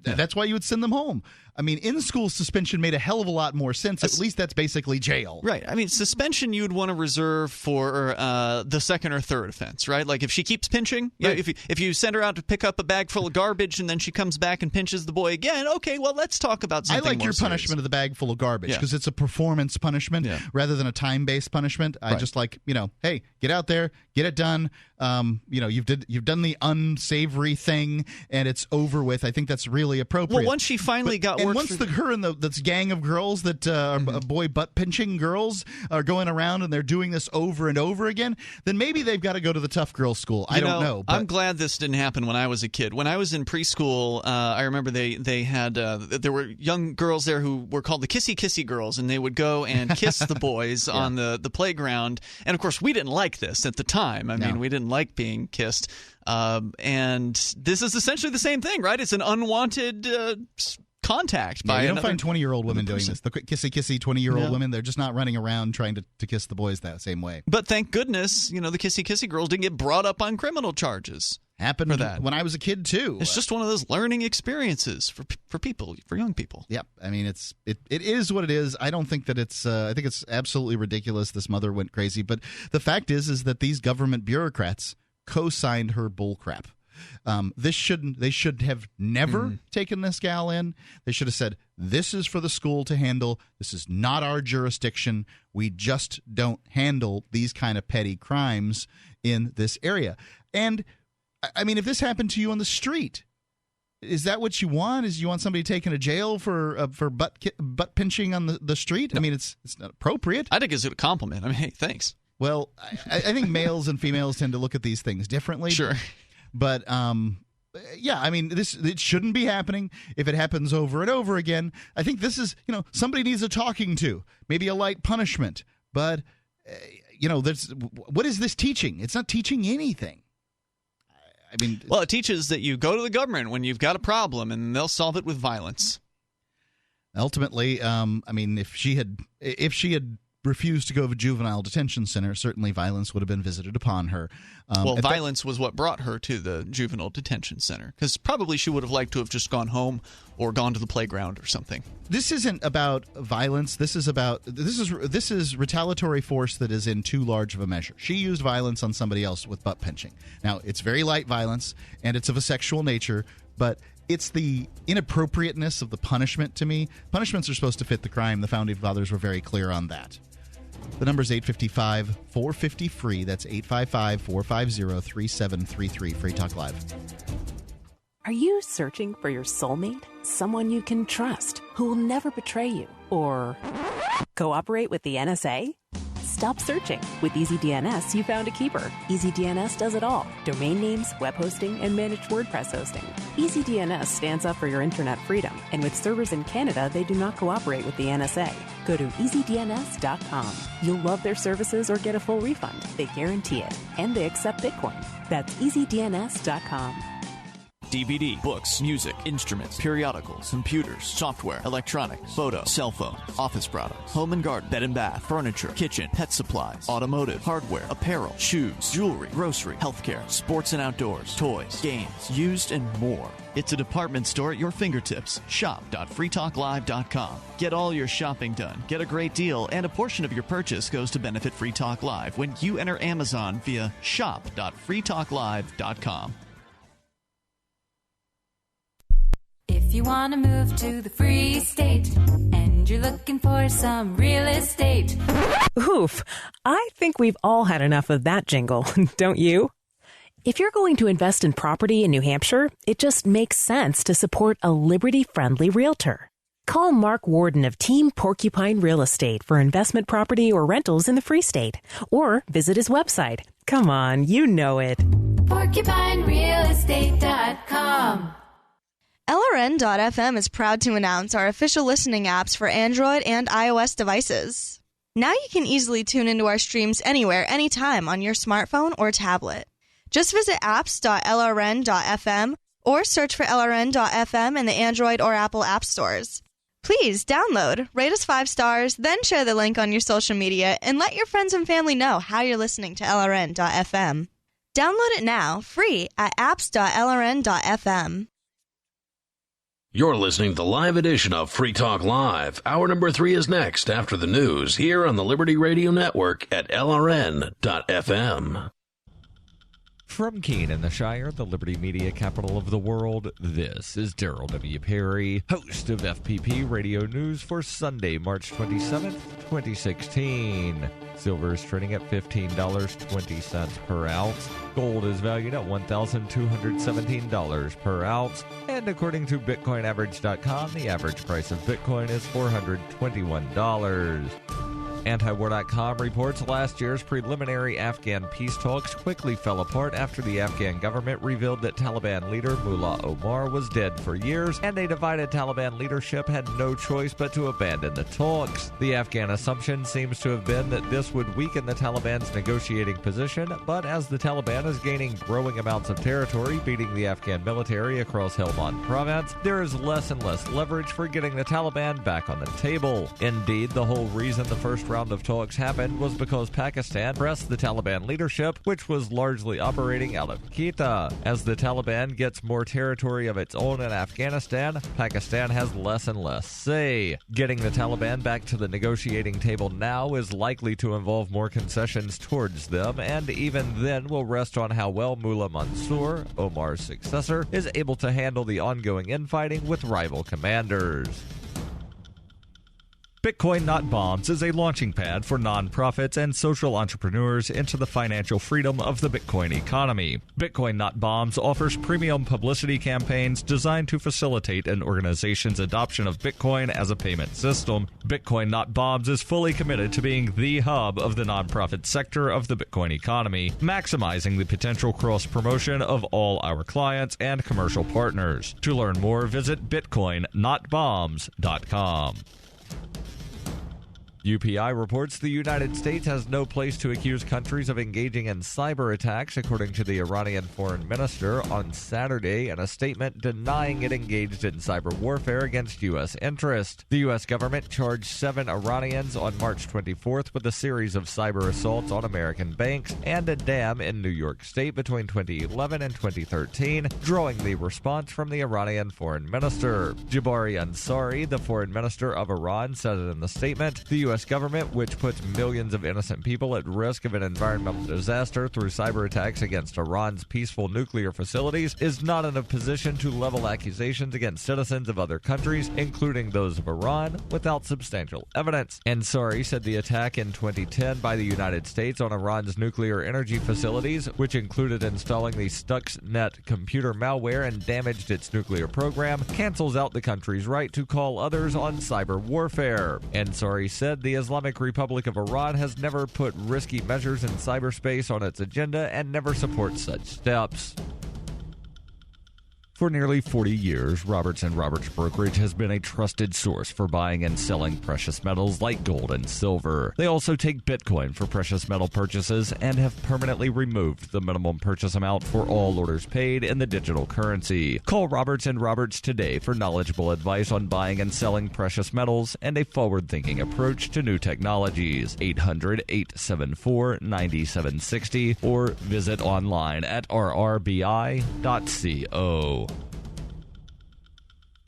That's why you would send them home. In-school suspension made a hell of a lot more sense. At least that's basically jail. Right. Suspension you would want to reserve for the second or third offense, right? Like if she keeps pinching, right. If you send her out to pick up a bag full of garbage and then she comes back and pinches the boy again, okay, well, let's talk about something more I like your serious. punishment of the bag full of garbage because it's a performance punishment rather than a time-based punishment. I just like, hey, get out there, get it done. You've done the unsavory thing and it's over with. I think that's really appropriate. Well, once she finally got work, and once her and this gang of girls that are boy butt pinching girls are going around and they're doing this over and over again, then maybe they've got to go to the tough girls school. I don't know. But I'm glad this didn't happen when I was a kid. When I was in preschool, I remember they had there were young girls there who were called the kissy girls, and they would go and kiss the boys on the playground. And of course, we didn't like this at the time. We didn't like being kissed. And this is essentially the same thing, right? It's an unwanted contact by you don't another find 20-year-old women doing this. The kissy 20-year-old women, they're just not running around trying to kiss the boys that same way. But thank goodness, the kissy girls didn't get brought up on criminal charges. Happened for that. When I was a kid too. It's just one of those learning experiences for young people. Yep. It is what it is. I don't think that it's I think it's absolutely ridiculous this mother went crazy, but the fact is that these government bureaucrats co-signed her bullcrap. They should have never taken this gal in. They should have said, this is for the school to handle. This is not our jurisdiction. We just don't handle these kind of petty crimes in this area. And if this happened to you on the street, is that what you want? Is you want somebody taken to jail for butt pinching on the street? No. It's not appropriate. I think it's a compliment. Hey, thanks. Well, I think males and females tend to look at these things differently. Sure. But, it shouldn't be happening. If it happens over and over again, I think this is, somebody needs a talking to, maybe a light punishment. But, what is this teaching? It's not teaching anything. Well, it teaches that you go to the government when you've got a problem and they'll solve it with violence. Ultimately, if she had refused to go to a juvenile detention center, certainly violence would have been visited upon her. Violence was what brought her to the juvenile detention center, because probably she would have liked to have just gone home or gone to the playground or something. This isn't about violence. This is retaliatory force that is in too large of a measure. She used violence on somebody else with butt pinching. Now, it's very light violence, and it's of a sexual nature, but it's the inappropriateness of the punishment to me. Punishments are supposed to fit the crime. The Founding Fathers were very clear on that. The number is 855-450-FREE. That's 855-450-3733. Free Talk Live. Are you searching for your soulmate? Someone you can trust, who will never betray you? Or cooperate with the NSA? Stop searching. With EasyDNS, you found a keeper. EasyDNS does it all. Domain names, web hosting, and managed WordPress hosting. EasyDNS stands up for your internet freedom. And with servers in Canada, they do not cooperate with the NSA. Go to EasyDNS.com. You'll love their services or get a full refund. They guarantee it. And they accept Bitcoin. That's EasyDNS.com. DVD, books, music, instruments, periodicals, computers, software, electronics, photo, cell phone, office products, home and garden, bed and bath, furniture, kitchen, pet supplies, automotive, hardware, apparel, shoes, jewelry, grocery, healthcare, sports and outdoors, toys, games, used, and more. It's a department store at your fingertips. Shop.freetalklive.com. Get all your shopping done, get a great deal, and a portion of your purchase goes to benefit Free Talk Live when you enter Amazon via shop.freetalklive.com. If you want to move to the free state and you're looking for some real estate. Oof, I think we've all had enough of that jingle, don't you? If you're going to invest in property in New Hampshire, it just makes sense to support a Liberty-friendly realtor. Call Mark Warden of Team Porcupine Real Estate for investment property or rentals in the Free State. Or visit his website. Come on, you know it. PorcupineRealEstate.com. LRN.FM is proud to announce our official listening apps for Android and iOS devices. Now you can easily tune into our streams anywhere, anytime on your smartphone or tablet. Just visit apps.lrn.fm or search for LRN.FM in the Android or Apple app stores. Please download, rate us 5 stars, then share the link on your social media and let your friends and family know how you're listening to LRN.FM. Download it now, free at apps.lrn.fm. You're listening to the live edition of Free Talk Live. Hour number 3 is next after the news here on the Liberty Radio Network at LRN.FM. From Keene in the Shire, the Liberty Media capital of the world, this is Daryl W. Perry, host of FPP Radio News for Sunday, March 27th, 2016. Silver is trading at $15.20 per ounce. Gold is valued at $1,217 per ounce. And according to BitcoinAverage.com, the average price of Bitcoin is $421. Antiwar.com reports last year's preliminary Afghan peace talks quickly fell apart after the Afghan government revealed that Taliban leader Mullah Omar was dead for years, and a divided Taliban leadership had no choice but to abandon the talks. The Afghan assumption seems to have been that this would weaken the Taliban's negotiating position, but as the Taliban is gaining growing amounts of territory, beating the Afghan military across Helmand province, there is less and less leverage for getting the Taliban back on the table. Indeed, the whole reason the first round of talks happened was because Pakistan pressed the Taliban leadership, which was largely operating out of Quetta. As the Taliban gets more territory of its own in Afghanistan, Pakistan has less and less say. Getting the Taliban back to the negotiating table now is likely to involve more concessions towards them, and even then will rest on how well Mullah Mansour, Omar's successor, is able to handle the ongoing infighting with rival commanders. Bitcoin Not Bombs is a launching pad for nonprofits and social entrepreneurs into the financial freedom of the Bitcoin economy. Bitcoin Not Bombs offers premium publicity campaigns designed to facilitate an organization's adoption of Bitcoin as a payment system. Bitcoin Not Bombs is fully committed to being the hub of the nonprofit sector of the Bitcoin economy, maximizing the potential cross-promotion of all our clients and commercial partners. To learn more, visit bitcoinnotbombs.com. UPI reports the United States has no place to accuse countries of engaging in cyber attacks, according to the Iranian foreign minister on Saturday in a statement denying it engaged in cyber warfare against U.S. interest. The U.S. government charged 7 Iranians on March 24th with a series of cyber assaults on American banks and a dam in New York State between 2011 and 2013, drawing the response from the Iranian foreign minister. Jabari Ansari, the foreign minister of Iran, said in the statement, the U.S. government, which puts millions of innocent people at risk of an environmental disaster through cyber attacks against Iran's peaceful nuclear facilities, is not in a position to level accusations against citizens of other countries, including those of Iran, without substantial evidence. Ansari said the attack in 2010 by the United States on Iran's nuclear energy facilities, which included installing the Stuxnet computer malware and damaged its nuclear program, cancels out the country's right to call others on cyber warfare. Ansari said the Islamic Republic of Iran has never put risky measures in cyberspace on its agenda and never supports such steps. For nearly 40 years, Roberts & Roberts Brokerage has been a trusted source for buying and selling precious metals like gold and silver. They also take Bitcoin for precious metal purchases and have permanently removed the minimum purchase amount for all orders paid in the digital currency. Call Roberts & Roberts today for knowledgeable advice on buying and selling precious metals and a forward-thinking approach to new technologies. 800-874-9760 or visit online at rrbi.co.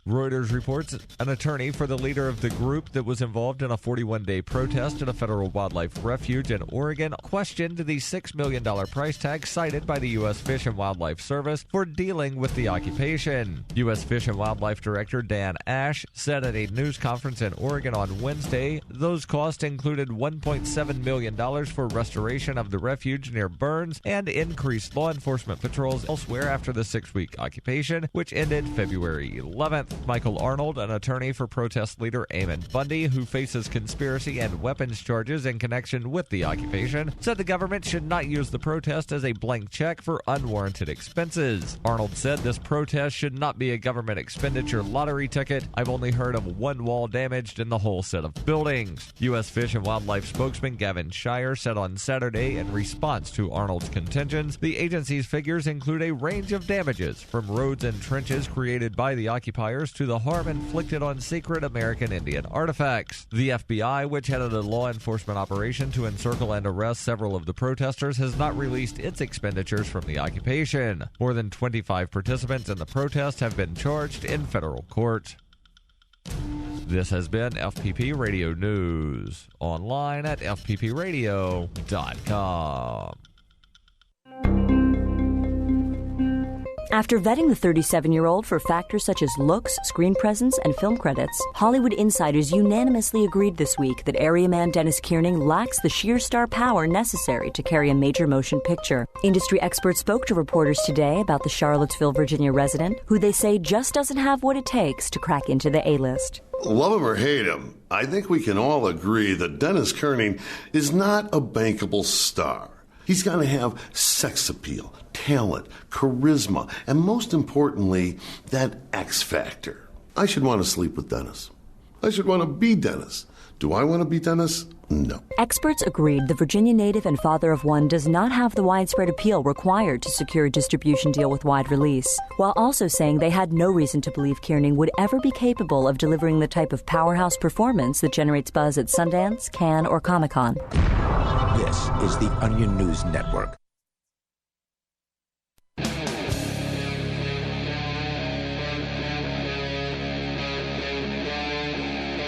Reuters reports an attorney for the leader of the group that was involved in a 41-day protest at a federal wildlife refuge in Oregon questioned the $6 million price tag cited by the U.S. Fish and Wildlife Service for dealing with the occupation. U.S. Fish and Wildlife Director Dan Ash said at a news conference in Oregon on Wednesday those costs included $1.7 million for restoration of the refuge near Burns and increased law enforcement patrols elsewhere after the 6-week occupation, which ended February 11th. Michael Arnold, an attorney for protest leader Eamon Bundy, who faces conspiracy and weapons charges in connection with the occupation, said the government should not use the protest as a blank check for unwarranted expenses. Arnold said this protest should not be a government expenditure lottery ticket. I've only heard of one wall damaged in the whole set of buildings. U.S. Fish and Wildlife spokesman Gavin Shire said on Saturday in response to Arnold's contentions, the agency's figures include a range of damages from roads and trenches created by the occupiers to the harm inflicted on sacred American Indian artifacts. The FBI, which headed a law enforcement operation to encircle and arrest several of the protesters, has not released its expenditures from the occupation. More than 25 participants in the protest have been charged in federal court. This has been FPP Radio News, online at fppradio.com. After vetting the 37-year-old for factors such as looks, screen presence, and film credits, Hollywood insiders unanimously agreed this week that area man Dennis Kiernan lacks the sheer star power necessary to carry a major motion picture. Industry experts spoke to reporters today about the Charlottesville, Virginia resident, who they say just doesn't have what it takes to crack into the A-list. Love him or hate him, I think we can all agree that Dennis Kiernan is not a bankable star. He's got to have sex appeal, talent, charisma, and most importantly, that X factor. I should want to sleep with Dennis. I should want to be Dennis. Do I want to be Dennis? No. Experts agreed the Virginia native and father of one does not have the widespread appeal required to secure a distribution deal with wide release, while also saying they had no reason to believe Kiernan would ever be capable of delivering the type of powerhouse performance that generates buzz at Sundance, Cannes, or Comic-Con. This is the Onion News Network.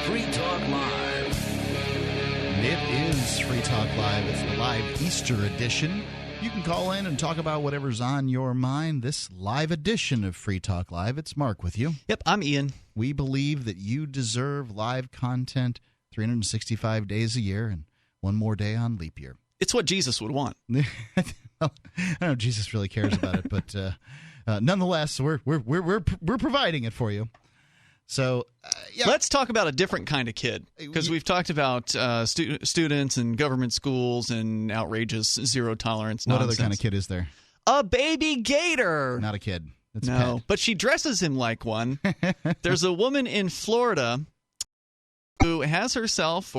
Free Talk Live. It is Free Talk Live. It's the live Easter edition. You can call in and talk about whatever's on your mind. This live edition of Free Talk Live. It's Mark with you. Yep, I'm Ian. We believe that you deserve live content 365 days a year and one more day on leap year. It's what Jesus would want. I don't know if Jesus really cares about it, but nonetheless, we're providing it for you. So, yeah. Let's talk about a different kind of kid, because we've talked about students and government schools and outrageous zero tolerance nonsense. What other kind of kid is there? A baby gator. Not a kid. It's no, a pet. But she dresses him like one. There's a woman in Florida who has herself,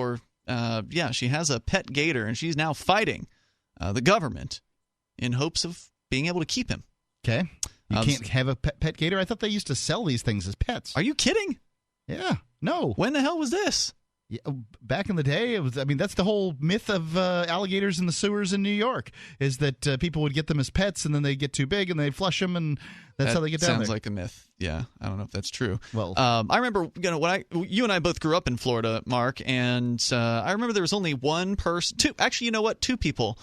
she has a pet gator, and she's now fighting the government in hopes of being able to keep him. Okay. You can't have a pet gator? I thought they used to sell these things as pets. Are you kidding? Yeah. No. When the hell was this? Yeah, back in the day, it was. I mean, that's the whole myth of alligators in the sewers in New York, is that people would get them as pets, and then they get too big, and they'd flush them, and that's how they get down there. Sounds like a myth. Yeah, I don't know if that's true. Well, I remember, when you and I both grew up in Florida, Mark, and I remember there was only one person. Two people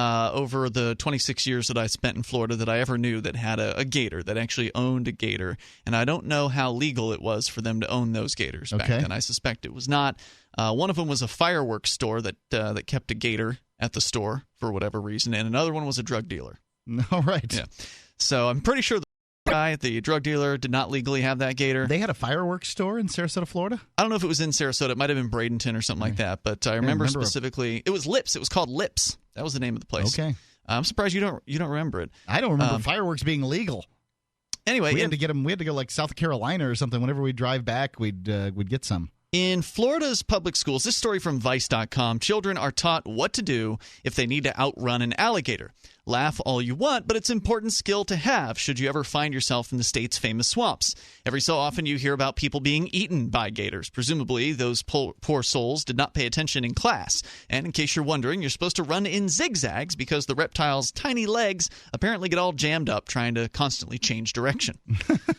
over the 26 years that I spent in Florida that I ever knew that had a gator, that actually owned a gator. And I don't know how legal it was for them to own those gators back then. I suspect it was not. One of them was a fireworks store that kept a gator at the store for whatever reason, and another one was a drug dealer. All right. Yeah. So I'm pretty sure the drug dealer, did not legally have that gator. They had a fireworks store in Sarasota, Florida? I don't know if it was in Sarasota. It might have been Bradenton or something like that. But I remember specifically, it was Lips. It was called Lips. That was the name of the place. Okay. I'm surprised you don't remember it. I don't remember fireworks being legal. Anyway, we had to get them. We had to go like South Carolina or something. Whenever we drive back, we'd get some. In Florida's public schools, this story from Vice.com, children are taught what to do if they need to outrun an alligator. Laugh all you want, but it's an important skill to have should you ever find yourself in the state's famous swamps. Every so often you hear about people being eaten by gators. Presumably, those poor souls did not pay attention in class. And in case you're wondering, you're supposed to run in zigzags because the reptile's tiny legs apparently get all jammed up trying to constantly change direction.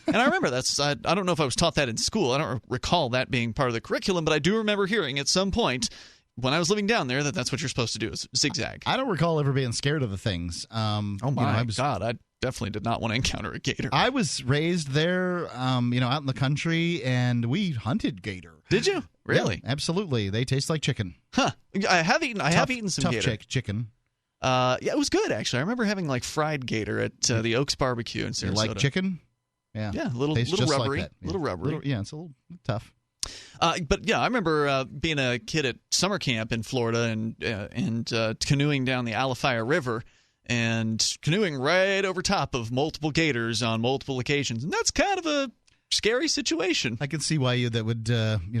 And I remember I don't know if I was taught that in school. I don't recall that being part of the curriculum, but I do remember hearing at some point when I was living down there that's what you're supposed to do is zigzag. I don't recall ever being scared of the things. God, I definitely did not want to encounter a gator. I was raised there, out in the country, and we hunted gator. Did you? Really? Yeah, absolutely. They taste like chicken. Huh. I have eaten some gator. Chicken. Yeah, it was good, actually. I remember having like fried gator at the Oaks Barbecue in Sarasota. You like chicken? Yeah, a little rubbery. Like little rubbery. It's a little tough. But yeah, I remember being a kid at summer camp in Florida and canoeing down the Alligator River and canoeing right over top of multiple gators on multiple occasions, and that's kind of a scary situation. I can see why that would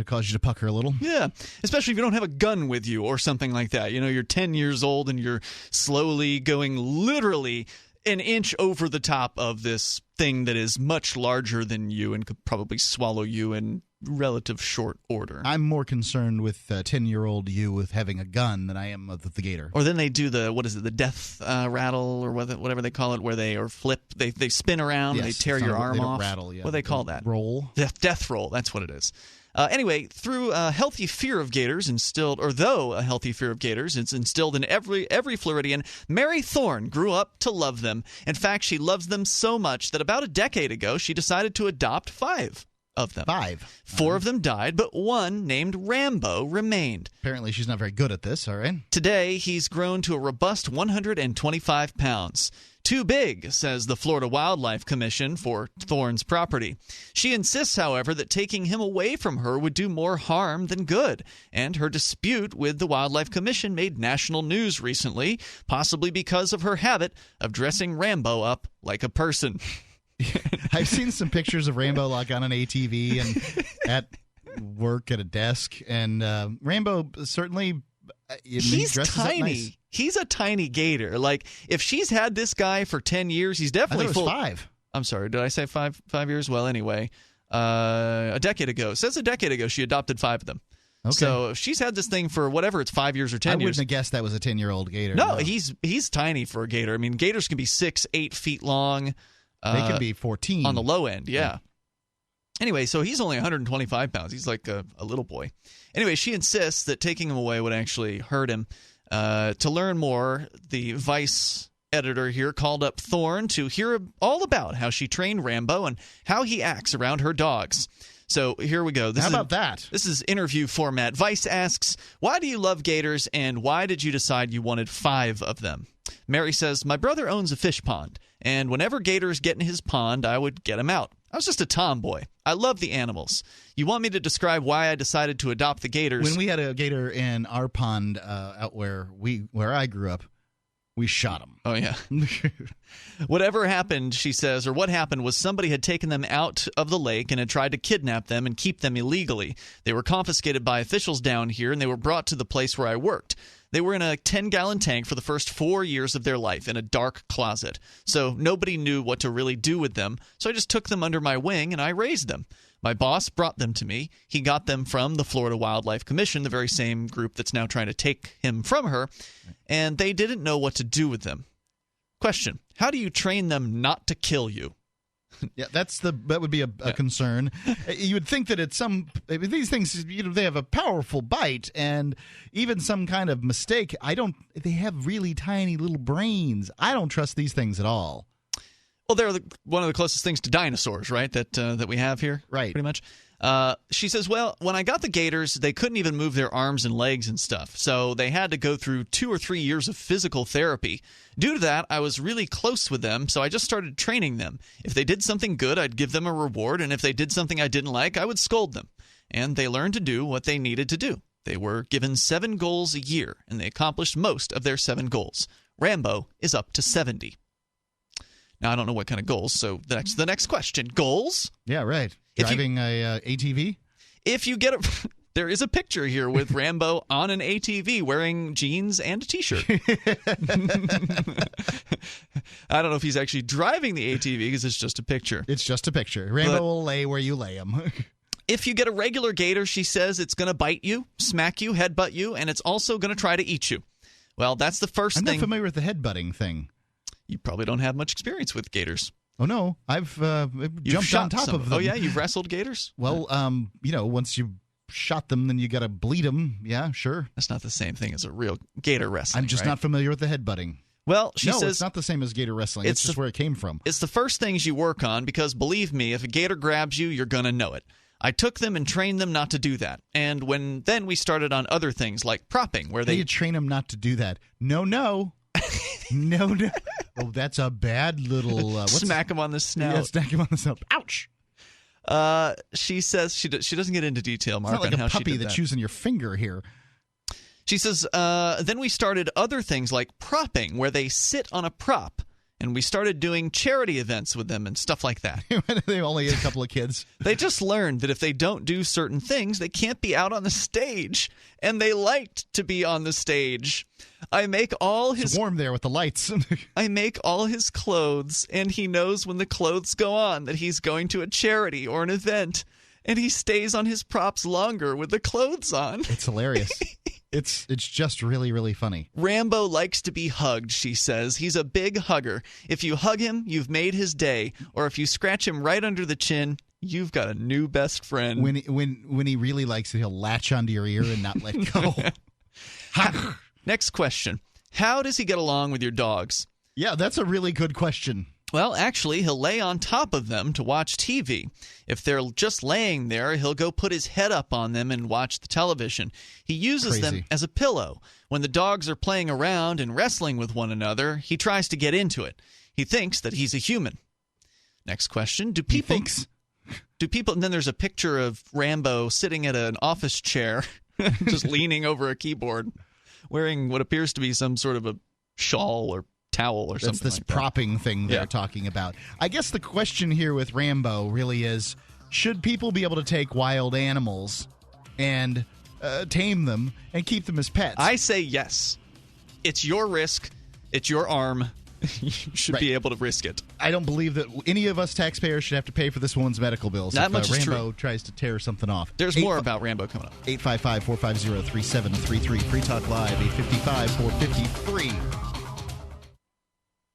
cause you to pucker a little. Yeah, especially if you don't have a gun with you or something like that. You're 10 years old and you're slowly going literally an inch over the top of this thing that is much larger than you and could probably swallow you in relative short order. I'm more concerned with 10-year-old you with having a gun than I am with the gator. Or then they do the death rattle or whatever they call it, where they flip, they spin around, and they tear your arm off. Rattle, yeah. What do they call that? Roll. Death roll. That's what it is. Anyway, through a healthy fear of gators though a healthy fear of gators is instilled in every Floridian, Mary Thorne grew up to love them. In fact, she loves them so much that about a decade ago, she decided to adopt 5 of them. 5. 4 of them died, but one, named Rambo, remained. Apparently, she's not very good at this, all right? Today, he's grown to a robust 125 pounds. Too big, says the Florida Wildlife Commission for Thorne's property. She insists, however, that taking him away from her would do more harm than good, and her dispute with the Wildlife Commission made national news recently, possibly because of her habit of dressing Rambo up like a person. I've seen some pictures of Rambo like on an ATV and at work at a desk, and Rambo certainly he's tiny. Nice. He's a tiny gator. Like if she's had this guy for 10 years, he's definitely I thought it was 5. I'm sorry, did I say 5 years? Well, anyway, a decade ago. It says a decade ago she adopted 5 of them. Okay. So if she's had this thing for whatever, it's 5 years or 10 years. I wouldn't have guessed that was a 10-year-old gator. No, he's tiny for a gator. I mean, gators can be 6-8 feet long. They can be 14. On the low end, yeah. Anyway, so he's only 125 pounds. He's like a little boy. Anyway, she insists that taking him away would actually hurt him. To learn more, the Vice editor here called up Thorne to hear all about how she trained Rambo and how he acts around her dogs. So here we go. How about that? This is interview format. Vice asks, why do you love gators and why did you decide you wanted 5 of them? Mary says, my brother owns a fish pond, and whenever gators get in his pond, I would get him out. I was just a tomboy. I love the animals. You want me to describe why I decided to adopt the gators? When we had a gator in our pond out where I grew up, we shot him. Oh, yeah. Whatever happened, she says, or what happened was somebody had taken them out of the lake and had tried to kidnap them and keep them illegally. They were confiscated by officials down here, and they were brought to the place where I worked. They were in a 10-gallon tank for the first 4 years of their life in a dark closet. So nobody knew what to really do with them, so I just took them under my wing and I raised them. My boss brought them to me. He got them from the Florida Wildlife Commission, the very same group that's now trying to take him from her, and they didn't know what to do with them. Question, how do you train them not to kill you? Yeah, that would be a concern. You would think that these things, they have a powerful bite, and even some kind of mistake. They have really tiny little brains. I don't trust these things at all. Well, they're one of the closest things to dinosaurs, right? That we have here, right? Pretty much. She says, well, when I got the gators, they couldn't even move their arms and legs and stuff, so they had to go through 2 or 3 years of physical therapy. Due to that, I was really close with them, so I just started training them. If they did something good, I'd give them a reward, and if they did something I didn't like, I would scold them. And they learned to do what they needed to do. They were given 7 goals a year, and they accomplished most of their 7 goals. Rambo is up to 70. Now, I don't know what kind of goals, so the next question. Goals? Yeah, right. Driving a ATV? If you get a... There is a picture here with Rambo on an ATV wearing jeans and a T-shirt. I don't know if he's actually driving the ATV because it's just a picture. It's just a picture. Rambo will lay where you lay him. If you get a regular gator, she says it's going to bite you, smack you, headbutt you, and it's also going to try to eat you. Well, that's the first thing. I'm not familiar with the headbutting thing. You probably don't have much experience with gators. Oh, no. I've jumped on top of them. Oh, yeah? You've wrestled gators? Well, once you shot them, then you got to bleed them. Yeah, sure. That's not the same thing as a real gator wrestling. I'm just not familiar with the headbutting. Well, she says it's not the same as gator wrestling. It's just where it came from. It's the first things you work on because, believe me, if a gator grabs you, you're going to know it. I took them and trained them not to do that. And then we started on other things like propping, where you train them not to do that. No. No. Oh, that's a bad little... smack him on the snout. Yeah, smack him on the snout. Ouch! She says she doesn't get into detail, Mark, it's not like on a how puppy she did that's that. using your finger here. She says, then we started other things like propping, where they sit on a prop, and we started doing charity events with them and stuff like that. They only had a couple of kids. They just learned that if they don't do certain things, they can't be out on the stage, and they liked to be on the stage. It's warm there with the lights. I make all his clothes, and he knows when the clothes go on that he's going to a charity or an event, and he stays on his props longer with the clothes on. It's hilarious. It's just really, really funny. Rambo likes to be hugged, she says. He's a big hugger. If you hug him, you've made his day. Or if you scratch him right under the chin, you've got a new best friend. When he really likes it, he'll latch onto your ear and not let go. Next question. How does he get along with your dogs? Yeah, that's a really good question. Well, actually, he'll lay on top of them to watch TV. If they're just laying there, he'll go put his head up on them and watch the television. He uses them as a pillow. When the dogs are playing around and wrestling with one another, he tries to get into it. He thinks that he's a human. Next question. Do people... And then there's a picture of Rambo sitting at an office chair, just leaning over a keyboard, wearing what appears to be some sort of a shawl or towel or something. That's this propping thing they're talking about. I guess the question here with Rambo really is, should people be able to take wild animals and tame them and keep them as pets? I say yes. It's your risk. It's your arm. You should be able to risk it. I don't believe that any of us taxpayers should have to pay for this woman's medical bills That much is Rambo true. tries to tear something off. There's more about Rambo coming up. 855-450-3733. Free Talk Live, 855-450-FREE.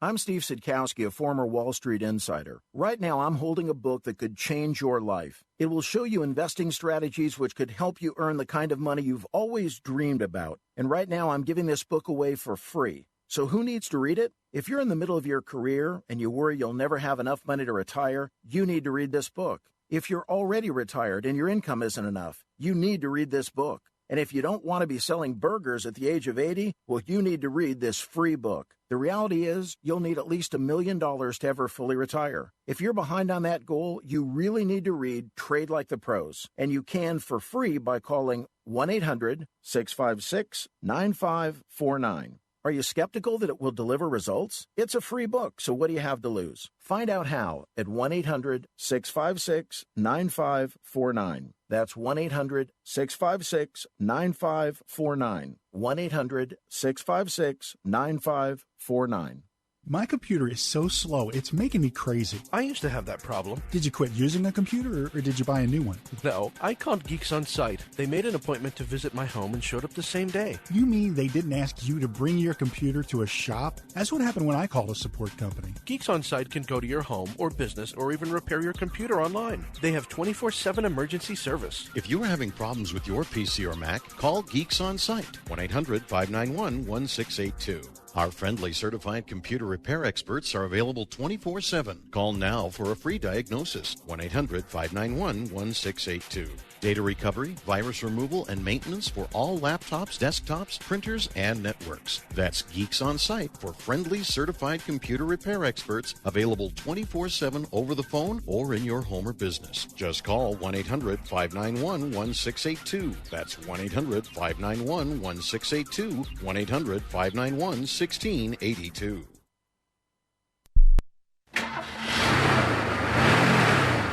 I'm Steve Sidkowski, a former Wall Street insider. Right now, I'm holding a book that could change your life. It will show you investing strategies which could help you earn the kind of money you've always dreamed about. And right now, I'm giving this book away for free. So who needs to read it? If you're in the middle of your career and you worry you'll never have enough money to retire, you need to read this book. If you're already retired and your income isn't enough, you need to read this book. And if you don't want to be selling burgers at the age of 80, well, you need to read this free book. The reality is, you'll need at least $1 million to ever fully retire. If you're behind on that goal, you really need to read Trade Like the Pros. And you can for free by calling 1-800-656-9549. Are you skeptical that it will deliver results? It's a free book, so what do you have to lose? Find out how at 1-800-656-9549. That's 1-800-656-9549. 1-800-656-9549. My computer is so slow, it's making me crazy. I used to have that problem. Did you quit using a computer, or did you buy a new one? No, I called Geeks On Site. They made an appointment to visit my home and showed up the same day. You mean they didn't ask you to bring your computer to a shop? That's what happened when I called a support company. Geeks On Site can go to your home or business or even repair your computer online. They have 24/7 emergency service. If you are having problems with your PC or Mac, call Geeks On Site, 1-800-591-1682. Our friendly certified computer repair experts are available 24/7. Call now for a free diagnosis, 1-800-591-1682. Data recovery, virus removal, and maintenance for all laptops, desktops, printers, and networks. That's Geeks On Site for friendly certified computer repair experts, available 24/7 over the phone or in your home or business. Just call 1-800-591-1682. That's 1-800-591-1682, 1-800-591-1682.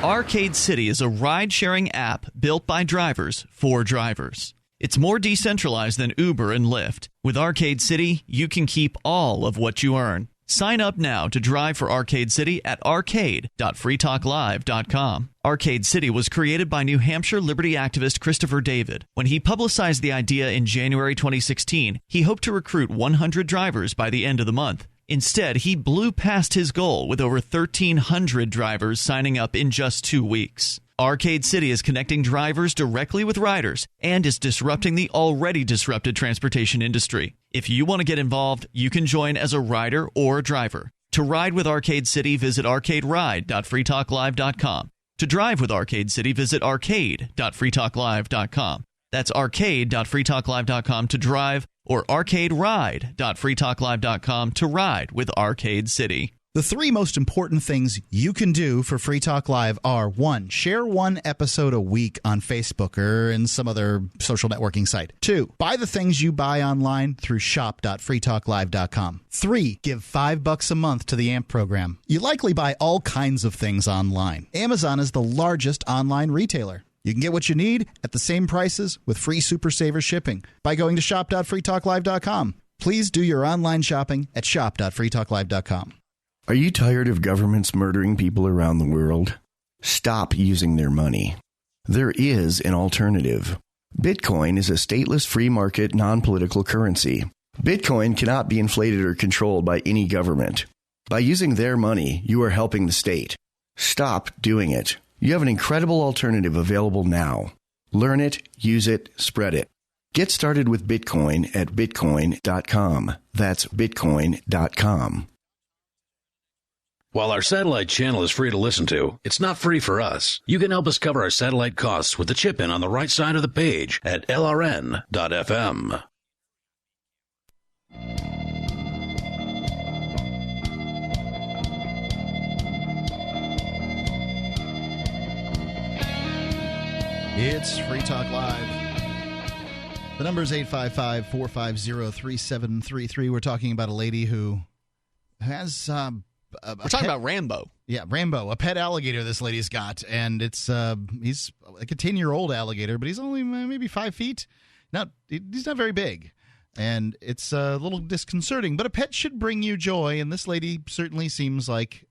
Arcade City is a ride-sharing app built by drivers for drivers. It's more decentralized than Uber and Lyft. With Arcade City, you can keep all of what you earn. Sign up now to drive for Arcade City at arcade.freetalklive.com. Arcade City was created by New Hampshire liberty activist Christopher David. When he publicized the idea in January 2016, he hoped to recruit 100 drivers by the end of the month. Instead, he blew past his goal with over 1,300 drivers signing up in just 2 weeks. Arcade City is connecting drivers directly with riders and is disrupting the already disrupted transportation industry. If you want to get involved, you can join as a rider or a driver. To ride with Arcade City, visit arcaderide.freetalklive.com. To drive with Arcade City, visit arcade.freetalklive.com. That's arcade.freetalklive.com to drive, or arcaderide.freetalklive.com to ride with Arcade City. The 3 most important things you can do for Free Talk Live are: 1, share 1 episode a week on Facebook or in some other social networking site. 2, buy the things you buy online through shop.freetalklive.com. 3, give $5 a month to the AMP program. You likely buy all kinds of things online. Amazon is the largest online retailer. You can get what you need at the same prices with free Super Saver shipping by going to shop.freetalklive.com. Please do your online shopping at shop.freetalklive.com. Are you tired of governments murdering people around the world? Stop using their money. There is an alternative. Bitcoin is a stateless free market non-political currency. Bitcoin cannot be inflated or controlled by any government. By using their money, you are helping the state. Stop doing it. You have an incredible alternative available now. Learn it, use it, spread it. Get started with Bitcoin at bitcoin.com. That's bitcoin.com. While our satellite channel is free to listen to, it's not free for us. You can help us cover our satellite costs with the chip-in on the right side of the page at lrn.fm. It's Free Talk Live. The number is 855-450-3733. We're talking about a lady who has... We're talking about Rambo. Yeah, Rambo, a pet alligator this lady's got, and it's he's like a 10-year-old alligator, but he's only maybe 5 feet. He's not very big, and it's a little disconcerting. But a pet should bring you joy, and this lady certainly seems like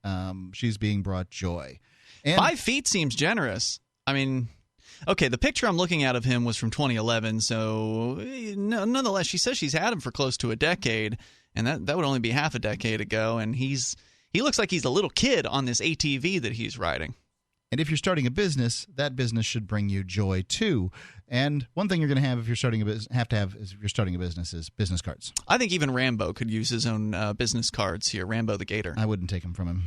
she's being brought joy. And 5 feet seems generous. I mean, okay, the picture I'm looking at of him was from 2011, so nonetheless, she says she's had him for close to a decade, and that would only be half a decade ago, and he looks like he's a little kid on this ATV that he's riding. And if you're starting a business, that business should bring you joy too. And one thing you're going to have if you're starting a business, if you're starting a business, is business cards. I think even Rambo could use his own business cards here. Rambo the Gator. I wouldn't take them from him.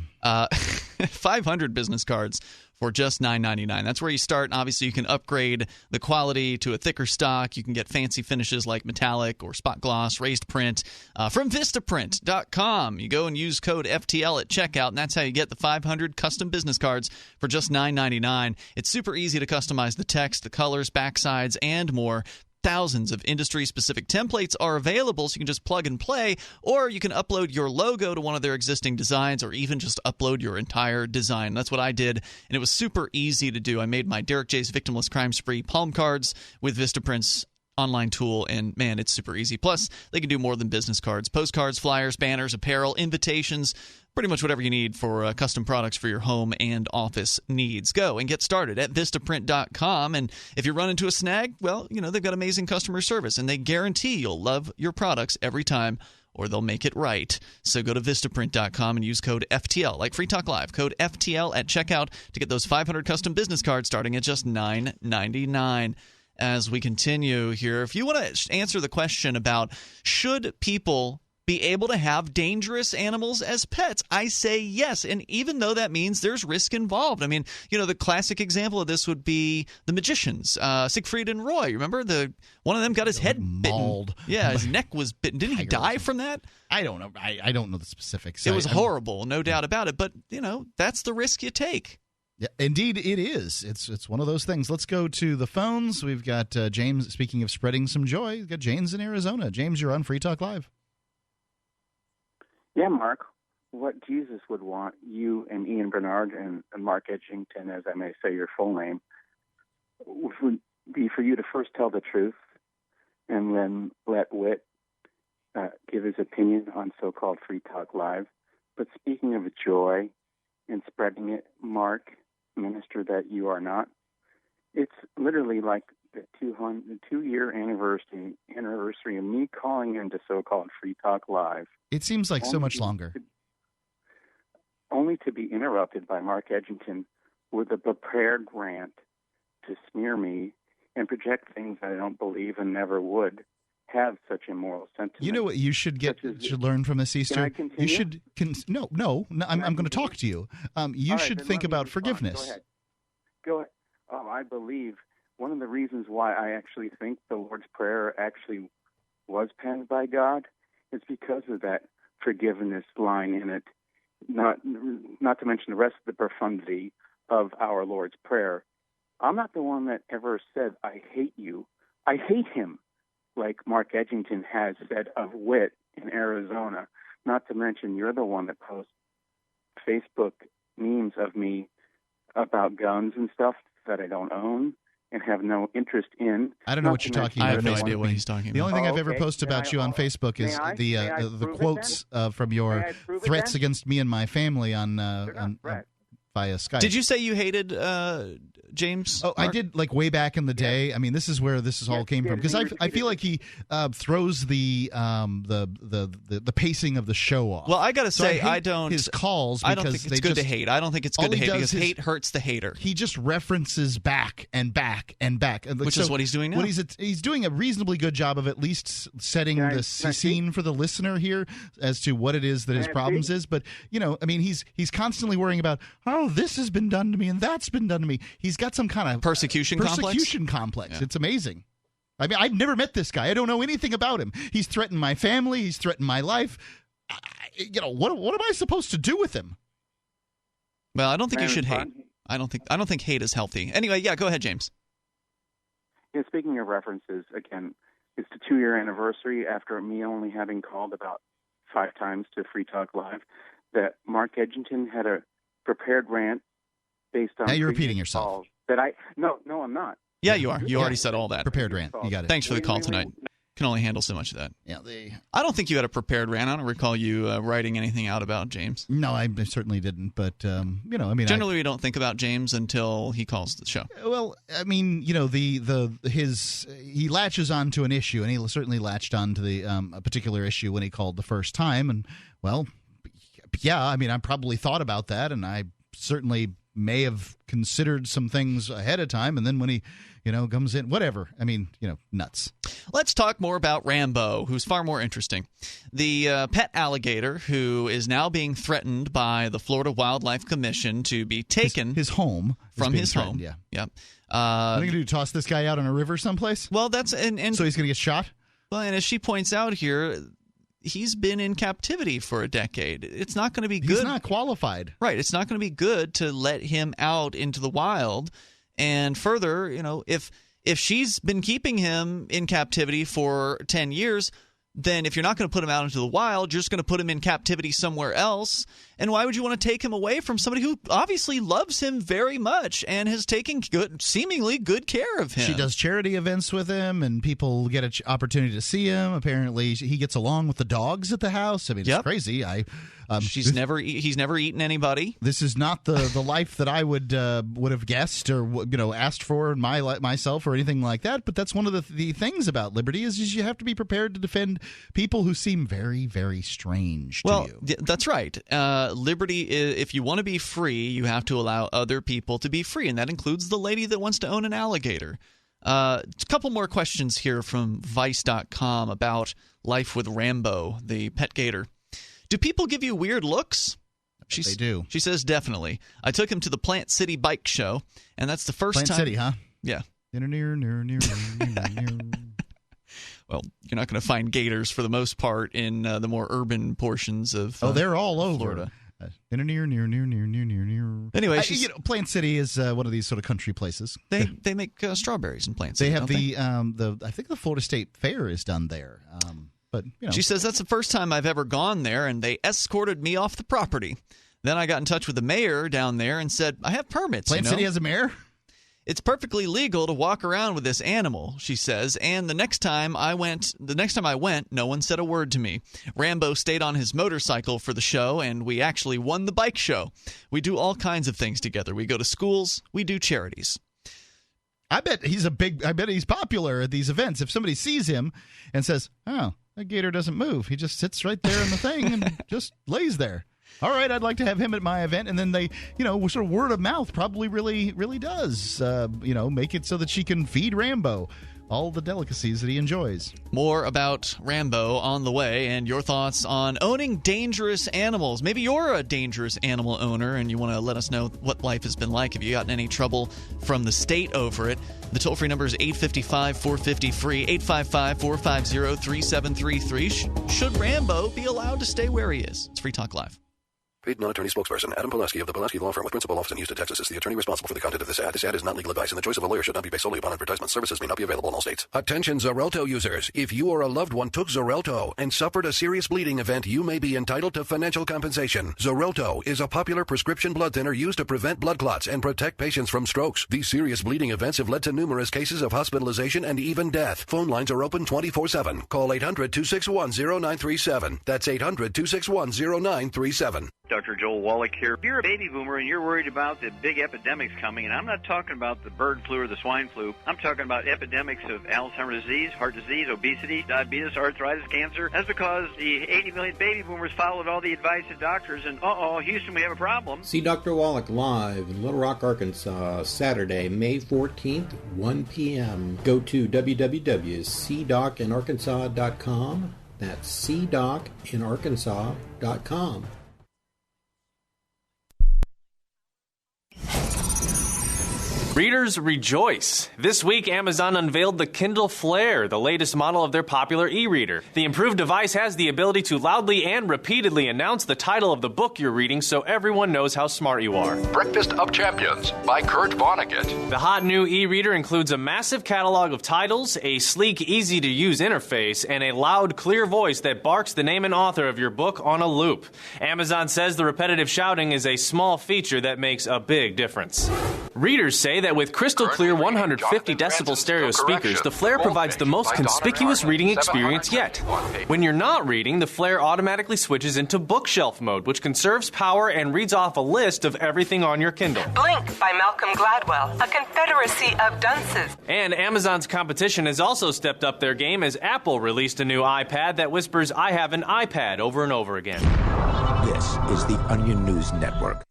500 business cards for just $9.99. That's where you start. And obviously, you can upgrade the quality to a thicker stock. You can get fancy finishes like metallic or spot gloss, raised print from Vistaprint.com. You go and use code FTL at checkout, and that's how you get the 500 custom business cards for just $9.99. It's super easy to customize the text, the colors, backsides, and more. Thousands of industry-specific templates are available, so you can just plug and play, or you can upload your logo to one of their existing designs, or even just upload your entire design. That's what I did, and it was super easy to do. I made my Derek J's Victimless Crime Spree palm cards with Vistaprint's online tool, and man, it's super easy. Plus, they can do more than business cards. Postcards, flyers, banners, apparel, invitations, pretty much whatever you need for custom products for your home and office needs. Go and get started at Vistaprint.com. And if you run into a snag, well, they've got amazing customer service, and they guarantee you'll love your products every time, or they'll make it right. So go to Vistaprint.com and use code FTL, like Free Talk Live. Code FTL at checkout to get those 500 custom business cards starting at just $9.99. As we continue here, if you want to answer the question about should people be able to have dangerous animals as pets, I say yes. And even though that means there's risk involved. I mean, the classic example of this would be the magicians, Siegfried and Roy. Remember, one of them got his head mauled. Bitten. Yeah, his neck was bitten. Didn't he die from that? I don't know. I don't know the specifics. It was horrible, no doubt about it. But, that's the risk you take. Yeah, indeed, it is. It's one of those things. Let's go to the phones. We've got James. Speaking of spreading some joy, we've got James in Arizona. James, you're on Free Talk Live. Yeah, Mark. what Jesus would want you and Ian Bernard and Mark Edgington, as I may say your full name, would be for you to first tell the truth and then let Whit give his opinion on so-called Free Talk Live. But speaking of joy and spreading it, Mark, minister that you are not, it's literally like the 2-year anniversary of me calling into so-called Free Talk Live. It seems like so much longer. Only to be interrupted by Mark Edgington with a prepared rant to smear me and project things I don't believe and never would have such immoral sentiment. You know what you should learn from this, Easter? Can I continue? You should no. I'm going to talk to you. You should think about forgiveness. Go ahead. Oh, I believe one of the reasons why I actually think the Lord's Prayer actually was penned by God is because of that forgiveness line in it. Not to mention the rest of the profundity of our Lord's Prayer. I'm not the one that ever said, I hate you. I hate him, like Mark Edgington has said of Whit in Arizona. Not to mention you're the one that posts Facebook memes of me about guns and stuff that I don't own and have no interest in. I don't know what you're talking about. I have no idea what he's talking about. The only thing I've ever posted about you on Facebook is the quotes from your threats against me and my family on via Skype. Did you say you hated James? Oh, Mark? I did, like way back in the day. I mean, this is where this all came from, because I feel like he throws the pacing of the show off. Well, I got to say, I don't his calls. I don't think it's good to hate. I don't think it's good to hate because hate hurts the hater. He just references back and back and back, which is what he's doing now. He's doing a reasonably good job of at least setting the scene for the listener here as to what it is that his problems is. But I mean, he's constantly worrying about, oh, this has been done to me and that's been done to me. He's got some kind of persecution complex. Yeah. It's amazing. I mean, I've never met this guy. I don't know anything about him. He's threatened my family. He's threatened my life. What am I supposed to do with him? Well, I don't think you should hate. I don't think hate is healthy. Anyway, yeah, go ahead, James. Yeah, speaking of references, again, it's the 2-year anniversary after me only having called about 5 times to Free Talk Live that Mark Edgington had a prepared rant based on. Now you're repeating yourself. No, I'm not. Yeah, you are. You already said all that. Prepared rant. You got it. Thanks for the call tonight. Can only handle so much of that. Yeah, I don't think you had a prepared rant. I don't recall you writing anything out about James. No, I certainly didn't. But I mean, generally we don't think about James until he calls the show. Well, I mean, he latches onto an issue, and he certainly latched onto a particular issue when he called the first time, and well, yeah, I mean, I probably thought about that, and I certainly may have considered some things ahead of time, and then when he comes in, whatever, I mean, nuts. Let's talk more about Rambo, who's far more interesting. The pet alligator who is now being threatened by the Florida Wildlife Commission to be taken his home from his home. Yeah. What are you going to do, toss this guy out on a river someplace? Well, that's and so he's going to get shot? Well, and as she points out here, he's been in captivity for a decade. It's not going to be good. He's not qualified. Right. It's not going to be good to let him out into the wild. And further, if she's been keeping him in captivity for 10 years, then if you're not going to put him out into the wild, you're just going to put him in captivity somewhere else. And why would you want to take him away from somebody who obviously loves him very much and has taken seemingly good care of him? She does charity events with him, and people get an opportunity to see him. Apparently, he gets along with the dogs at the house. I mean, it's crazy. He's never eaten anybody. This is not the life that I would have guessed or asked for in myself or anything like that. But that's one of the things about liberty is you have to be prepared to defend people who seem very, very strange to you. Well, that's right. Liberty is, if you want to be free, you have to allow other people to be free, and that includes the lady that wants to own an alligator. A couple more questions here from Vice.com about life with Rambo, the pet gator. Do people give you weird looks? They do. She says definitely. I took him to the Plant City Bike Show, and that's the first time. Plant City, huh? Yeah. Well, you're not going to find gators for the most part in the more urban portions of they're all over Florida. Anyway, Plant City is one of these sort of country places. They make strawberries in Plant City. They have I think the Florida State Fair is done there. But She says, that's the first time I've ever gone there, and they escorted me off the property. Then I got in touch with the mayor down there and said, I have permits. Plant City has a mayor? It's perfectly legal to walk around with this animal, she says, and the next time I went, no one said a word to me. Rambo stayed on his motorcycle for the show, and we actually won the bike show. We do all kinds of things together. We go to schools, we do charities. I bet he's popular at these events. If somebody sees him and says, oh, that gator doesn't move, he just sits right there in the thing and just lays there. All right, I'd like to have him at my event. And then they, sort of word of mouth probably really, really does, make it so that she can feed Rambo all the delicacies that he enjoys. More about Rambo on the way, and your thoughts on owning dangerous animals. Maybe you're a dangerous animal owner and you want to let us know what life has been like. Have you gotten any trouble from the state over it? The toll-free number is 855-450-FREE, 855-450-3733. Should Rambo be allowed to stay where he is? It's Free Talk Live. Paid non-attorney spokesperson Adam Pulaski of the Pulaski Law Firm with principal office in Houston, Texas is the attorney responsible for the content of this ad. This ad is not legal advice, and the choice of a lawyer should not be based solely upon advertisement. Services may not be available in all states. Attention Xarelto users. If you or a loved one took Xarelto and suffered a serious bleeding event, you may be entitled to financial compensation. Xarelto is a popular prescription blood thinner used to prevent blood clots and protect patients from strokes. These serious bleeding events have led to numerous cases of hospitalization and even death. Phone lines are open 24/7. Call 800-261-0937. That's 800-261-0937. Dr. Joel Wallach here. If you're a baby boomer and you're worried about the big epidemics coming, and I'm not talking about the bird flu or the swine flu, I'm talking about epidemics of Alzheimer's disease, heart disease, obesity, diabetes, arthritis, cancer. That's because the 80 million baby boomers followed all the advice of doctors, and Houston, we have a problem. See Dr. Wallach live in Little Rock, Arkansas, Saturday, May 14th, 1 p.m. Go to www.cdocinarkansas.com. That's cdocinarkansas.com. Readers rejoice! This week, Amazon unveiled the Kindle Flare, the latest model of their popular e-reader. The improved device has the ability to loudly and repeatedly announce the title of the book you're reading so everyone knows how smart you are. Breakfast of Champions by Kurt Vonnegut. The hot new e-reader includes a massive catalog of titles, a sleek, easy-to-use interface, and a loud, clear voice that barks the name and author of your book on a loop. Amazon says the repetitive shouting is a small feature that makes a big difference. Readers say that with crystal clear 150 decibel stereo speakers, the Flare provides the most conspicuous reading experience yet. When you're not reading, the Flare automatically switches into bookshelf mode, which conserves power and reads off a list of everything on your Kindle. Blink by Malcolm Gladwell, a confederacy of dunces. And Amazon's competition has also stepped up their game as Apple released a new iPad that whispers, "I have an iPad," over and over again. This is the Onion News Network.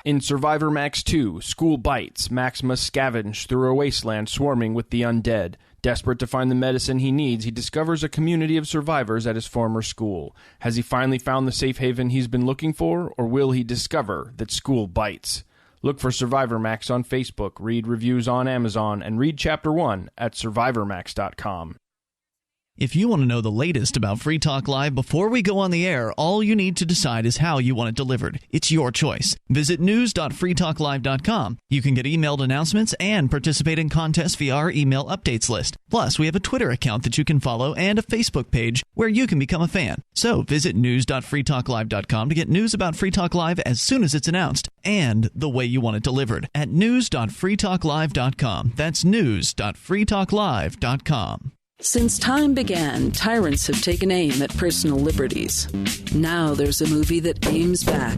In Survivor Max 2, School Bites, Max must scavenge through a wasteland swarming with the undead. Desperate to find the medicine he needs, he discovers a community of survivors at his former school. Has he finally found the safe haven he's been looking for, or will he discover that school bites? Look for Survivor Max on Facebook, read reviews on Amazon, and read Chapter 1 at survivormax.com. If you want to know the latest about Free Talk Live before we go on the air, all you need to decide is how you want it delivered. It's your choice. Visit news.freetalklive.com. You can get emailed announcements and participate in contests via our email updates list. Plus, we have a Twitter account that you can follow and a Facebook page where you can become a fan. So visit news.freetalklive.com to get news about Free Talk Live as soon as it's announced and the way you want it delivered at news.freetalklive.com. That's news.freetalklive.com. Since time began, tyrants have taken aim at personal liberties. Now there's a movie that aims back.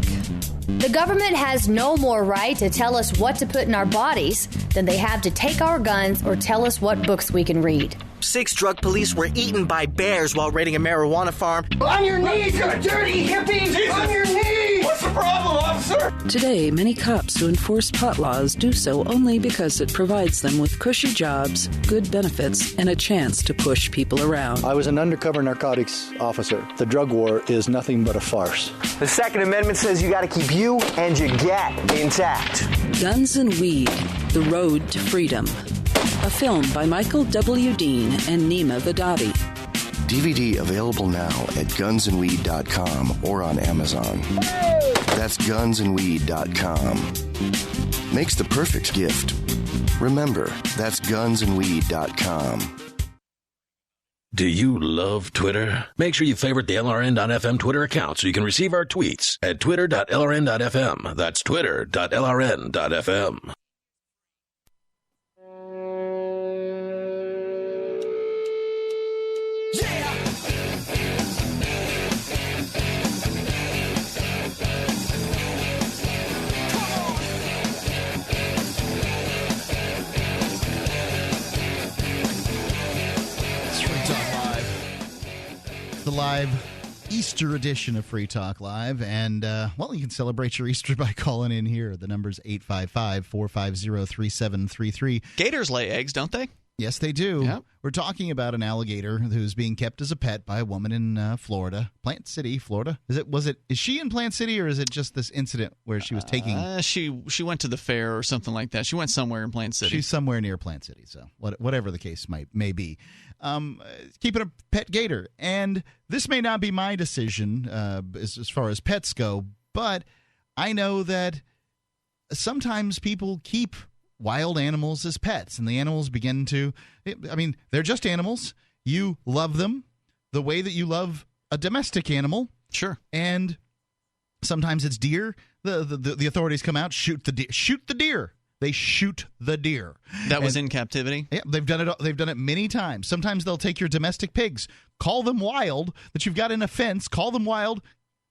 The government has no more right to tell us what to put in our bodies than they have to take our guns or tell us what books we can read. 6 drug police were eaten by bears while raiding a marijuana farm. On your knees, you dirty hippies! Jesus. On your knees! What's the problem, officer? Today, many cops who enforce pot laws do so only because it provides them with cushy jobs, good benefits, and a chance to push people around. I was an undercover narcotics officer. The drug war is nothing but a farce. The Second Amendment says you got to keep you and your get intact. Guns and Weed, The Road to Freedom. A film by Michael W. Dean and Nima Vadadi. DVD available now at gunsandweed.com or on Amazon. That's gunsandweed.com. makes the perfect gift. Remember, that's gunsandweed.com. Do you love Twitter? Make sure you favorite the LRN.FM Twitter account so you can receive our tweets at twitter.lrn.fm. That's twitter.lrn.fm. The live Easter edition of Free Talk Live. And, you can celebrate your Easter by calling in here. The number's 855-450-3733. Gators lay eggs, don't they? Yes, they do. Yep. We're talking about an alligator who's being kept as a pet by a woman in Florida, Plant City, Florida. Is she in Plant City, or is it just this incident where she was taking? She went to the fair or something like that. She went somewhere in Plant City. She's somewhere near Plant City, so whatever the case may be. Keeping a pet gator, and this may not be my decision as far as pets go, but I know that sometimes people keep wild animals as pets, and the animals begin to, they're just animals. You love them the way that you love a domestic animal. Sure. And sometimes it's deer. The authorities come out, shoot the deer. They shoot the deer. That was in captivity? Yeah, they've done it many times. Sometimes they'll take your domestic pigs, call them wild, that you've got in a fence, call them wild,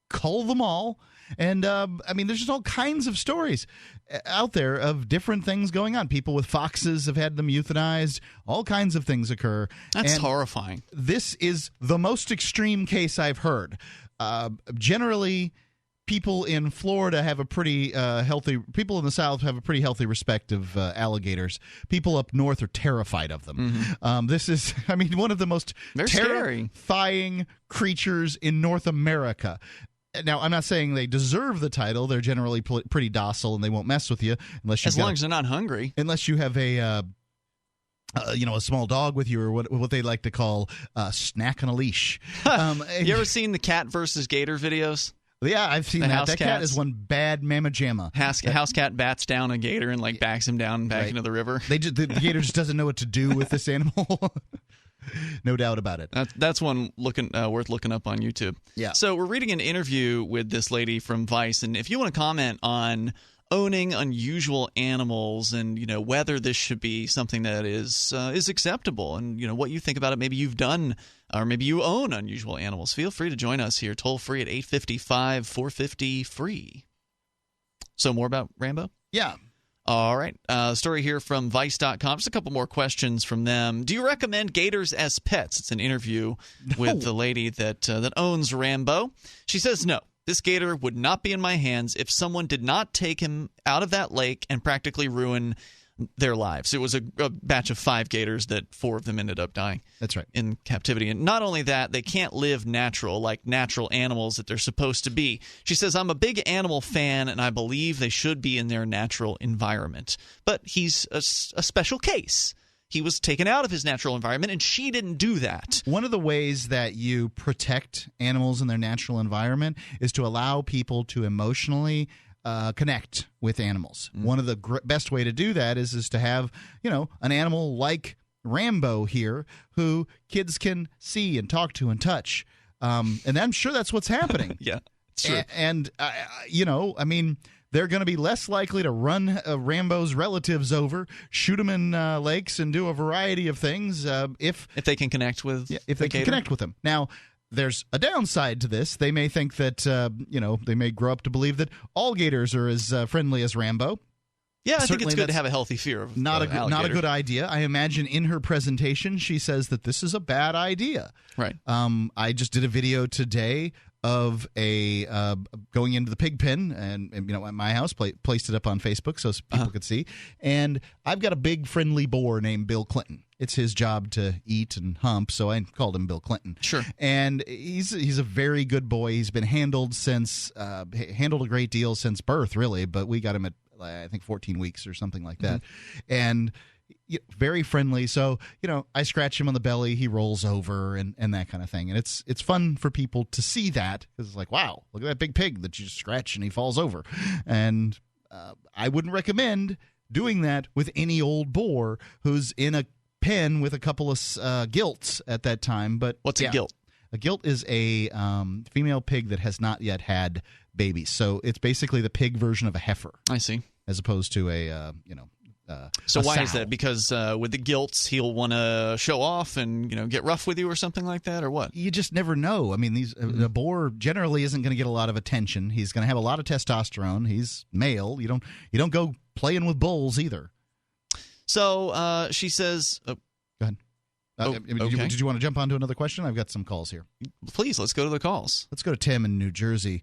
cull them all. And, there's just all kinds of stories out there of different things going on. People with foxes have had them euthanized. All kinds of things occur. That's horrifying. This is the most extreme case I've heard. Generally, people in Florida have a pretty healthy – people in the South have a pretty healthy respect of alligators. People up north are terrified of them. Mm-hmm. This is, one of the most terrifying creatures in North America. Now, I'm not saying they deserve the title. They're generally pretty docile, and they won't mess with you as long as they're not hungry. Unless you have a small dog with you, or what they like to call snack on a leash. You ever seen the cat versus gator videos? Yeah, I've seen that. That cat is one bad mamma jamma. House cat bats down a gator and backs him down back into the river. The gator just doesn't know what to do with this animal. No doubt about it. That's one worth looking up on YouTube. Yeah. So we're reading an interview with this lady from Vice, and if you want to comment on owning unusual animals and whether this should be something that is acceptable, and what you think about it, maybe you've done or maybe you own unusual animals, feel free to join us here toll free at 855-450-FREE. So more about Rambo? Yeah. All right. Story here from Vice.com. Just a couple more questions from them. Do you recommend gators as pets? It's an interview with the lady that owns Rambo. She says no. This gator would not be in my hands if someone did not take him out of that lake and practically ruin their lives. It was a batch of 5 gators that 4 of them ended up dying. That's right. In captivity. And not only that, they can't live natural like natural animals that they're supposed to be. She says, I'm a big animal fan, and I believe they should be in their natural environment. But he's a special case. He was taken out of his natural environment, and she didn't do that. One of the ways that you protect animals in their natural environment is to allow people to emotionally connect with animals. One of the best way to do that is to have, an animal like Rambo here who kids can see and talk to and touch. And I'm sure that's what's happening. Yeah, it's true. And they're going to be less likely to run Rambo's relatives over, shoot them in lakes, and do a variety of things if they can connect with connect with them. Now, there's a downside to this. They may think that they may grow up to believe that all gators are as friendly as Rambo. Yeah, I think it's good to have a healthy fear of not a alligator. good idea. I imagine in her presentation she says that this is a bad idea. Right. I just did a video today of a going into the pig pen, and at my house, placed it up on Facebook so people could see. And I've got a big friendly boar named Bill Clinton. It's his job to eat and hump, so I called him Bill Clinton. Sure. And he's a very good boy. He's been handled a great deal since birth, really. But we got him at I think 14 weeks or something like that, and very friendly. So I scratch him on the belly, he rolls over, and that kind of thing. And it's fun for people to see that, because it's like, wow, look at that big pig that you just scratch and he falls over. And I wouldn't recommend doing that with any old boar who's in a pen with a couple of gilts at that time. But what's a gilt? A gilt is a female pig that has not yet had babies. So it's basically the pig version of a heifer. I see. As opposed to a so why sow. is that? Because with the gilts, he'll want to show off and get rough with you or something like that, or what? You just never know. I mean, the boar generally isn't going to get a lot of attention. He's going to have a lot of testosterone. He's male. You don't go playing with bulls either. So she says. Go ahead. Okay. Did you want to jump onto another question? I've got some calls here. Please, let's go to the calls. Let's go to Tim in New Jersey.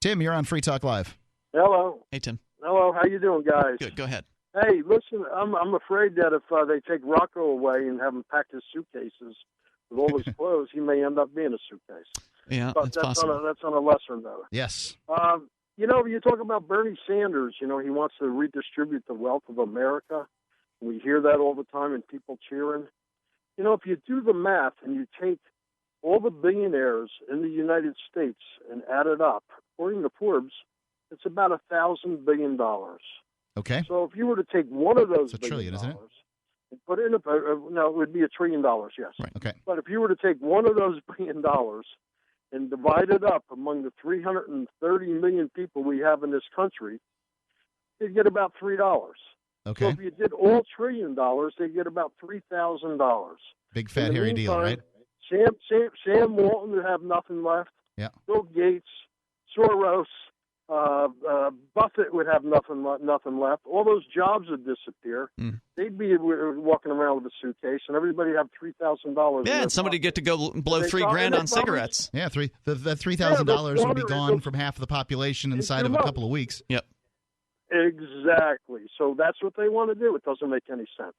Tim, you're on Free Talk Live. Hello. Hey, Tim. Hello. How you doing, guys? Good. Go ahead. Hey, listen, I'm afraid that if they take Rocco away and have him pack his suitcases with all his clothes, he may end up being a suitcase. Yeah, but that's possible. That's on a lesser note. Yes. You talk about Bernie Sanders. He wants to redistribute the wealth of America. We hear that all the time and people cheering. If you do the math and you take all the billionaires in the United States and add it up, according to Forbes, it's about $1,000 billion. Okay. So if you were to take one of those $1 trillion, isn't it? And put it in no, it would be $1 trillion, yes. Right. Okay. But if you were to take one of those $1 billion and divide it up among the 330 million people we have in this country, you'd get about $3. Okay. So if you did all $1 trillion, they'd get about $3,000. Big fat hairy deal, right? Sam Walton would have nothing left. Yeah. Bill Gates, Soros, Buffett would have nothing left. All those jobs would disappear. They'd be walking around with a suitcase, and everybody would have $3,000. Yeah, and somebody get to go blow $3,000 on cigarettes. Yeah, that $3,000 would be gone from half of the population inside of a couple of weeks. Yep. Exactly. So that's what they want to do. It doesn't make any sense.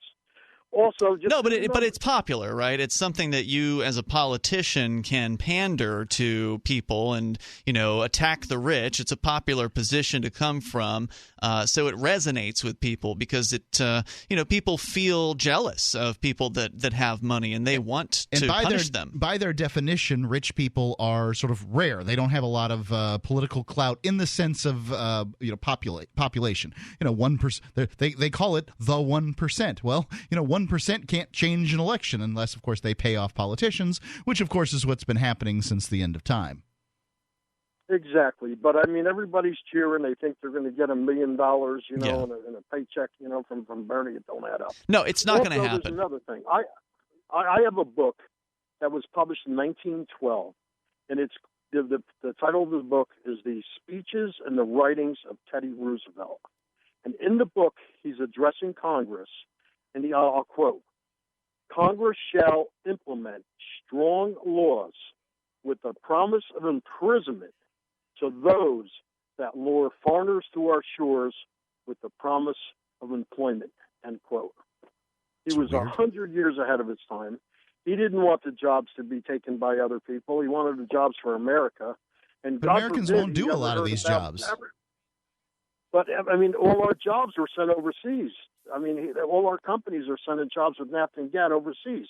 Also, but it's popular, right? It's something that you, as a politician, can pander to people and attack the rich. It's a popular position to come from, so it resonates with people because it people feel jealous of people that have money and they want to punish them. By their definition, rich people are sort of rare. They don't have a lot of political clout in the sense of population. 1%. They call it the 1%. Well, 1% can't change an election unless, of course, they pay off politicians, which, of course, is what's been happening since the end of time. Exactly. But, everybody's cheering. They think they're going to get $1 million, in a paycheck, from Bernie. It don't add up. No, it's not going to happen. There's another thing. I have a book that was published in 1912, and it's the title of the book is The Speeches and the Writings of Teddy Roosevelt. And in the book, he's addressing Congress, and I'll quote, "Congress shall implement strong laws with the promise of imprisonment to those that lure foreigners to our shores with the promise of employment," end quote. He was 100 years ahead of his time. He didn't want the jobs to be taken by other people. He wanted the jobs for America. And but Americans won't do a lot of these jobs. But, all our jobs were sent overseas. All our companies are sending jobs with NAFTA and GATT overseas.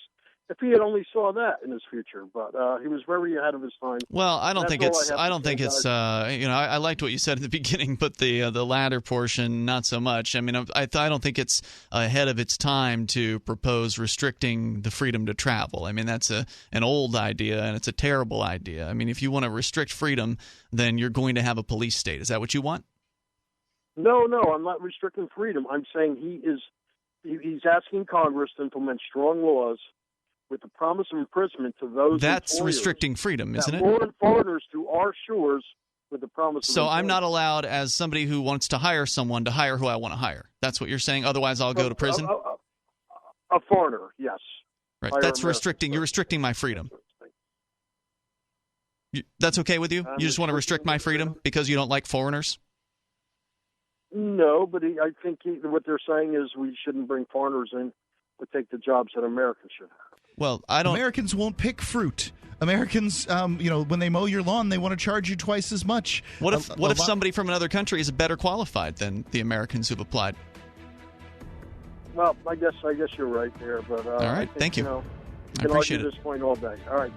If he had only saw that in his future, but he was very ahead of his time. Well, I don't think it's. I liked what you said at the beginning, but the latter portion not so much. I don't think it's ahead of its time to propose restricting the freedom to travel. That's an old idea and it's a terrible idea. If you want to restrict freedom, then you're going to have a police state. Is that what you want? No, I'm not restricting freedom. I'm saying he's asking Congress to implement strong laws with the promise of imprisonment to those. That's restricting freedom, isn't it? Lure foreigners to our shores with the promise of So employment. I'm not allowed, as somebody who wants to hire someone, to hire who I want to hire. That's what you're saying? Otherwise I'll go to prison? A foreigner, yes. Right. That's restricting. You're restricting my freedom. That's okay with you? You just want to restrict my freedom because you don't like foreigners? No, but I think what they're saying is we shouldn't bring foreigners in to take the jobs that Americans should have. Well, I don't. Americans won't pick fruit. Americans, when they mow your lawn, they want to charge you twice as much. What if somebody from another country is better qualified than the Americans who've applied? Well, I guess you're right there, but all right, thank you. I appreciate it. This point all day. All right.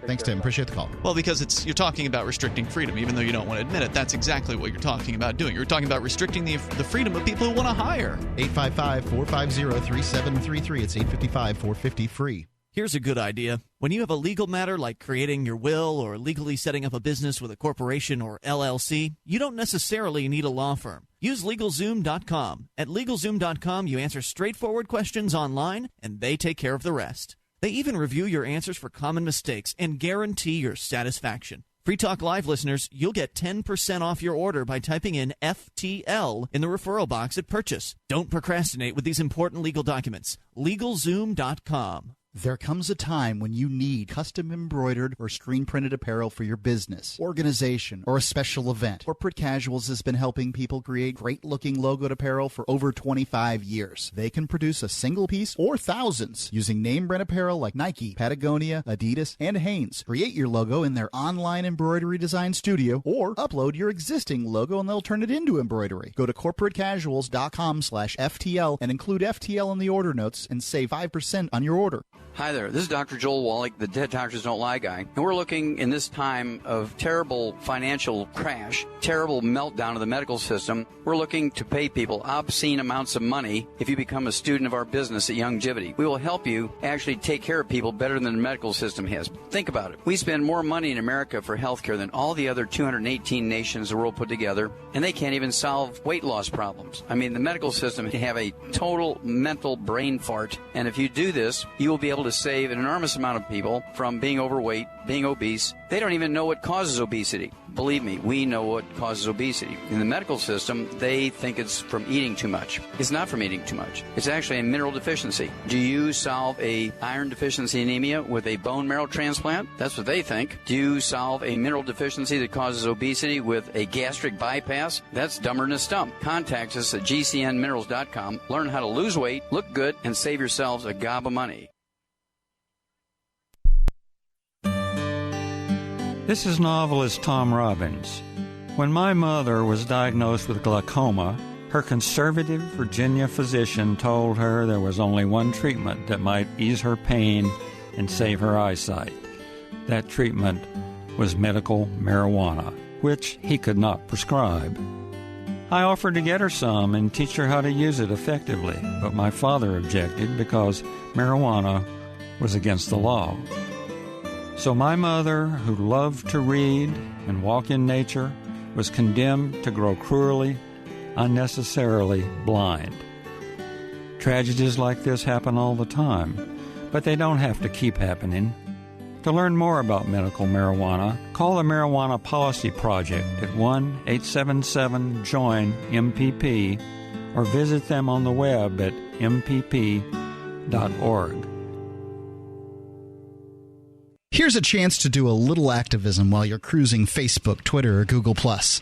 Thanks, Tim. Appreciate the call. Well, because you're talking about restricting freedom, even though you don't want to admit it. That's exactly what you're talking about doing. You're talking about restricting the freedom of people who want to hire. 855-450-3733. It's 855-450-FREE. Here's a good idea. When you have a legal matter like creating your will or legally setting up a business with a corporation or LLC, you don't necessarily need a law firm. Use LegalZoom.com. At LegalZoom.com, you answer straightforward questions online, and they take care of the rest. They even review your answers for common mistakes and guarantee your satisfaction. Free Talk Live listeners, you'll get 10% off your order by typing in FTL in the referral box at purchase. Don't procrastinate with these important legal documents. LegalZoom.com. There comes a time when you need custom embroidered or screen printed apparel for your business, organization, or a special event. Corporate Casuals has been helping people create great-looking logoed apparel for over 25 years. They can produce a single piece or thousands using name brand apparel like Nike, Patagonia, Adidas, and Hanes. Create your logo in their online embroidery design studio or upload your existing logo and they'll turn it into embroidery. Go to corporatecasuals.com/FTL and include FTL in the order notes and save 5% on your order. Hi there, this is Dr. Joel Wallach, the Dead Doctors Don't Lie guy, and we're looking in this time of terrible financial crash, terrible meltdown of the medical system, we're looking to pay people obscene amounts of money if you become a student of our business at Youngevity. We will help you actually take care of people better than the medical system has. Think about it. We spend more money in America for health care than all the other 218 nations the world put together, and they can't even solve weight loss problems. I mean, the medical system can have a total mental brain fart, and if you do this, you will be able to save an enormous amount of people from being overweight, being obese. They don't even know what causes obesity. Believe me, we know what causes obesity. In the medical system, they think it's from eating too much. It's not from eating too much. It's actually a mineral deficiency. Do you solve a iron deficiency anemia with a bone marrow transplant? That's what they think. Do you solve a mineral deficiency that causes obesity with a gastric bypass? That's dumber than a stump. Contact us at gcnminerals.com. Learn how to lose weight, look good, and save yourselves a gob of money. This is novelist Tom Robbins. When my mother was diagnosed with glaucoma, her conservative Virginia physician told her there was only one treatment that might ease her pain and save her eyesight. That treatment was medical marijuana, which he could not prescribe. I offered to get her some and teach her how to use it effectively, but my father objected because marijuana was against the law. So my mother, who loved to read and walk in nature, was condemned to grow cruelly, unnecessarily blind. Tragedies like this happen all the time, but they don't have to keep happening. To learn more about medical marijuana, call the Marijuana Policy Project at 1-877-JOIN-MPP or visit them on the web at mpp.org. Here's a chance to do a little activism while you're cruising Facebook, Twitter, or Google+.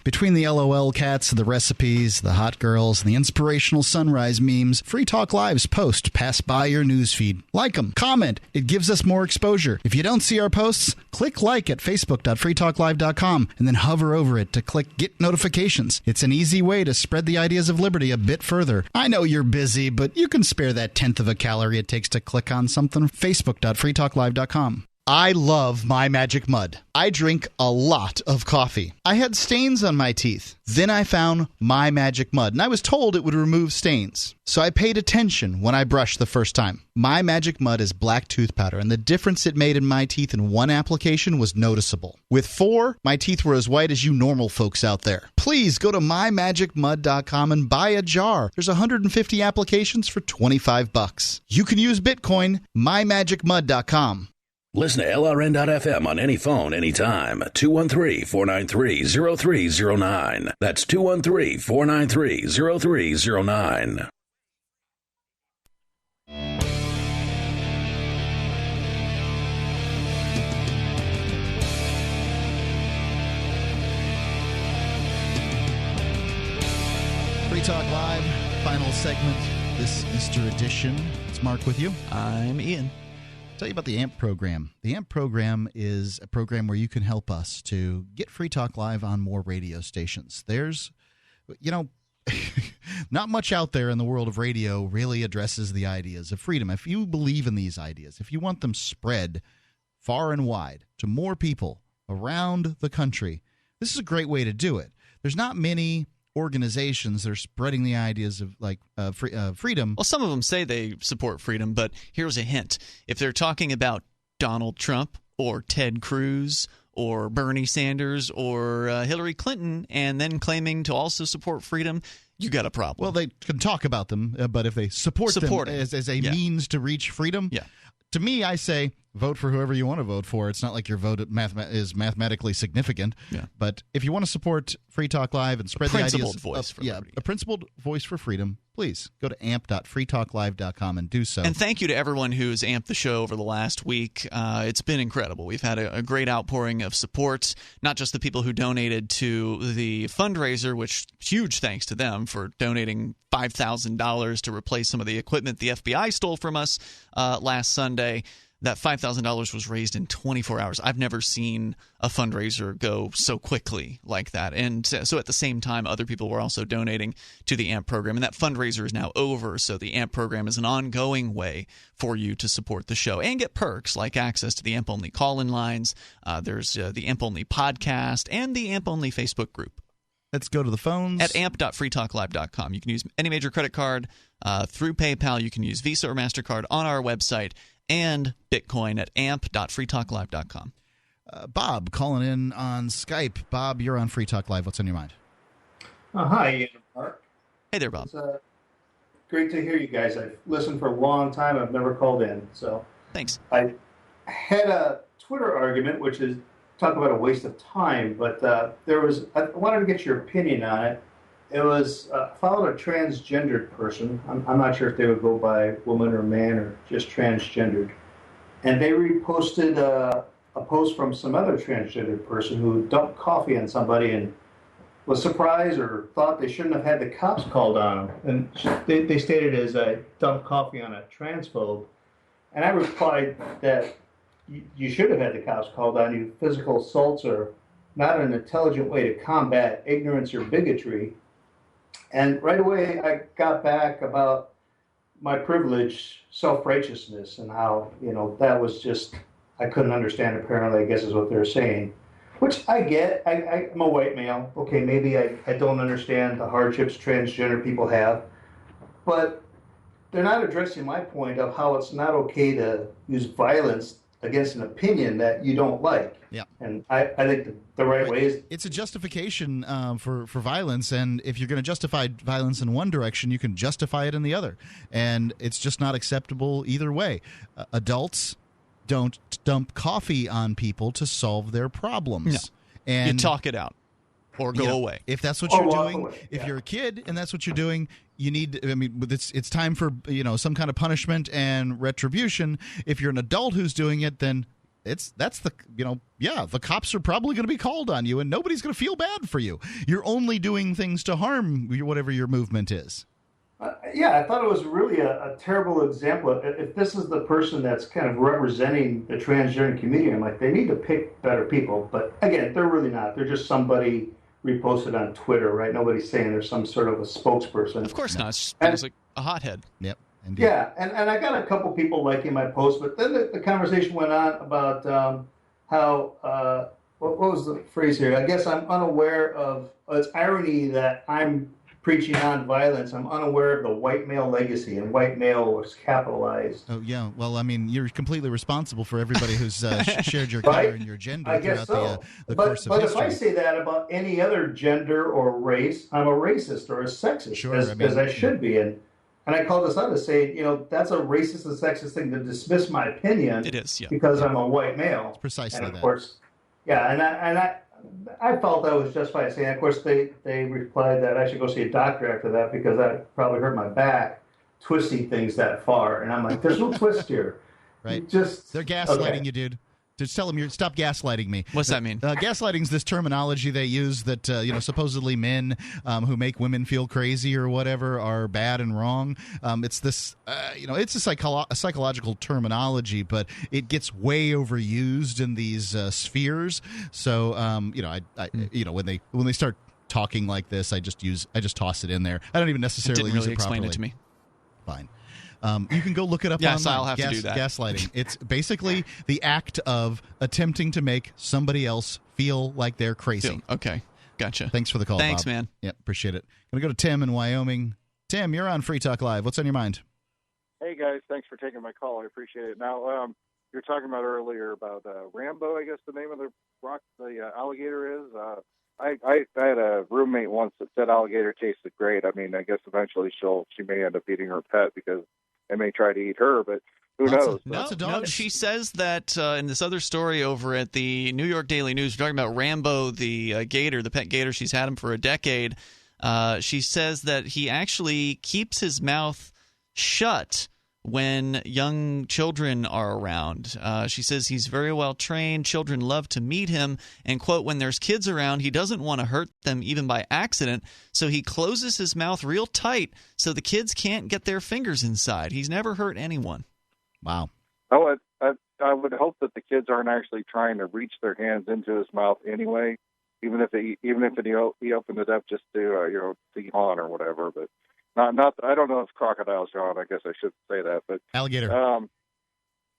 Between the LOL cats, the recipes, the hot girls, and the inspirational sunrise memes, Free Talk Live's posts pass by your newsfeed. Like them, comment. It gives us more exposure. If you don't see our posts, click like at facebook.freetalklive.com and then hover over it to click Get Notifications. It's an easy way to spread the ideas of liberty a bit further. I know you're busy, but you can spare that tenth of a calorie it takes to click on something. Facebook.freetalklive.com. I love My Magic Mud. I drink a lot of coffee. I had stains on my teeth. Then I found My Magic Mud, and I was told it would remove stains. So I paid attention when I brushed the first time. My Magic Mud is black tooth powder, and the difference it made in my teeth in one application was noticeable. With 4, my teeth were as white as you normal folks out there. Please go to mymagicmud.com and buy a jar. There's 150 applications for $25. You can use Bitcoin, mymagicmud.com. Listen to LRN.FM on any phone, anytime. 213-493-0309. That's 213-493-0309. Free Talk Live, final segment, this Easter edition. It's Mark with you. I'm Ian. Tell you about the AMP program. The AMP program is a program where you can help us to get Free Talk Live on more radio stations. There's not much out there in the world of radio really addresses the ideas of freedom. If you believe in these ideas, if you want them spread far and wide to more people around the country, this is a great way to do it. There's not many organizations that are spreading the ideas of freedom. Well, some of them say they support freedom, but here's a hint. If they're talking about Donald Trump or Ted Cruz or Bernie Sanders or Hillary Clinton and then claiming to also support freedom, you got a problem. Well, they can talk about them, but if they support them as a means to reach freedom, to me, I say vote for whoever you want to vote for. It's not like your vote is mathematically significant. But if you want to support Free Talk Live and spread the ideas, a principled voice for freedom, please go to amp.freetalklive.com and do so. And thank you to everyone who's amped the show over the last week. It's been incredible. We've had a great outpouring of support, not just the people who donated to the fundraiser, which huge thanks to them for donating $5,000 to replace some of the equipment the FBI stole from us last Sunday. That $5,000 was raised in 24 hours. I've never seen a fundraiser go so quickly like that. And so at the same time, other people were also donating to the AMP program. And that fundraiser is now over. So the AMP program is an ongoing way for you to support the show and get perks like access to the AMP-only call-in lines. There's the AMP-only podcast and the AMP-only Facebook group. Let's go to the phones. At amp.freetalklive.com. You can use any major credit card through PayPal. You can use Visa or MasterCard on our website, and Bitcoin at amp.freetalklive.com. Bob calling in on Skype. Bob, you're on Free Talk Live. What's on your mind? Hi, Ian and Mark. Hey there, Bob. It's great to hear you guys. I've listened for a long time. I've never called in. So thanks. I had a Twitter argument, which is talk about a waste of time, but I wanted to get your opinion on it. It was followed a transgendered person. I'm not sure if they would go by woman or man or just transgendered. And they reposted a post from some other transgendered person who dumped coffee on somebody and was surprised or thought they shouldn't have had the cops called on them. And they stated as I dumped coffee on a transphobe. And I replied that you should have had the cops called on you. Physical assaults are not an intelligent way to combat ignorance or bigotry. And right away, I got back about my privilege, self-righteousness, and how, that was just, I couldn't understand, apparently, I guess is what they're saying. Which I get. I'm a white male. Okay, maybe I don't understand the hardships transgender people have. But they're not addressing my point of how it's not okay to use violence against an opinion that you don't like. Yeah. And I think the right way is... It's a justification for violence, and if you're going to justify violence in one direction, you can justify it in the other. And it's just not acceptable either way. Adults don't dump coffee on people to solve their problems. No. And you talk it out or go away. If that's what you're doing, if you're a kid and that's what you're doing, you need, it's time for, some kind of punishment and retribution. If you're an adult who's doing it, then the cops are probably going to be called on you and nobody's going to feel bad for you. You're only doing things to harm whatever your movement is. I thought it was really a terrible example. If this is the person that's kind of representing the transgender community, I'm like, they need to pick better people. But again, they're really not. They're just somebody reposted on Twitter, right? Nobody's saying there's some sort of a spokesperson. Of course not. It's like a hothead. Yep. Indeed. Yeah, and I got a couple people liking my post, but then the conversation went on about how, what was the phrase here? I guess I'm unaware of, it's irony that I'm preaching nonviolence. I'm unaware of the white male legacy, and white male was capitalized. Oh, yeah. Well, you're completely responsible for everybody who's shared your color and your gender throughout the course of history. But if I say that about any other gender or race, I'm a racist or a sexist, as I should be. And I call this out to say, that's a racist and sexist thing to dismiss my opinion. It is, yeah. Because I'm a white male. It's precisely and of course, yeah, and I felt that was justified saying. Of course, they replied that I should go see a doctor after that because I probably hurt my back twisting things that far. And I'm like, there's no twist here. Right. They're gaslighting you, dude. Just tell them stop gaslighting me. What's that mean? Gaslighting is this terminology they use that supposedly men who make women feel crazy or whatever are bad and wrong. It's this it's a psychological terminology, but it gets way overused in these spheres. So when they start talking like this, I just toss it in there. I don't even necessarily use it properly. Explain it to me. Fine. You can go look it up yes, online. I'll have to do that. Gaslighting. It's basically the act of attempting to make somebody else feel like they're crazy. Okay. Gotcha. Thanks for the call, Thanks, Bob. man. Yep, appreciate it. I'm going to go to Tim in Wyoming. Tim, you're on Free Talk Live. What's on your mind? Hey, guys. Thanks for taking my call. I appreciate it. Now, you were talking about earlier about Rambo, I guess the name of the rock, the alligator is. I had a roommate once that said alligator tasted great. I mean, I guess eventually she may end up eating her pet because they may try to eat her, but who knows? No, she says that in this other story over at the New York Daily News, we're talking about Rambo, the gator, the pet gator. She's had him for a decade. She says that he actually keeps his mouth shut when young children are around. She says he's very well trained. Children love to meet him. And, quote, when there's kids around, he doesn't want to hurt them even by accident. So he closes his mouth real tight so the kids can't get their fingers inside. He's never hurt anyone. Wow. Oh, I would hope that the kids aren't actually trying to reach their hands into his mouth anyway, even if he opened it up just to to yawn or whatever. But not. I don't know if crocodiles yawn. I guess I should say that. But alligator.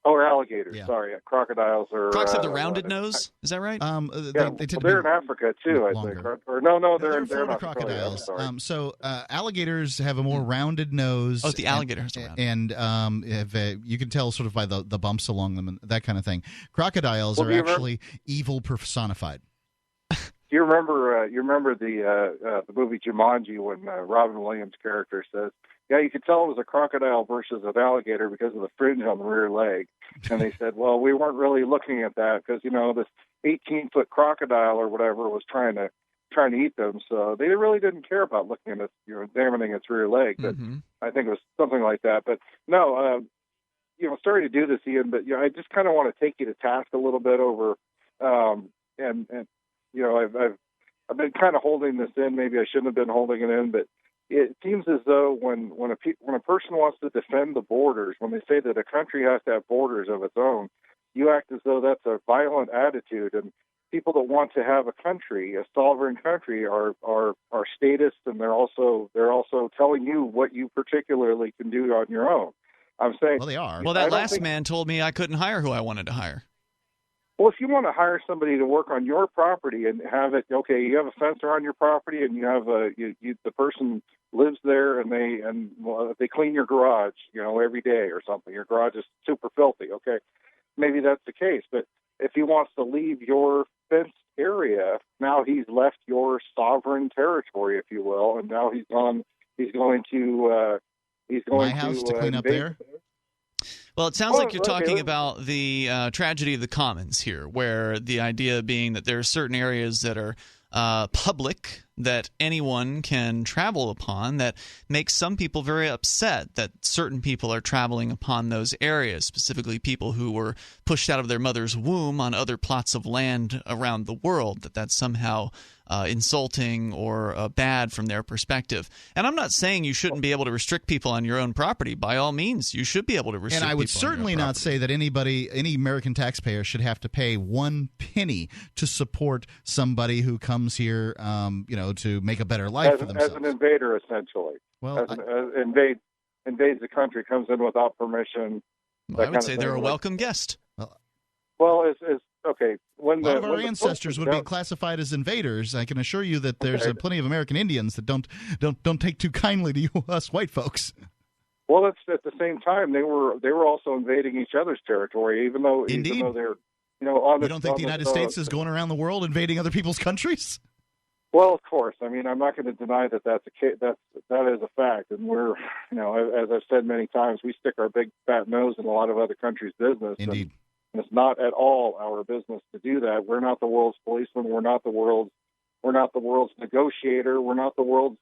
Or alligators. Yeah. Sorry, crocodiles are. Crocs have the rounded nose. Is that right? They're in Africa too. I think. Or no, they're in crocodiles. So alligators have a more rounded nose. Oh, the alligator has a round. And you can tell sort of by the bumps along them and that kind of thing. Crocodiles are actually evil personified. Do you remember the movie Jumanji when Robin Williams' character says, "Yeah, you could tell it was a crocodile versus an alligator because of the fringe on the rear leg," and they said, "Well, we weren't really looking at that because this 18-foot crocodile or whatever was trying to eat them, so they really didn't care about looking at it, examining its rear leg." But I think it was something like that. But no, sorry to do this, Ian, but I just kind of want to take you to task a little bit over and. I've been kind of holding this in. Maybe I shouldn't have been holding it in, but it seems as though when a person wants to defend the borders, when they say that a country has to have borders of its own, you act as though that's a violent attitude. And people that want to have a country, a sovereign country, are statists, and they're also telling you what you particularly can do on your own. I'm saying, well, they are. Well, that last man told me I couldn't hire who I wanted to hire. Well, if you want to hire somebody to work on your property and have it, you have a fence around your property and you have the person lives there and they clean your garage, every day or something. Your garage is super filthy. Okay, maybe that's the case. But if he wants to leave your fenced area, now he's left your sovereign territory, if you will, and now he's going to my house to clean up there. Well, it sounds like you're talking about the tragedy of the commons here, where the idea being that there are certain areas that are public that anyone can travel upon that makes some people very upset that certain people are traveling upon those areas, specifically people who were pushed out of their mother's womb on other plots of land around the world, that's somehow insulting or bad from their perspective. And I'm not saying you shouldn't be able to restrict people on your own property. By all means, you should be able to restrict people. And I would certainly not say that any American taxpayer should have to pay one penny to support somebody who comes here, to make a better life for themselves. As an invader, essentially. Well, invades the country, comes in without permission. I would say they're a welcome guest. Well, it's okay. A lot of our ancestors would be classified as invaders. I can assure you that there's plenty of American Indians that don't take too kindly to us white folks. Well, it's at the same time they were also invading each other's territory, even though they're on. You don't think the United States is going around the world invading other people's countries? Well, of course. I mean, I'm not going to deny that that's a case. That is a fact, and we're, as I've said many times, we stick our big fat nose in a lot of other countries' business. Indeed. And it's not at all our business to do that. We're not the world's policeman. We're not the world's negotiator. We're not the world's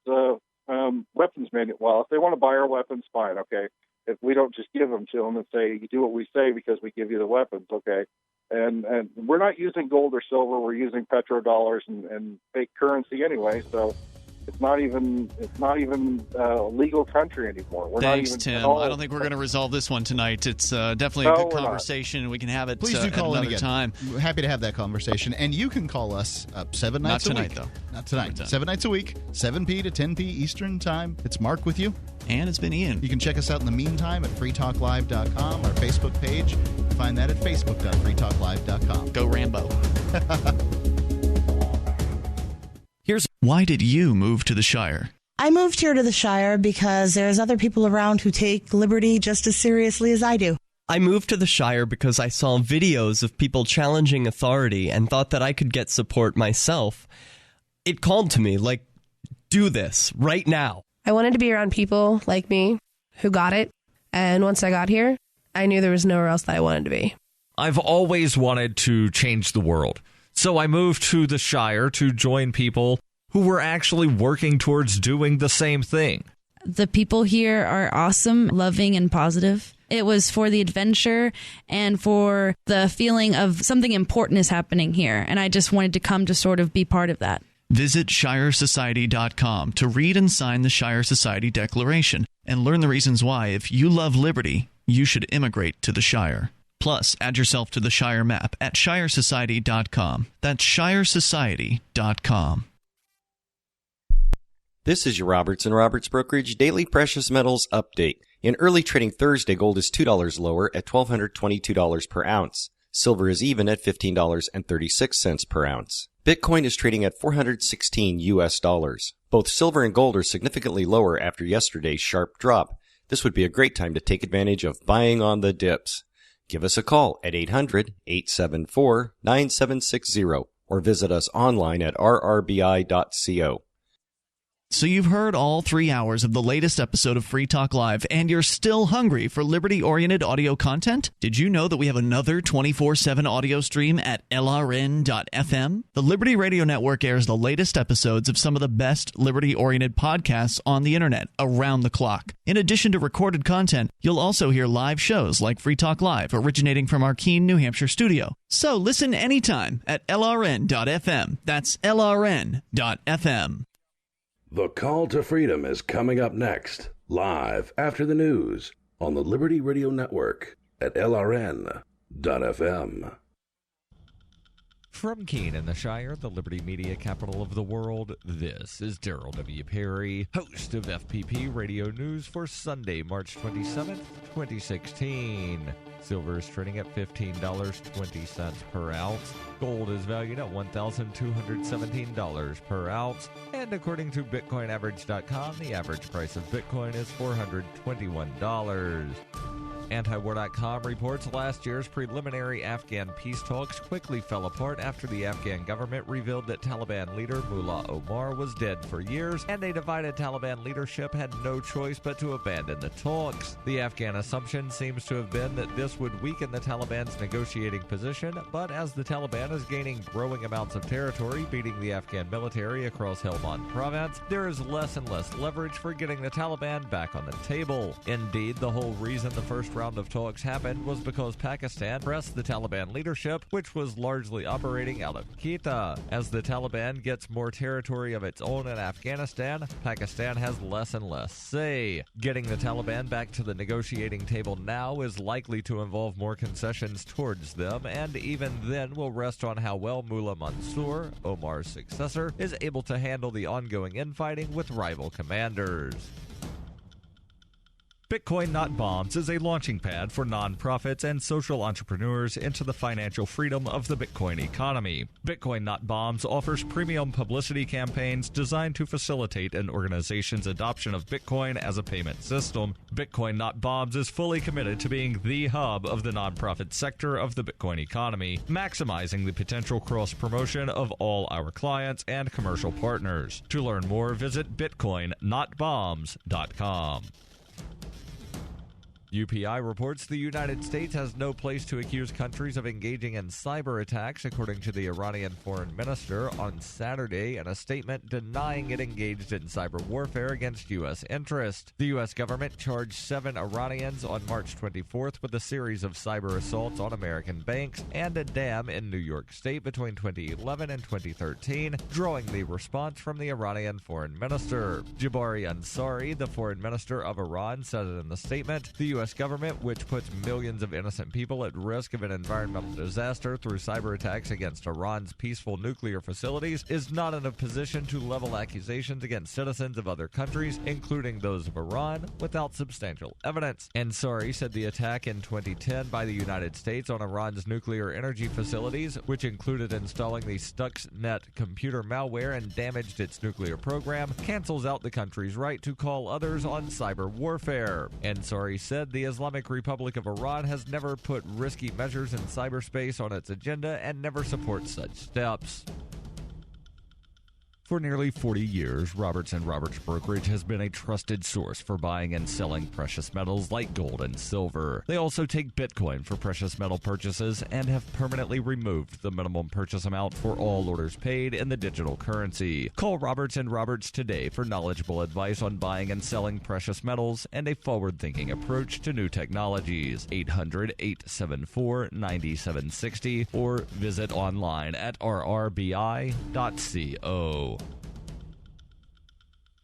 weapons manual. Well, if they want to buy our weapons, fine, okay. If we don't just give them to them and say, you do what we say because we give you the weapons, okay. And we're not using gold or silver. We're using petrodollars and fake currency anyway. So It's not even a legal country anymore. We're Thanks, not even Tim. I don't think we're going to resolve this one tonight. It's definitely a good conversation, and we can have it Please do call at in another again. time. We're happy to have that conversation. And you can call us 7 nights a week. Not tonight, though. Not tonight. 7 nights a week, 7 p to 10 p Eastern Time. It's Mark with you. And it's been Ian. You can check us out in the meantime at freetalklive.com, our Facebook page. Find that at facebook.freetalklive.com. Go Rambo. Why did you move to the Shire? I moved here to the Shire because there's other people around who take liberty just as seriously as I do. I moved to the Shire because I saw videos of people challenging authority and thought that I could get support myself. It called to me, like, do this right now. I wanted to be around people like me who got it, and once I got here, I knew there was nowhere else that I wanted to be. I've always wanted to change the world, so I moved to the Shire to join people who were actually working towards doing the same thing. The people here are awesome, loving, and positive. It was for the adventure and for the feeling of something important is happening here, and I just wanted to come to sort of be part of that. Visit ShireSociety.com to read and sign the Shire Society Declaration and learn the reasons why, if you love liberty, you should immigrate to the Shire. Plus, add yourself to the Shire map at ShireSociety.com. That's ShireSociety.com. This is your Roberts & Roberts Brokerage Daily Precious Metals Update. In early trading Thursday, gold is $2 lower at $1,222 per ounce. Silver is even at $15.36 per ounce. Bitcoin is trading at $416 US. Both silver and gold are significantly lower after yesterday's sharp drop. This would be a great time to take advantage of buying on the dips. Give us a call at 800-874-9760 or visit us online at rrbi.co. So you've heard all 3 hours of the latest episode of Free Talk Live, and you're still hungry for liberty-oriented audio content? Did you know that we have another 24/7 audio stream at LRN.FM? The Liberty Radio Network airs the latest episodes of some of the best liberty-oriented podcasts on the internet around the clock. In addition to recorded content, you'll also hear live shows like Free Talk Live, originating from our Keene, New Hampshire studio. So listen anytime at LRN.FM. That's LRN.FM. The Call to Freedom is coming up next, live after the news on the Liberty Radio Network at LRN.FM. From Keene in the Shire, the Liberty Media capital of the world, this is Daryl W. Perry, host of FPP Radio News for Sunday, March 27th, 2016. Silver is trading at $15.20 per ounce. Gold is valued at $1,217 per ounce. And according to BitcoinAverage.com, the average price of Bitcoin is $421. Antiwar.com reports last year's preliminary Afghan peace talks quickly fell apart after the Afghan government revealed that Taliban leader Mullah Omar was dead for years, and a divided Taliban leadership had no choice but to abandon the talks. The Afghan assumption seems to have been that this would weaken the Taliban's negotiating position, but as the Taliban is gaining growing amounts of territory, beating the Afghan military across Helmand province, there is less and less leverage for getting the Taliban back on the table. Indeed, the whole reason the first round of talks happened was because Pakistan pressed the Taliban leadership, which was largely operating out of Quetta. As the Taliban gets more territory of its own in Afghanistan, Pakistan has less and less say. Getting the Taliban back to the negotiating table now is likely to involve more concessions towards them, and even then will rest on how well Mullah Mansour, Omar's successor, is able to handle the ongoing infighting with rival commanders. Bitcoin Not Bombs is a launching pad for nonprofits and social entrepreneurs into the financial freedom of the Bitcoin economy. Bitcoin Not Bombs offers premium publicity campaigns designed to facilitate an organization's adoption of Bitcoin as a payment system. Bitcoin Not Bombs is fully committed to being the hub of the nonprofit sector of the Bitcoin economy, maximizing the potential cross-promotion of all our clients and commercial partners. To learn more, visit bitcoinnotbombs.com. UPI reports the United States has no place to accuse countries of engaging in cyber attacks, according to the Iranian foreign minister on Saturday in a statement denying it engaged in cyber warfare against U.S. interest. The U.S. government charged 7 Iranians on March 24th with a series of cyber assaults on American banks and a dam in New York State between 2011 and 2013, drawing the response from the Iranian foreign minister. Jabari Ansari, the foreign minister of Iran, said it in the statement, the U.S. government, which puts millions of innocent people at risk of an environmental disaster through cyber attacks against Iran's peaceful nuclear facilities, is not in a position to level accusations against citizens of other countries, including those of Iran, without substantial evidence. Ansari said the attack in 2010 by the United States on Iran's nuclear energy facilities, which included installing the Stuxnet computer malware and damaged its nuclear program, cancels out the country's right to call others on cyber warfare. Ansari said the Islamic Republic of Iran has never put risky measures in cyberspace on its agenda and never supports such steps. For nearly 40 years, Roberts & Roberts Brokerage has been a trusted source for buying and selling precious metals like gold and silver. They also take Bitcoin for precious metal purchases and have permanently removed the minimum purchase amount for all orders paid in the digital currency. Call Roberts & Roberts today for knowledgeable advice on buying and selling precious metals and a forward-thinking approach to new technologies. 800-874-9760 or visit online at rrbi.co.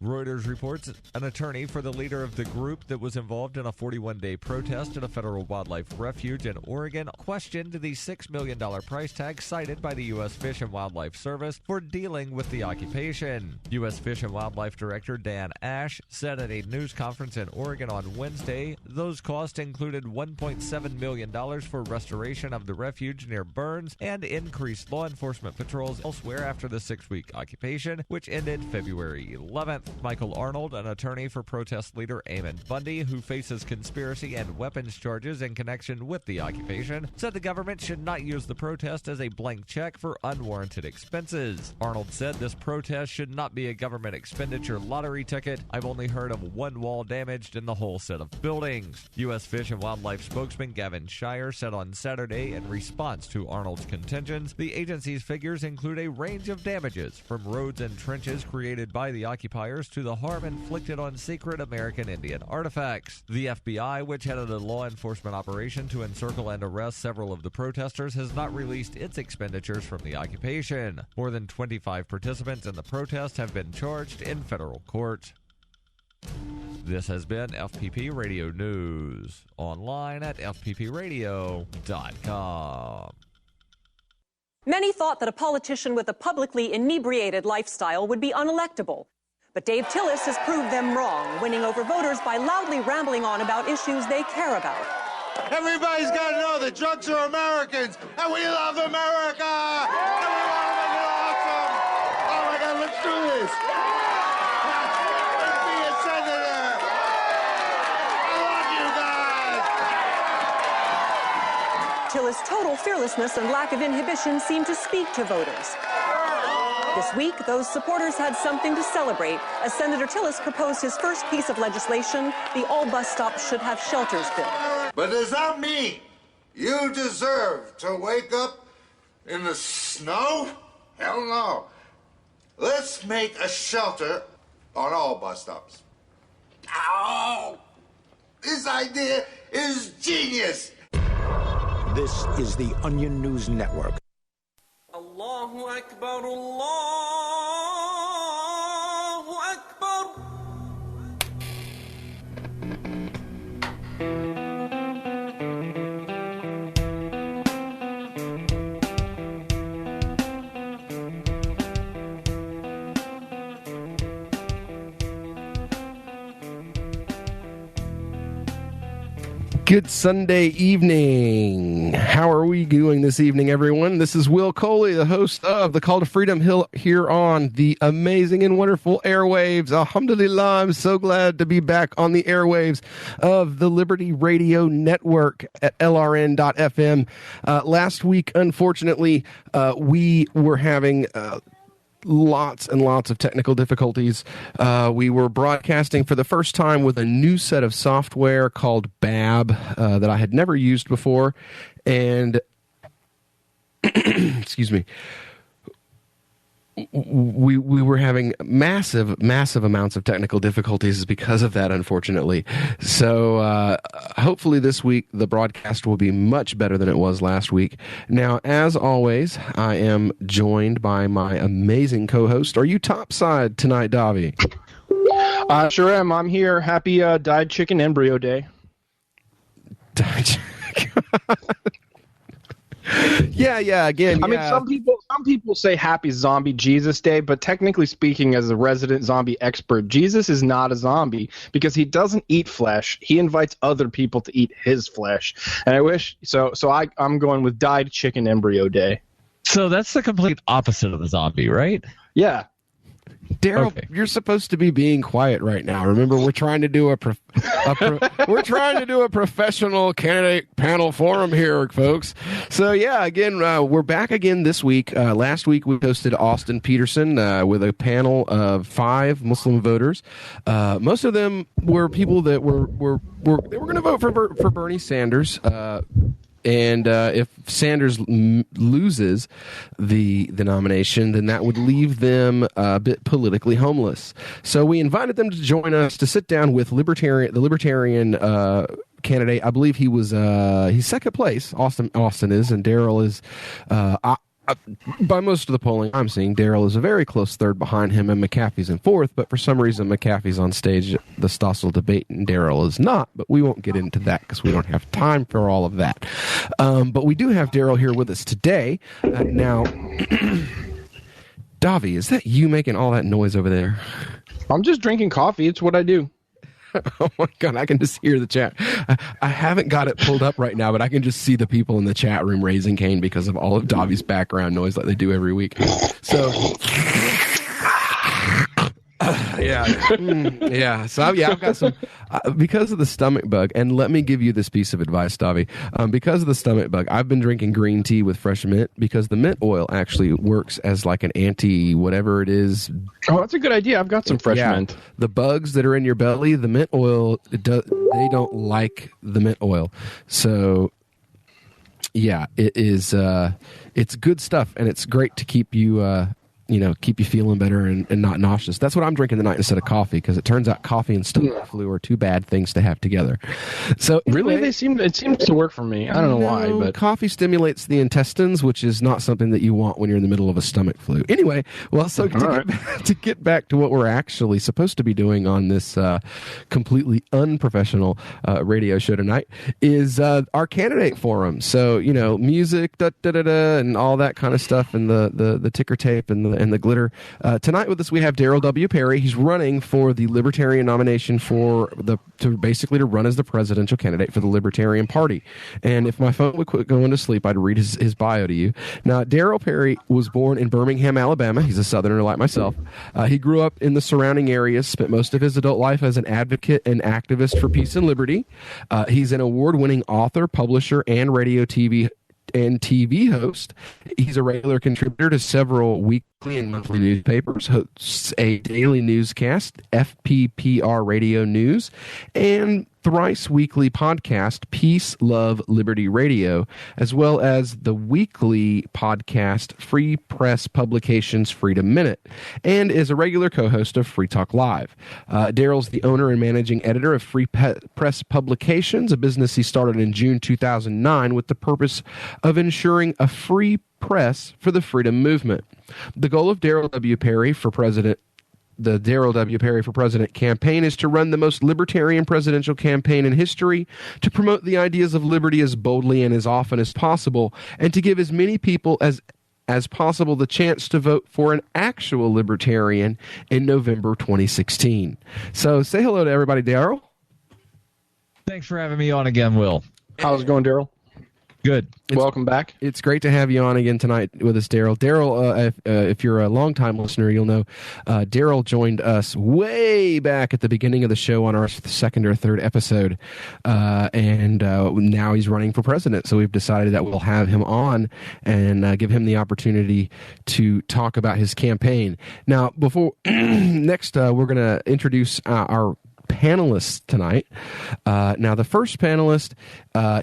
Reuters reports an attorney for the leader of the group that was involved in a 41-day protest at a federal wildlife refuge in Oregon questioned the $6 million price tag cited by the U.S. Fish and Wildlife Service for dealing with the occupation. U.S. Fish and Wildlife Director Dan Ash said at a news conference in Oregon on Wednesday those costs included $1.7 million for restoration of the refuge near Burns and increased law enforcement patrols elsewhere after the 6-week occupation, which ended February 11th. Michael Arnold, an attorney for protest leader Eamon Bundy, who faces conspiracy and weapons charges in connection with the occupation, said the government should not use the protest as a blank check for unwarranted expenses. Arnold said this protest should not be a government expenditure lottery ticket. I've only heard of one wall damaged in the whole set of buildings. U.S. Fish and Wildlife spokesman Gavin Shire said on Saturday in response to Arnold's contentions, the agency's figures include a range of damages from roads and trenches created by the occupiers to the harm inflicted on secret American Indian artifacts. The FBI, which headed a law enforcement operation to encircle and arrest several of the protesters, has not released its expenditures from the occupation. More than 25 participants in the protest have been charged in federal court. This has been FPP Radio News, online at fppradio.com. Many thought that a politician with a publicly inebriated lifestyle would be unelectable. But Dave Tillis has proved them wrong, winning over voters by loudly rambling on about issues they care about. Everybody's got to know that drugs are Americans, and we love America! And we want to make it awesome! Oh my God, let's do this! Let's be a senator! I love you guys! Tillis' total fearlessness and lack of inhibition seem to speak to voters. This week, those supporters had something to celebrate as Senator Tillis proposed his first piece of legislation, the All Bus Stops Should Have Shelters bill. But does that mean you deserve to wake up in the snow? Hell no. Let's make a shelter on all bus stops. Ow! This idea is genius. This is the Onion News Network. Allahu Akbar, Allahu Akbar. Good Sunday evening. How are we doing this evening, everyone? This is Will Coley, the host of the Call to Freedom here on the amazing and wonderful airwaves. Alhamdulillah, I'm so glad to be back on the airwaves of the Liberty Radio Network at LRN.FM. Last week, unfortunately, we were having lots and lots of technical difficulties. We were broadcasting for the first time with a new set of software called BAB that I had never used before. And, excuse me, we were having massive amounts of technical difficulties because of that, unfortunately. So hopefully this week the broadcast will be much better than it was last week. Now, as always, I am joined by my amazing co-host. Are you topside tonight, Davi? I sure am. I'm here. Happy Dyed Chicken Embryo Day. Yeah. Again, I mean, some people say Happy Zombie Jesus Day, but technically speaking, as a resident zombie expert, Jesus is not a zombie because he doesn't eat flesh. He invites other people to eat his flesh, and I wish so. I'm going with Dyed Chicken Embryo Day. So that's the complete opposite of the zombie, right? Yeah. Daryl, Okay. You're supposed to be being quiet right now. Remember, we're trying to do a professional candidate panel forum here, folks. So yeah, again, we're back again this week. Last week we hosted Austin Peterson with a panel of 5 Muslim voters. Most of them were people that were going to vote for Bernie Sanders. And if Sanders loses the nomination, then that would leave them a bit politically homeless. So we invited them to join us to sit down with the Libertarian candidate. I believe he's second place. Austin is, and Daryl is. By most of the polling I'm seeing, Daryl is a very close third behind him, and McAfee's in fourth. But for some reason, McAfee's on stage at the Stossel debate, and Daryl is not. But we won't get into that because we don't have time for all of that. But we do have Daryl here with us today. Now, Davi, is that you making all that noise over there? I'm just drinking coffee. It's what I do. Oh my God, I can just hear the chat. I haven't got it pulled up right now, but I can just see the people in the chat room raising Cain because of all of Davi's background noise like they do every week. So, yeah. So, I've got some, because of the stomach bug, and let me give you this piece of advice, Davi. Because of the stomach bug, I've been drinking green tea with fresh mint because the mint oil actually works as like an anti-whatever it is. Oh, that's a good idea. I've got some fresh mint. The bugs that are in your belly, the mint oil, they don't like the mint oil. So, yeah, it is. It's good stuff, and it's great to keep you. Keep you feeling better and not nauseous. That's what I'm drinking tonight instead of coffee, because it turns out coffee and stomach flu are 2 bad things to have together. So really, it seems to work for me. I don't know why, but coffee stimulates the intestines, which is not something that you want when you're in the middle of a stomach flu. Anyway, well, so to get back to what we're actually supposed to be doing on this completely unprofessional radio show tonight is our candidate forum. So music, and all that kind of stuff, and the ticker tape and the glitter. Tonight with us we have Daryl W. Perry. He's running for the Libertarian nomination to run as the presidential candidate for the Libertarian Party. And if my phone would quit going to sleep, I'd read his bio to you. Now, Daryl Perry was born in Birmingham, Alabama. He's a Southerner like myself. He grew up in the surrounding areas, spent most of his adult life as an advocate and activist for peace and liberty. He's an award-winning author, publisher, and radio TV host. He's a regular contributor to several weekly and monthly newspapers, hosts a daily newscast, FPPR Radio News, and thrice weekly podcast, Peace, Love, Liberty Radio, as well as the weekly podcast, Free Press Publications Freedom Minute, and is a regular co-host of Free Talk Live. Daryl's the owner and managing editor of Free Press Publications, a business he started in June 2009 with the purpose of ensuring a free press for the freedom movement. The goal of Daryl W. Perry for president The Daryl W. Perry for President campaign is to run the most libertarian presidential campaign in history, to promote the ideas of liberty as boldly and as often as possible, and to give as many people as possible the chance to vote for an actual libertarian in November 2016. So say hello to everybody, Daryl. Thanks for having me on again, Will. How's it going, Daryl? Good. Welcome back. It's great to have you on again tonight with us, Daryl. Daryl, if you're a longtime listener, you'll know Daryl joined us way back at the beginning of the show on our second or third episode, and now he's running for president. So we've decided that we'll have him on and give him the opportunity to talk about his campaign. Now, before next, we're going to introduce our panelists tonight. Now, the first panelist,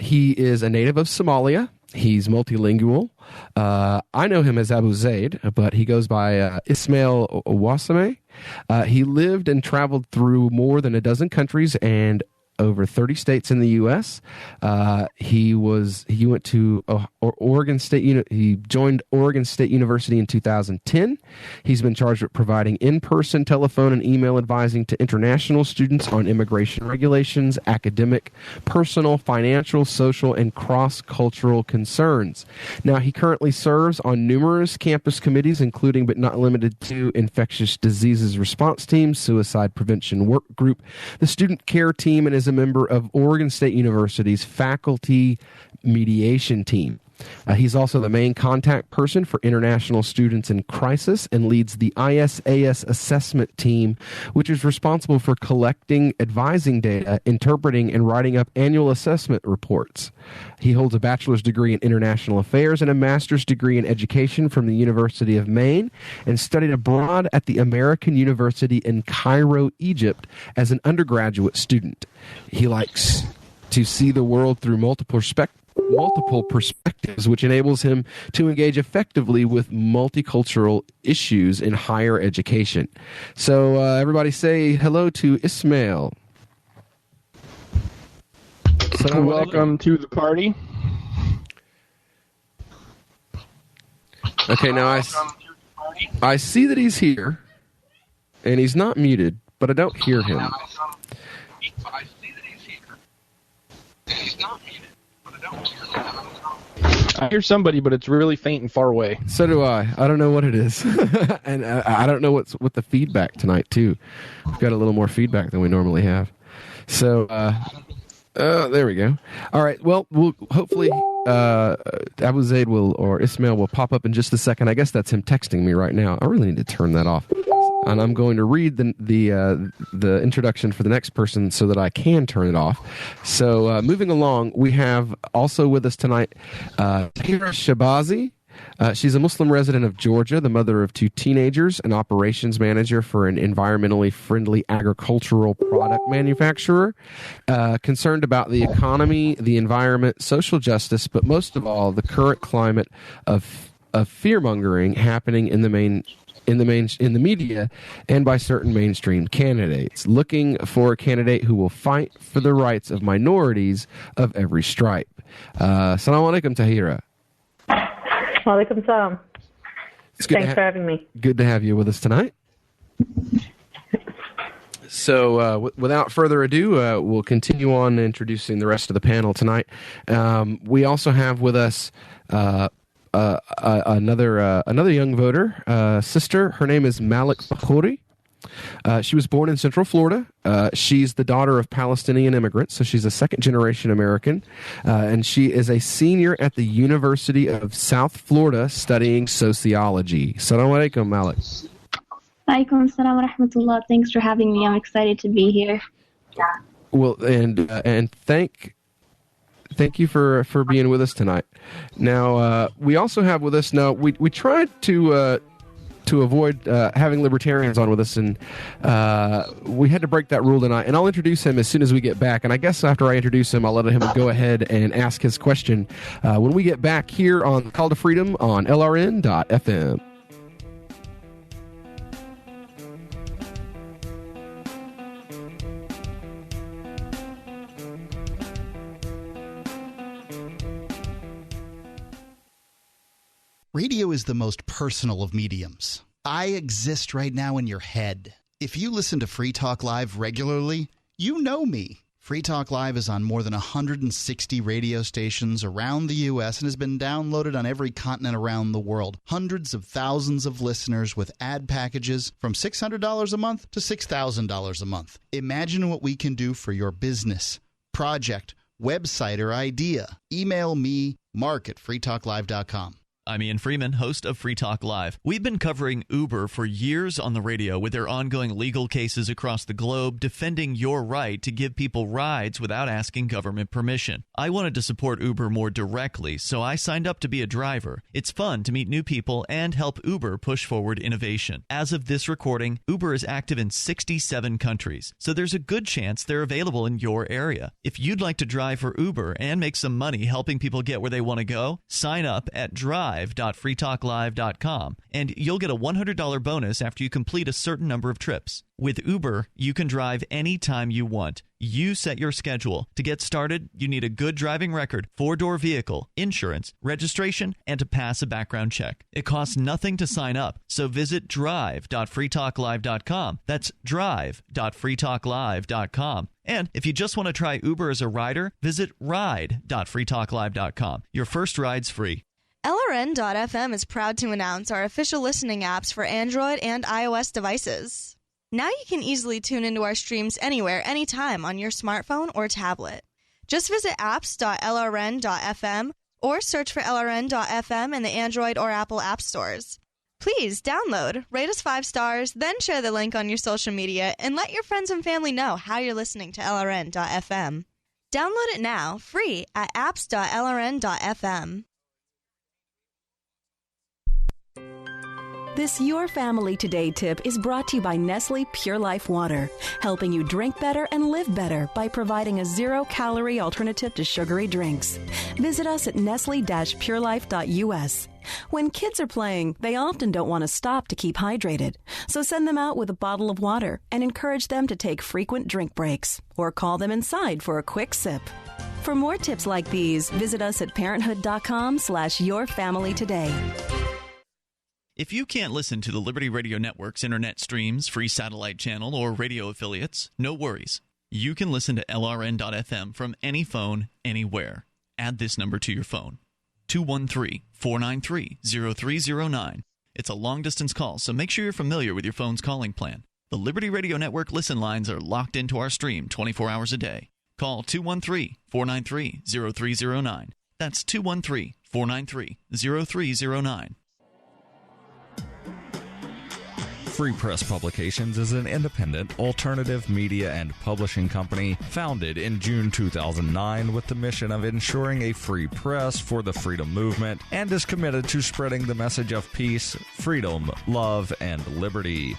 he is a native of Somalia. He's multilingual. I know him as Abu Zaid, but he goes by Ismail Ouassame. He lived and traveled through more than a dozen countries and over 30 states in the U.S. He went to Oregon State. He joined Oregon State University in 2010. He's been charged with providing in-person, telephone, and email advising to international students on immigration regulations, academic, personal, financial, social, and cross-cultural concerns. Now, he currently serves on numerous campus committees, including but not limited to infectious diseases response team, suicide prevention work group, the student care team, and is a member of Oregon State University's faculty mediation team. He's also the main contact person for international students in crisis and leads the ISAS assessment team, which is responsible for collecting advising data, interpreting, and writing up annual assessment reports. He holds a bachelor's degree in international affairs and a master's degree in education from the University of Maine, and studied abroad at the American University in Cairo, Egypt, as an undergraduate student. He likes to see the world through multiple perspectives, which enables him to engage effectively with multicultural issues in higher education. So everybody say hello to Ismail. Welcome to the party. Okay, now I see that he's here, and he's not muted, but I don't hear him. I hear somebody, but it's really faint and far away. So do I. I don't know what it is. And I don't know what's with the feedback tonight, too. We've got a little more feedback than we normally have. So, there we go. All right. Well, we'll hopefully Abu Zaid or Ismail will pop up in just a second. I guess that's him texting me right now. I really need to turn that off. And I'm going to read the introduction for the next person so that I can turn it off. So moving along, we have also with us tonight Tahira Shabazi. She's a Muslim resident of Georgia, the mother of two teenagers, an operations manager for an environmentally friendly agricultural product manufacturer, concerned about the economy, the environment, social justice, but most of all, the current climate of fear-mongering happening in the media and by certain mainstream candidates, looking for a candidate who will fight for the rights of minorities of every stripe. Assalamu alaikum, Tahira. Walaikum salam. Thanks for having me. Good to have you with us tonight. So without further ado, we'll continue on introducing the rest of the panel tonight. We also have with us another young voter, sister. Her name is Malik Fakhoury. She was born in Central Florida. She's the daughter of Palestinian immigrants, so she's a second-generation American, and she is a senior at the University of South Florida studying sociology. Assalamu alaikum, Malik. Alaikum assalam wa rahmatullah. Thanks for having me. I'm excited to be here. Well, and thank you for being with us tonight. Now, we also have with us now. We tried to avoid having libertarians on with us, and we had to break that rule tonight. And I'll introduce him as soon as we get back. And I guess after I introduce him, I'll let him go ahead and ask his question when we get back here on Call to Freedom on LRN.FM. Radio is the most personal of mediums. I exist right now in your head. If you listen to Free Talk Live regularly, you know me. Free Talk Live is on more than 160 radio stations around the U.S. and has been downloaded on every continent around the world. Hundreds of thousands of listeners with ad packages from $600 a month to $6,000 a month. Imagine what we can do for your business, project, website, or idea. Email me Mark at freetalklive.com. I'm Ian Freeman, host of Free Talk Live. We've been covering Uber for years on the radio with their ongoing legal cases across the globe defending your right to give people rides without asking government permission. I wanted to support Uber more directly, so I signed up to be a driver. It's fun to meet new people and help Uber push forward innovation. As of this recording, Uber is active in 67 countries, so there's a good chance they're available in your area. If you'd like to drive for Uber and make some money helping people get where they want to go, sign up at drive.freetalklive.com, and you'll get a $100 bonus after you complete a certain number of trips. With Uber, you can drive anytime you want. You set your schedule. To get started, you need a good driving record, 4-door vehicle, insurance, registration, and to pass a background check. It costs nothing to sign up, so visit drive.freetalklive.com. That's drive.freetalklive.com. And if you just want to try Uber as a rider, visit ride.freetalklive.com. Your first ride's free. LRN.FM is proud to announce our official listening apps for Android and iOS devices. Now you can easily tune into our streams anywhere, anytime on your smartphone or tablet. Just visit apps.lrn.fm or search for LRN.FM in the Android or Apple app stores. Please download, rate us 5 stars, then share the link on your social media and let your friends and family know how you're listening to LRN.FM. Download it now, free at apps.lrn.fm. This Your Family Today tip is brought to you by Nestle Pure Life Water, helping you drink better and live better by providing a zero-calorie alternative to sugary drinks. Visit us at nestle-purelife.us. When kids are playing, they often don't want to stop to keep hydrated, so send them out with a bottle of water and encourage them to take frequent drink breaks or call them inside for a quick sip. For more tips like these, visit us at parenthood.com/yourfamilytoday. If you can't listen to the Liberty Radio Network's internet streams, free satellite channel, or radio affiliates, no worries. You can listen to LRN.FM from any phone, anywhere. Add this number to your phone, 213-493-0309. It's a long-distance call, so make sure you're familiar with your phone's calling plan. The Liberty Radio Network listen lines are locked into our stream 24 hours a day. Call 213-493-0309. That's 213-493-0309. Free Press Publications is an independent, alternative media and publishing company founded in June 2009 with the mission of ensuring a free press for the freedom movement and is committed to spreading the message of peace, freedom, love, and liberty.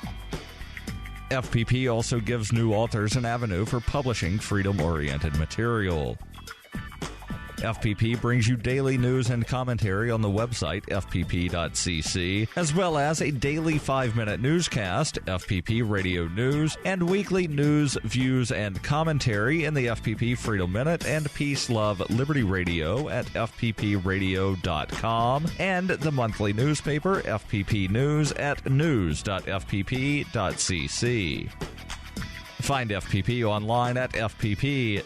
FPP also gives new authors an avenue for publishing freedom-oriented material. FPP brings you daily news and commentary on the website fpp.cc, as well as a daily 5-minute newscast, FPP Radio News, and weekly news, views, and commentary in the FPP Freedom Minute and Peace, Love, Liberty Radio at fppradio.com, and the monthly newspaper FPP News at news.fpp.cc. Find FPP online at fpp.cc.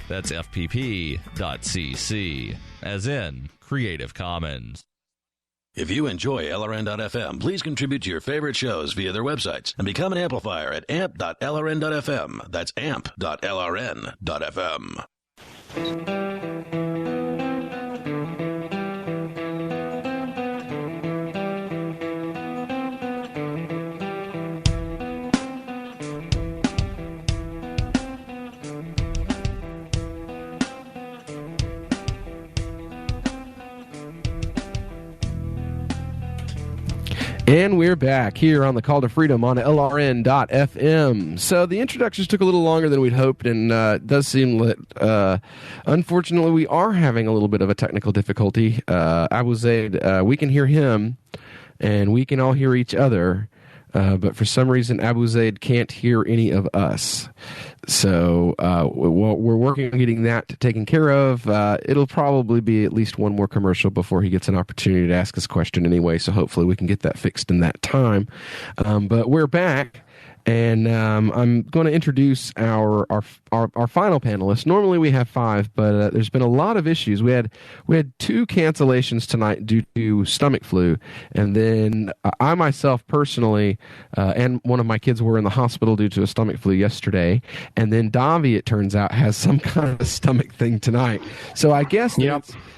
That's fpp.cc, as in Creative Commons. If you enjoy LRN.FM, please contribute to your favorite shows via their websites and become an amplifier at amp.lrn.fm. That's amp.lrn.fm. And we're back here on the Call to Freedom on LRN.FM. So the introductions took a little longer than we'd hoped, and it does seem that, unfortunately, we are having a little bit of a technical difficulty. Abu Zaid, we can hear him, and we can all hear each other, but for some reason, Abu Zaid can't hear any of us. So we're working on getting that taken care of. It'll probably be at least one more commercial before he gets an opportunity to ask his question anyway, so hopefully we can get that fixed in that time. But we're back, And I'm going to introduce our final panelist. Normally we have 5, but there's been a lot of issues. We had 2 cancellations tonight due to stomach flu, and then I myself personally and one of my kids were in the hospital due to a stomach flu yesterday, and then Davi, it turns out, has some kind of stomach thing tonight. So I guess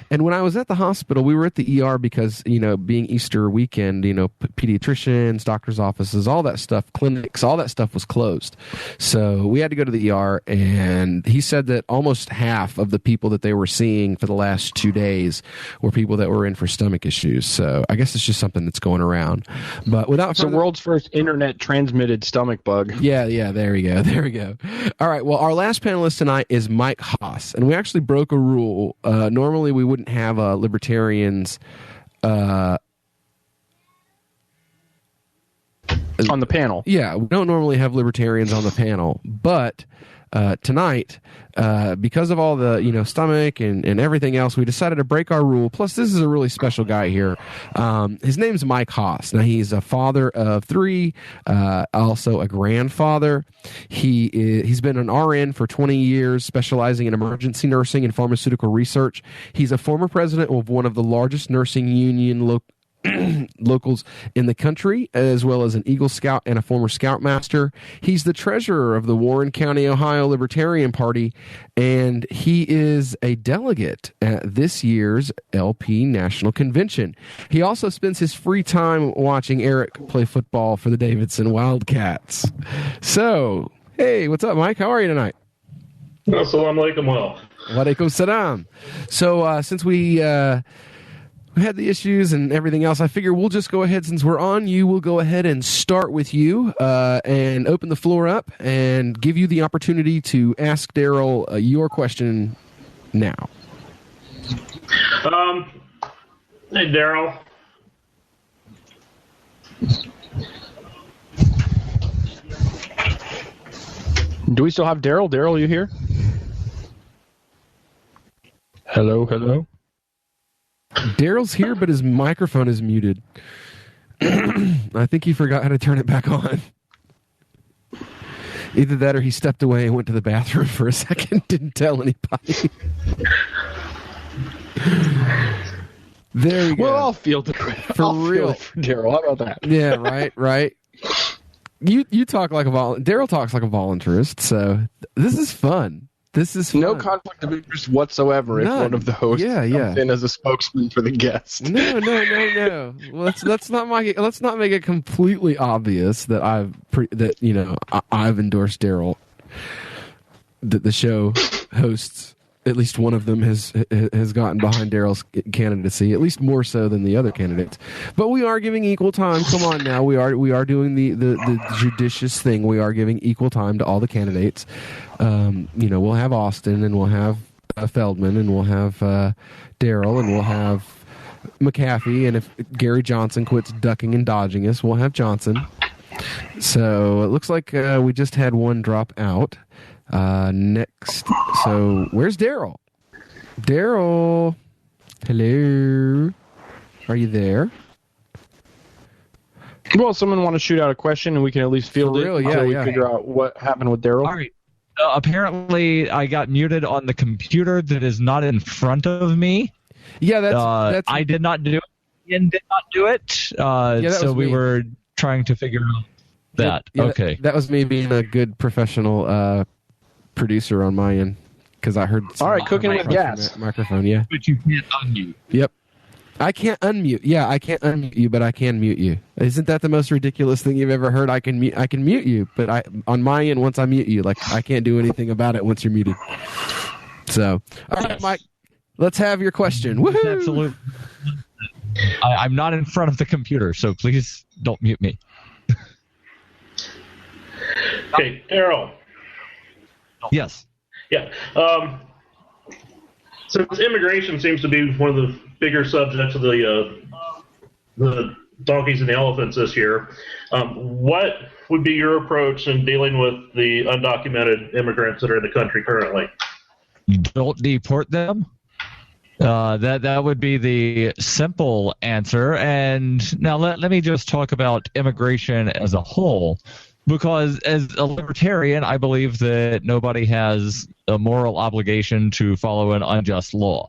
and when I was at the hospital, we were at the ER because, being Easter weekend, pediatricians, doctor's offices, all that stuff, clinics, all that stuff was closed. So we had to go to the ER, and he said that almost half of the people that they were seeing for the last 2 days were people that were in for stomach issues. So I guess it's just something that's going around. But without the world's first internet transmitted stomach bug. Yeah, there we go. All right, well, our last panelist tonight is Mike Haas, and we actually broke a rule. Normally we wouldn't have libertarians on the panel. Yeah, we don't normally have libertarians on the panel, but tonight, because of all the stomach and everything else, we decided to break our rule. Plus, this is a really special guy here. His name's Mike Haas. Now, he's a father of 3, also a grandfather. He's been an RN for 20 years, specializing in emergency nursing and pharmaceutical research. He's a former president of one of the largest nursing union locals in the country, as well as an Eagle Scout and a former Scoutmaster. He's the treasurer of the Warren County, Ohio Libertarian Party, and he is a delegate at this year's LP National Convention. He also spends his free time watching Eric play football for the Davidson Wildcats. So, hey, what's up, Mike? How are you tonight? Assalamu alaikum. Well, walaikum salam. So, since we had the issues and everything else, I figure we'll just go ahead, since we're on you, we'll go ahead and start with you and open the floor up and give you the opportunity to ask Daryl your question now. Hey, Daryl. Do we still have Daryl? Daryl, you here? Hello? Daryl's here, but his microphone is muted. I think he forgot how to turn it back on. Either that or he stepped away and went to the bathroom for a second, didn't tell anybody. There you go. Well, I'll field it for real. For Daryl, how about that? Yeah, right. You talk like Daryl talks like a voluntarist, so this is fun. No conflict of interest whatsoever. None. If one of the hosts comes in as a spokesman for the guest. No. Well, let's not make it completely obvious that I've endorsed Daryl. That the show hosts, at least one of them has gotten behind Daryl's candidacy, at least more so than the other candidates. But we are giving equal time. Come on now, we are doing the judicious thing. We are giving equal time to all the candidates. We'll have Austin, and we'll have Feldman, and we'll have Daryl, and we'll have McAfee, and if Gary Johnson quits ducking and dodging us, we'll have Johnson. So it looks like we just had one drop out. Next, so where's Daryl? Daryl, hello, are you there? Well, someone want to shoot out a question, and we can at least field it until we figure out what happened with Daryl. All right. Apparently, I got muted on the computer that is not in front of me. Yeah, that's I did not do it. Ian did not do it. So we were trying to figure out that. Okay. That was me being a good professional producer on my end, because I heard. All right, cooking with gas. Microphone, yeah. But you can't unmute. Yep. I can't unmute. Yeah, I can't unmute you, but I can mute you. Isn't that the most ridiculous thing you've ever heard? I can mute you, but on my end, once I mute you, I can't do anything about it once you're muted. So, all right, Mike, let's have your question. Woohoo! Absolutely. I'm not in front of the computer, so please don't mute me. Okay, Daryl. Yes. Yeah. Since immigration seems to be one of the bigger subjects of the donkeys and the elephants this year, what would be your approach in dealing with the undocumented immigrants that are in the country currently? Don't deport them. That would be the simple answer. And now let me just talk about immigration as a whole. because as a libertarian, I believe that nobody has a moral obligation to follow an unjust law.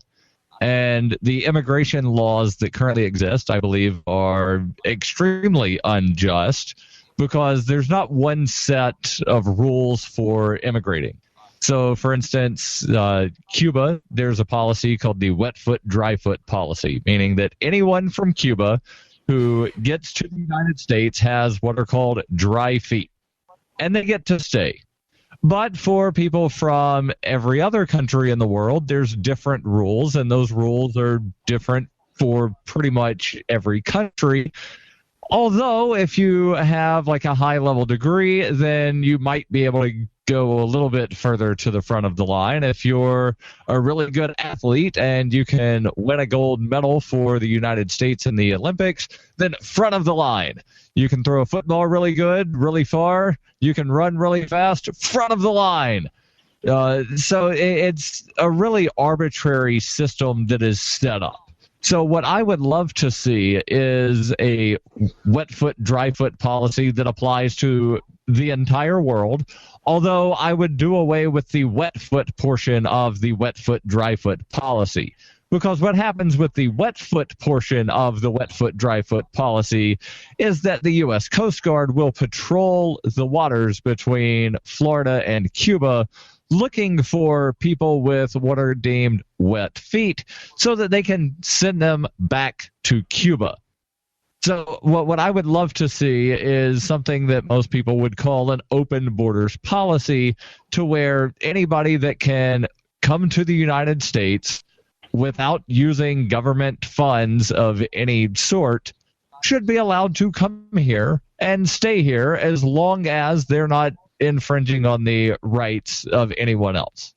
And the immigration laws that currently exist, I believe, are extremely unjust because there's not one set of rules for immigrating. So, for instance, Cuba, there's a policy called the wet foot, dry foot policy, meaning that anyone from Cuba who gets to the United States has what are called dry feet, and they get to stay. But for people from every other country in the world, there's different rules, and those rules are different for pretty much every country. Although, if you have like a high-level degree, then you might be able to go a little bit further to the front of the line. If you're a really good athlete and you can win a gold medal for the United States in the Olympics, then front of the line. You can throw a football really good, really far. You can run really fast, front of the line. So it's a really arbitrary system that is set up. So what I would love to see is a wet foot, dry foot policy that applies to the entire world, although I would do away with the wet foot portion of the wet foot, dry foot policy. Because what happens with the wet foot portion of the wet foot, dry foot policy is that the U.S. Coast Guard will patrol the waters between Florida and Cuba looking for people with what are deemed wet feet so that they can send them back to Cuba. So what I would love to see is something that most people would call an open borders policy, to where anybody that can come to the United States without using government funds of any sort should be allowed to come here and stay here as long as they're not infringing on the rights of anyone else.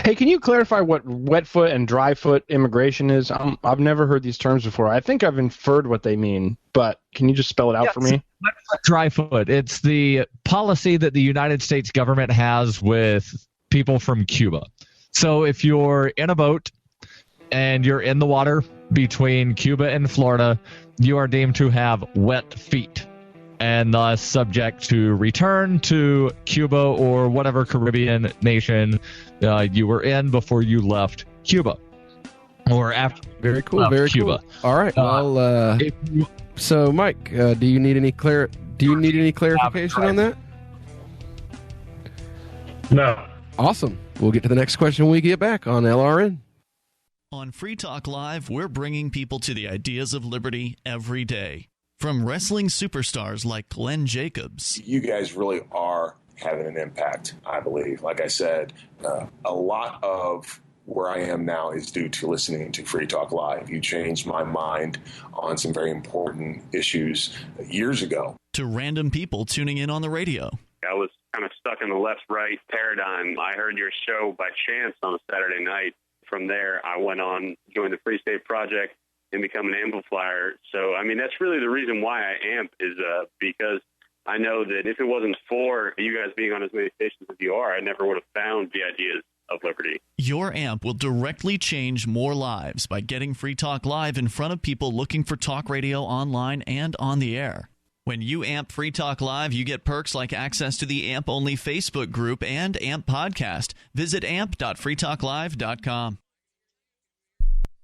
Hey, can you clarify what wet foot and dry foot immigration is? I've never heard these terms before. I think I've inferred what they mean, but can you just spell it out for me? Wet foot, dry foot. It's the policy that the United States government has with people from Cuba. So if you're in a boat and you're in the water between Cuba and Florida, you are deemed to have wet feet and thus subject to return to Cuba or whatever Caribbean nation you were in before you left Cuba or after. Very cool. Very Cuba. Cool. All right. Well, so Mike, do you need any clarification on that? No. Awesome. We'll get to the next question when we get back on LRN. On Free Talk Live, we're bringing people to the ideas of liberty every day. From wrestling superstars like Glenn Jacobs. You guys really are having an impact, I believe. Like I said, a lot of where I am now is due to listening to Free Talk Live. You changed my mind on some very important issues years ago. To random people tuning in on the radio. I was kind of stuck in the left-right paradigm. I heard your show by chance on a Saturday night. From there, I went on, joined the Free State Project, and become an amplifier. So, I mean, that's really the reason why I amp, is because I know that if it wasn't for you guys being on as many stations as you are, I never would have found the ideas of liberty. Your amp will directly change more lives by getting Free Talk Live in front of people looking for talk radio online and on the air. When you amp Free Talk Live, you get perks like access to the AMP-only Facebook group and AMP podcast. Visit amp.freetalklive.com.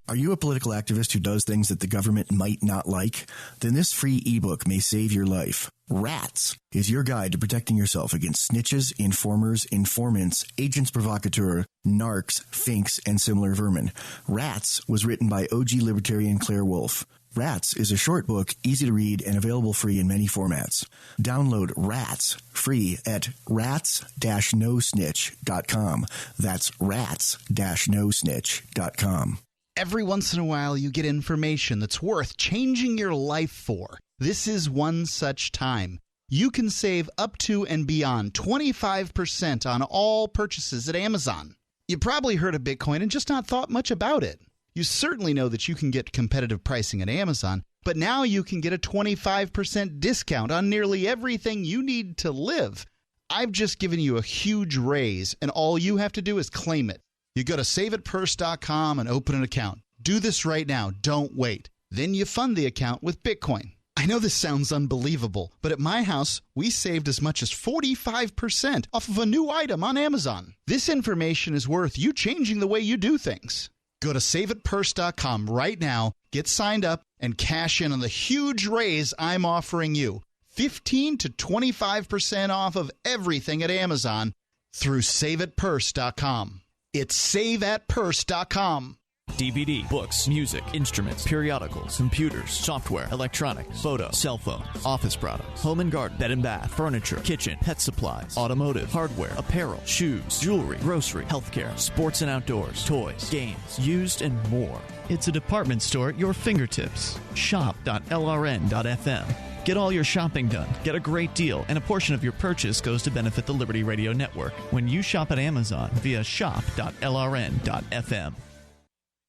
Are you a political activist who does things that the government might not like? Then this free ebook may save your life. Rats is your guide to protecting yourself against snitches, informers, informants, agents provocateur, narcs, finks, and similar vermin. Rats was written by OG libertarian Claire Wolfe. Rats is a short book, easy to read, and available free in many formats. Download Rats free at rats-nosnitch.com. That's rats-nosnitch.com. Every once in a while, you get information that's worth changing your life for. This is one such time. You can save up to and beyond 25% on all purchases at Amazon. You probably heard of Bitcoin and just not thought much about it. You certainly know that you can get competitive pricing at Amazon, but now you can get a 25% discount on nearly everything you need to live. I've just given you a huge raise, and all you have to do is claim it. You go to saveitpurse.com and open an account. Do this right now. Don't wait. Then you fund the account with Bitcoin. I know this sounds unbelievable, but at my house, we saved as much as 45% off of a new item on Amazon. This information is worth you changing the way you do things. Go to saveitpurse.com right now, get signed up, and cash in on the huge raise I'm offering you. 15 to 25% off of everything at Amazon through saveitpurse.com. It's saveatpurse.com. DVD, books, music, instruments, periodicals, computers, software, electronics, photo, cell phones, office products, home and garden, bed and bath, furniture, kitchen, pet supplies, automotive, hardware, apparel, shoes, jewelry, grocery, healthcare, sports and outdoors, toys, games, used, and more. It's a department store at your fingertips. Shop.lrn.fm. Get all your shopping done, get a great deal, and a portion of your purchase goes to benefit the Liberty Radio Network when you shop at Amazon via shop.lrn.fm.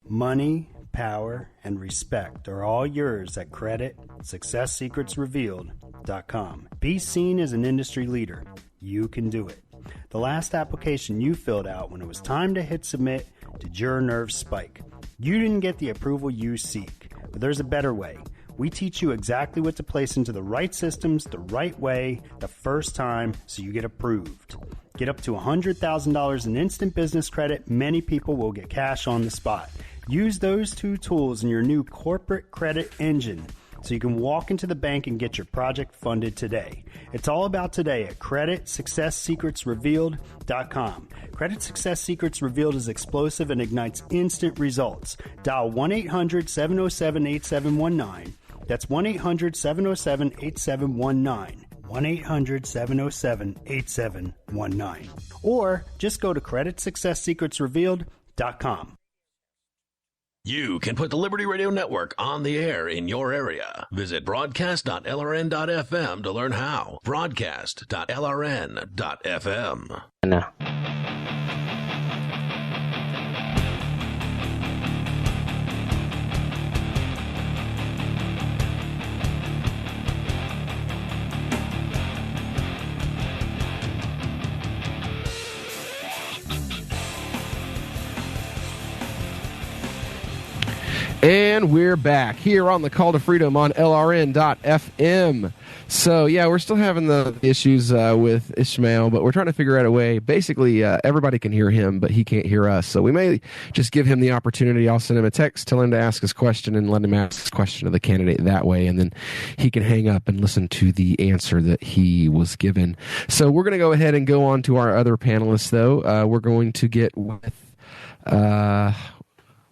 Money, power, and respect are all yours at CreditSuccessSecretsRevealed.com. Be seen as an industry leader. You can do it. The last application you filled out when it was time to hit submit did your nerves spike. You didn't get the approval you seek, but there's a better way. We teach you exactly what to place into the right systems the right way the first time so you get approved. Get up to $100,000 in instant business credit. Many people will get cash on the spot. Use those two tools in your new corporate credit engine so you can walk into the bank and get your project funded today. It's all about today at CreditSuccessSecretsRevealed.com. Credit Success Secrets Revealed is explosive and ignites instant results. Dial 1-800-707-8719. That's 1-800-707-8719. 1-800-707-8719. Or just go to CreditSuccessSecretsRevealed.com. You can put the Liberty Radio Network on the air in your area. Visit broadcast.lrn.fm to learn how. Broadcast.lrn.fm. No. And we're back here on the Call to Freedom on LRN.FM. So, yeah, we're still having the issues with Ishmael, but we're trying to figure out a way. Basically, everybody can hear him, but he can't hear us. So we may just give him the opportunity. I'll send him a text, tell him to ask his question, and let him ask his question of the candidate that way. And then he can hang up and listen to the answer that he was given. So we're going to go ahead and go on to our other panelists, though. We're going to get with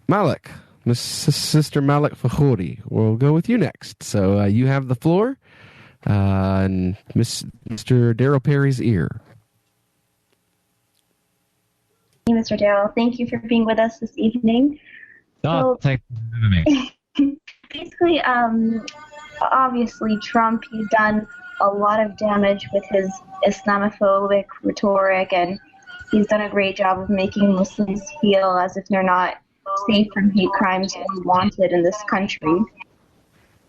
Malik. Sister Malik Fahouri. We'll go with you next. So you have the floor, and Mr. Daryl Perry's ear. Hey, Mr. Daryl, thank you for being with us this evening. Thank you for having me. Basically, obviously, Trump, he's done a lot of damage with his Islamophobic rhetoric, and he's done a great job of making Muslims feel as if they're not safe from hate crimes and wanted in this country.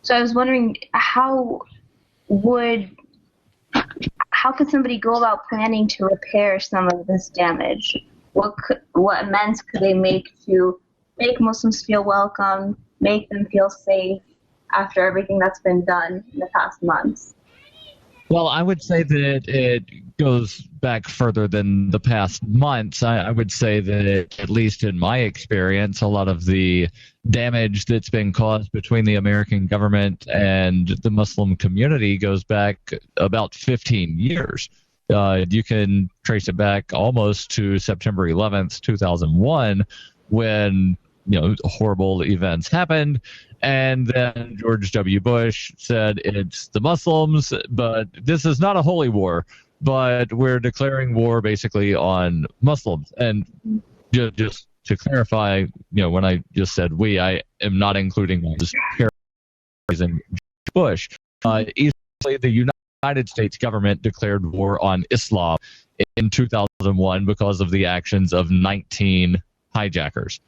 So I was wondering, how could somebody go about planning to repair some of this damage? What amends could they make to make Muslims feel welcome, make them feel safe after everything that's been done in the past months? Well, I would say that it goes back further than the past months. I would say that, at least in my experience, a lot of the damage that's been caused between the American government and the Muslim community goes back about 15 years. You can trace it back almost to September 11th, 2001, when horrible events happened. And then George W. Bush said it's the Muslims, but this is not a holy war, but we're declaring war basically on Muslims. And just to clarify, when I just said we, I am not including just paraphrasing Bush. Essentially, the United States government declared war on Islam in 2001 because of the actions of 19 hijackers.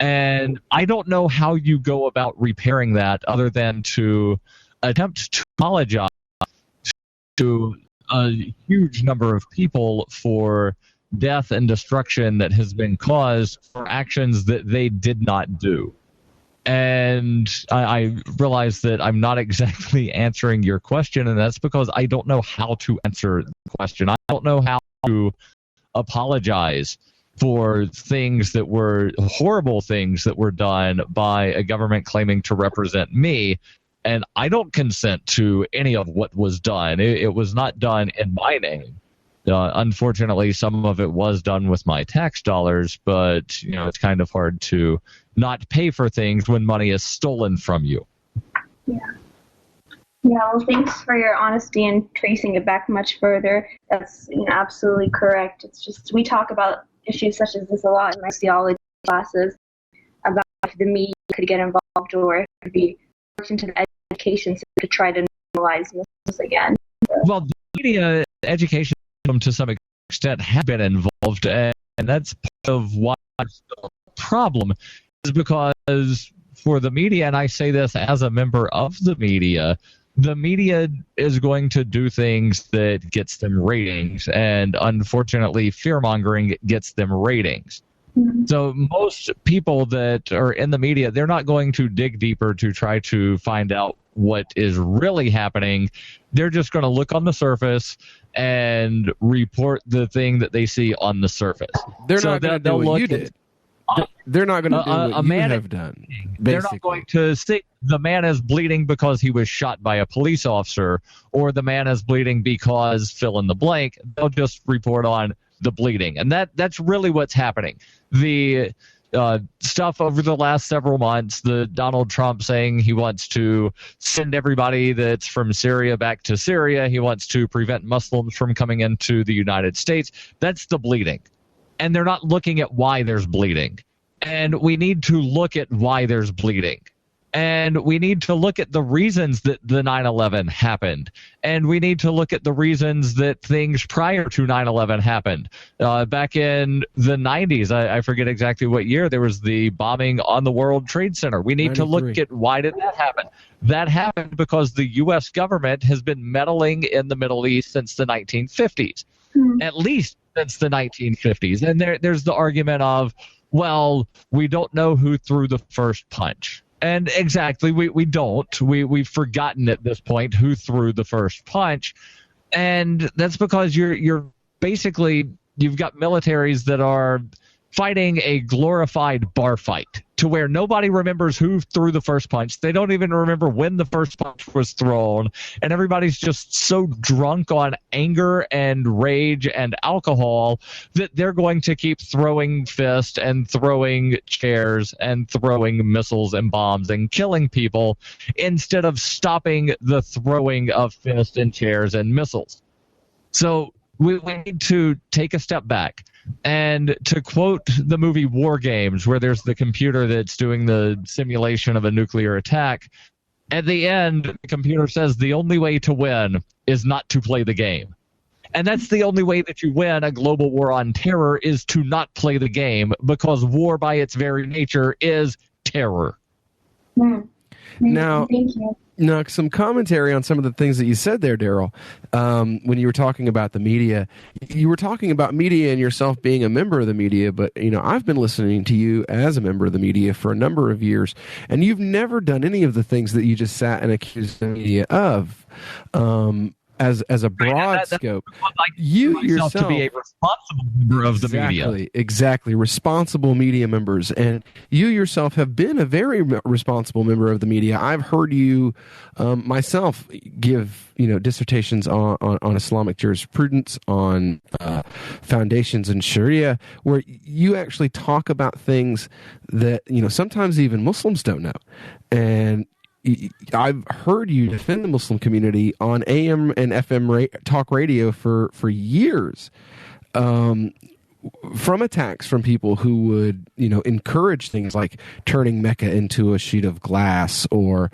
And I don't know how you go about repairing that other than to attempt to apologize to a huge number of people for death and destruction that has been caused for actions that they did not do. And I realize that I'm not exactly answering your question, and that's because I don't know how to answer the question. I don't know how to apologize for things that were horrible things that were done by a government claiming to represent me. And I don't consent to any of what was done. It was not done in my name. Unfortunately, some of it was done with my tax dollars, but it's kind of hard to not pay for things when money is stolen from you. Yeah. Well, thanks for your honesty and tracing it back much further. That's absolutely correct. It's just we talk about issues such as this a lot in my theology classes about if the media could get involved or if it could be worked into the education system to try to normalize Muslims again. Well, the media education to some extent have been involved, and that's part of why it's still a problem, is because for the media, and I say this as a member of the media is going to do things that gets them ratings, and unfortunately fear-mongering gets them ratings. So most people that are in the media, they're not going to dig deeper to try to find out what is really happening. They're just going to look on the surface and report the thing that they see on the surface. They're not going to do what you did. They're not going to do what you have done. They're not going to say the man is bleeding because he was shot by a police officer, or the man is bleeding because fill in the blank. They'll just report on the bleeding. And that's really what's happening. The stuff over the last several months, the Donald Trump saying he wants to send everybody that's from Syria back to Syria. He wants to prevent Muslims from coming into the United States. That's the bleeding. And they're not looking at why there's bleeding. And we need to look at why there's bleeding. And we need to look at the reasons that the 9/11 happened. And we need to look at the reasons that things prior to 9/11 happened. Back in the 90s, I forget exactly what year, there was the bombing on the World Trade Center. We need 93. to look at why did that happen. That happened because the U.S. government has been meddling in the Middle East since the 1950s. At least since the 1950s. And there's the argument of, well, we don't know who threw the first punch. And exactly, we don't. We've forgotten at this point who threw the first punch. And that's because you're basically, you've got militaries that are fighting a glorified bar fight to where nobody remembers who threw the first punch. They don't even remember when the first punch was thrown. And everybody's just so drunk on anger and rage and alcohol that they're going to keep throwing fists and throwing chairs and throwing missiles and bombs and killing people instead of stopping the throwing of fists and chairs and missiles. So we need to take a step back. And to quote the movie War Games, where there's the computer that's doing the simulation of a nuclear attack, at the end, the computer says the only way to win is not to play the game. And that's the only way that you win a global war on terror, is to not play the game, because war by its very nature is terror. Now, some commentary on some of the things that you said there, Daryl. When you were talking about the media, you were talking about media and yourself being a member of the media, but I've been listening to you as a member of the media for a number of years, and you've never done any of the things that you just sat and accused the media of. As a broad scope, you yourself to be a responsible member of the media. Exactly, responsible media members, and you yourself have been a very responsible member of the media. I've heard you myself give dissertations on Islamic jurisprudence, on foundations in Sharia, where you actually talk about things that sometimes even Muslims don't know, and I've heard you defend the Muslim community on AM and FM talk radio for years, from attacks from people who would, encourage things like turning Mecca into a sheet of glass, or,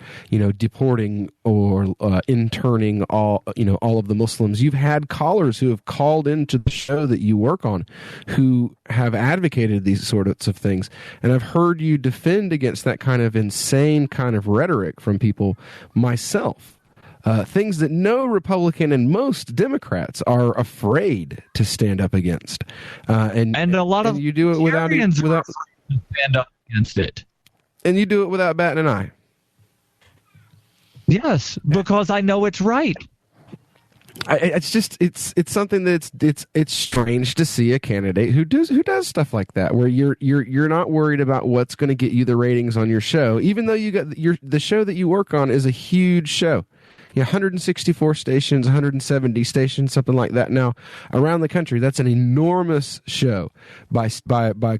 deporting or interning all of the Muslims. You've had callers who have called into the show that you work on who have advocated these sorts of things. And I've heard you defend against that kind of insane kind of rhetoric from people myself. Things that no Republican and most Democrats are afraid to stand up against, and a lot of you do it without stand up against it. And you do it without batting an eye. Yes, because I know it's right. It's something that's it's strange to see a candidate who does stuff like that, where you're not worried about what's going to get you the ratings on your show, even though you got the show that you work on is a huge show. 164 stations, 170 stations, something like that now around the country. That's an enormous show by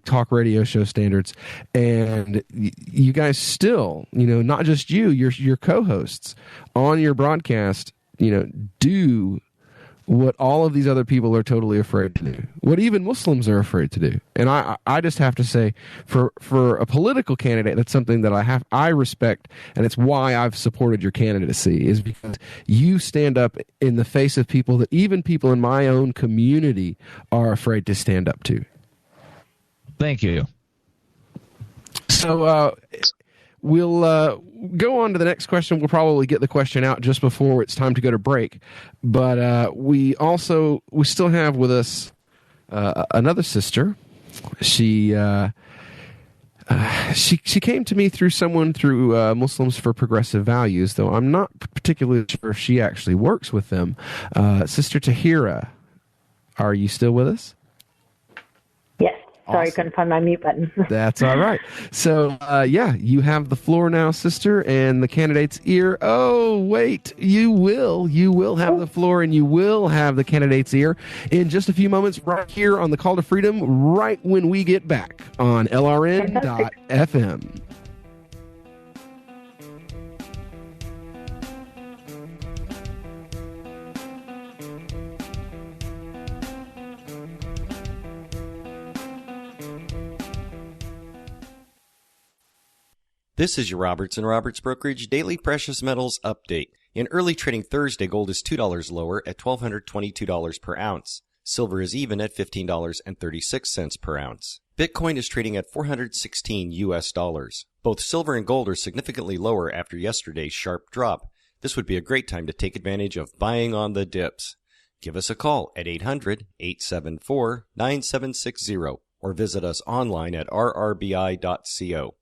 talk radio show standards. And you guys still, not just your co-hosts on your broadcast, do what all of these other people are totally afraid to do, what even Muslims are afraid to do. And I just have to say, for a political candidate, that's something that I respect, and it's why I've supported your candidacy, is because you stand up in the face of people that even people in my own community are afraid to stand up to. Thank you. So we'll go on to the next question. We'll probably get the question out just before it's time to go to break. But we still have with us another sister. She came to me through Muslims for Progressive Values, though I'm not particularly sure if she actually works with them. Sister Tahira, are you still with us? Yes. Sorry, Awesome. couldn't find my mute button. That's all right. So, you have the floor now, sister, and the candidate's ear. Oh, wait, you will have the floor, and you will have the candidate's ear in just a few moments right here on the Call to Freedom, right when we get back on LRN.FM. This is your Roberts & Roberts Brokerage Daily Precious Metals Update. In early trading Thursday, gold is $2 lower at $1,222 per ounce. Silver is even at $15.36 per ounce. Bitcoin is trading at $416 US. Both silver and gold are significantly lower after yesterday's sharp drop. This would be a great time to take advantage of buying on the dips. Give us a call at 800-874-9760 or visit us online at rrbi.co.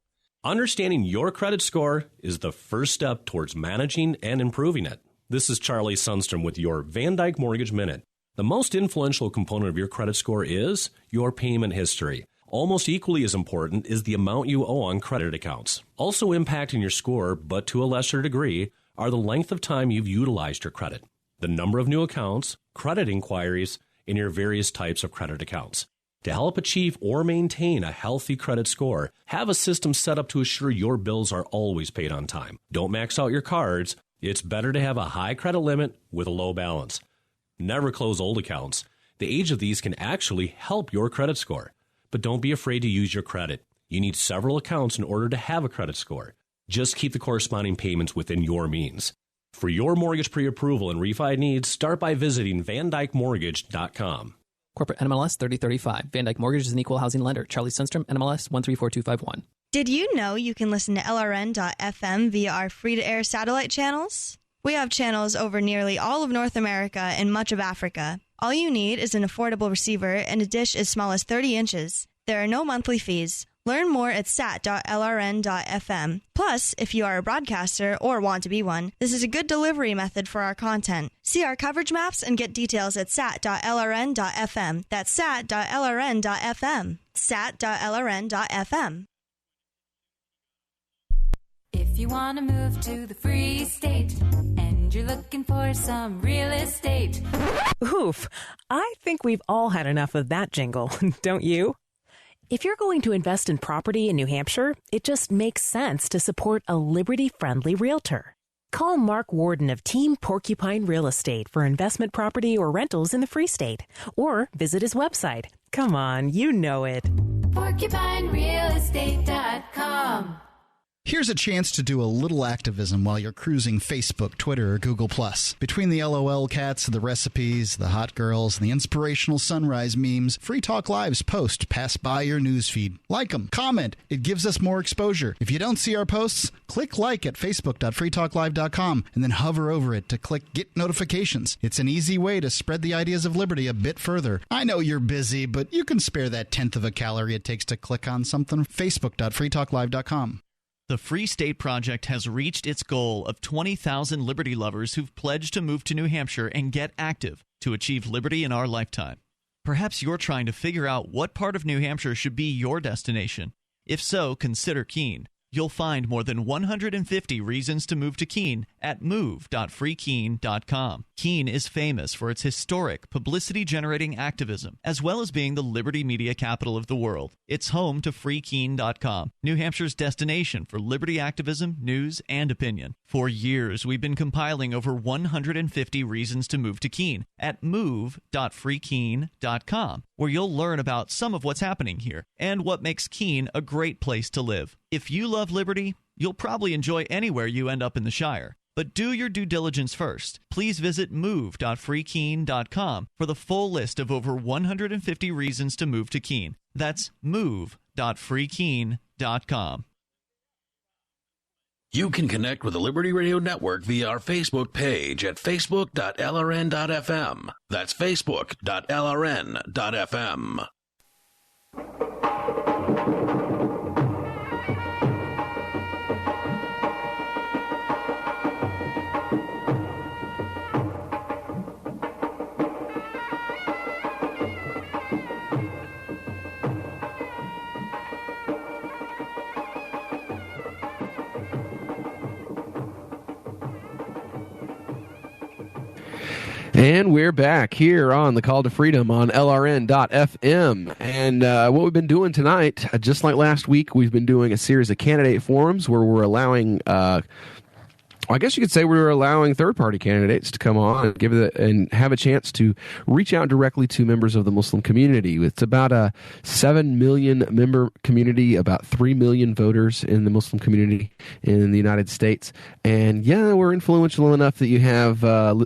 Understanding your credit score is the first step towards managing and improving it. This is Charlie Sundstrom with your Van Dyke Mortgage Minute. The most influential component of your credit score is your payment history. Almost equally as important is the amount you owe on credit accounts. Also impacting your score, but to a lesser degree, are the length of time you've utilized your credit, the number of new accounts, credit inquiries, and your various types of credit accounts. To help achieve or maintain a healthy credit score, have a system set up to assure your bills are always paid on time. Don't max out your cards. It's better to have a high credit limit with a low balance. Never close old accounts. The age of these can actually help your credit score. But don't be afraid to use your credit. You need several accounts in order to have a credit score. Just keep the corresponding payments within your means. For your mortgage pre-approval and refi needs, start by visiting VanDykeMortgage.com. Corporate NMLS 3035. Van Dyke Mortgage is an equal housing lender. Charlie Sundstrom, NMLS 134251. Did you know you can listen to LRN.FM via our free-to-air satellite channels? We have channels over nearly all of North America and much of Africa. All you need is an affordable receiver and a dish as small as 30 inches. There are no monthly fees. Learn more at sat.lrn.fm. Plus, if you are a broadcaster or want to be one, this is a good delivery method for our content. See our coverage maps and get details at sat.lrn.fm. That's sat.lrn.fm. sat.lrn.fm. If you want to move to the Free State and you're looking for some real estate. Oof, I think we've all had enough of that jingle, don't you? If you're going to invest in property in New Hampshire, it just makes sense to support a Liberty-friendly realtor. Call Mark Warden of Team Porcupine Real Estate for investment property or rentals in the Free State. Or visit his website. Come on, you know it. PorcupineRealEstate.com. Here's a chance to do a little activism while you're cruising Facebook, Twitter, or Google+. Between the LOL cats, the recipes, the hot girls, and the inspirational sunrise memes, Free Talk Live's posts pass by your newsfeed. Like them, comment. It gives us more exposure. If you don't see our posts, click like at facebook.freetalklive.com and then hover over it to click Get Notifications. It's an easy way to spread the ideas of liberty a bit further. I know you're busy, but you can spare that tenth of a calorie it takes to click on something. Facebook.freetalklive.com. The Free State Project has reached its goal of 20,000 liberty lovers who've pledged to move to New Hampshire and get active to achieve liberty in our lifetime. Perhaps you're trying to figure out what part of New Hampshire should be your destination. If so, consider Keene. You'll find more than 150 reasons to move to Keene at move.freekeene.com. Keene is famous for its historic, publicity-generating activism, as well as being the liberty media capital of the world. It's home to freekeene.com, New Hampshire's destination for liberty activism, news, and opinion. For years, we've been compiling over 150 reasons to move to Keene at move.freekeene.com, where you'll learn about some of what's happening here and what makes Keene a great place to live. If you love liberty, you'll probably enjoy anywhere you end up in the Shire. But do your due diligence first. Please visit move.freekeene.com for the full list of over 150 reasons to move to Keene. That's move.freekeene.com. You can connect with the Liberty Radio Network via our Facebook page at facebook.lrn.fm. That's facebook.lrn.fm. And we're back here on the Call to Freedom on LRN.FM. And what we've been doing tonight, just like last week, we've been doing a series of candidate forums where we're allowing I guess you could say we were allowing third-party candidates to come on and and have a chance to reach out directly to members of the Muslim community. It's about a 7 million member community, about 3 million voters in the Muslim community in the United States. And yeah, we're influential enough that you have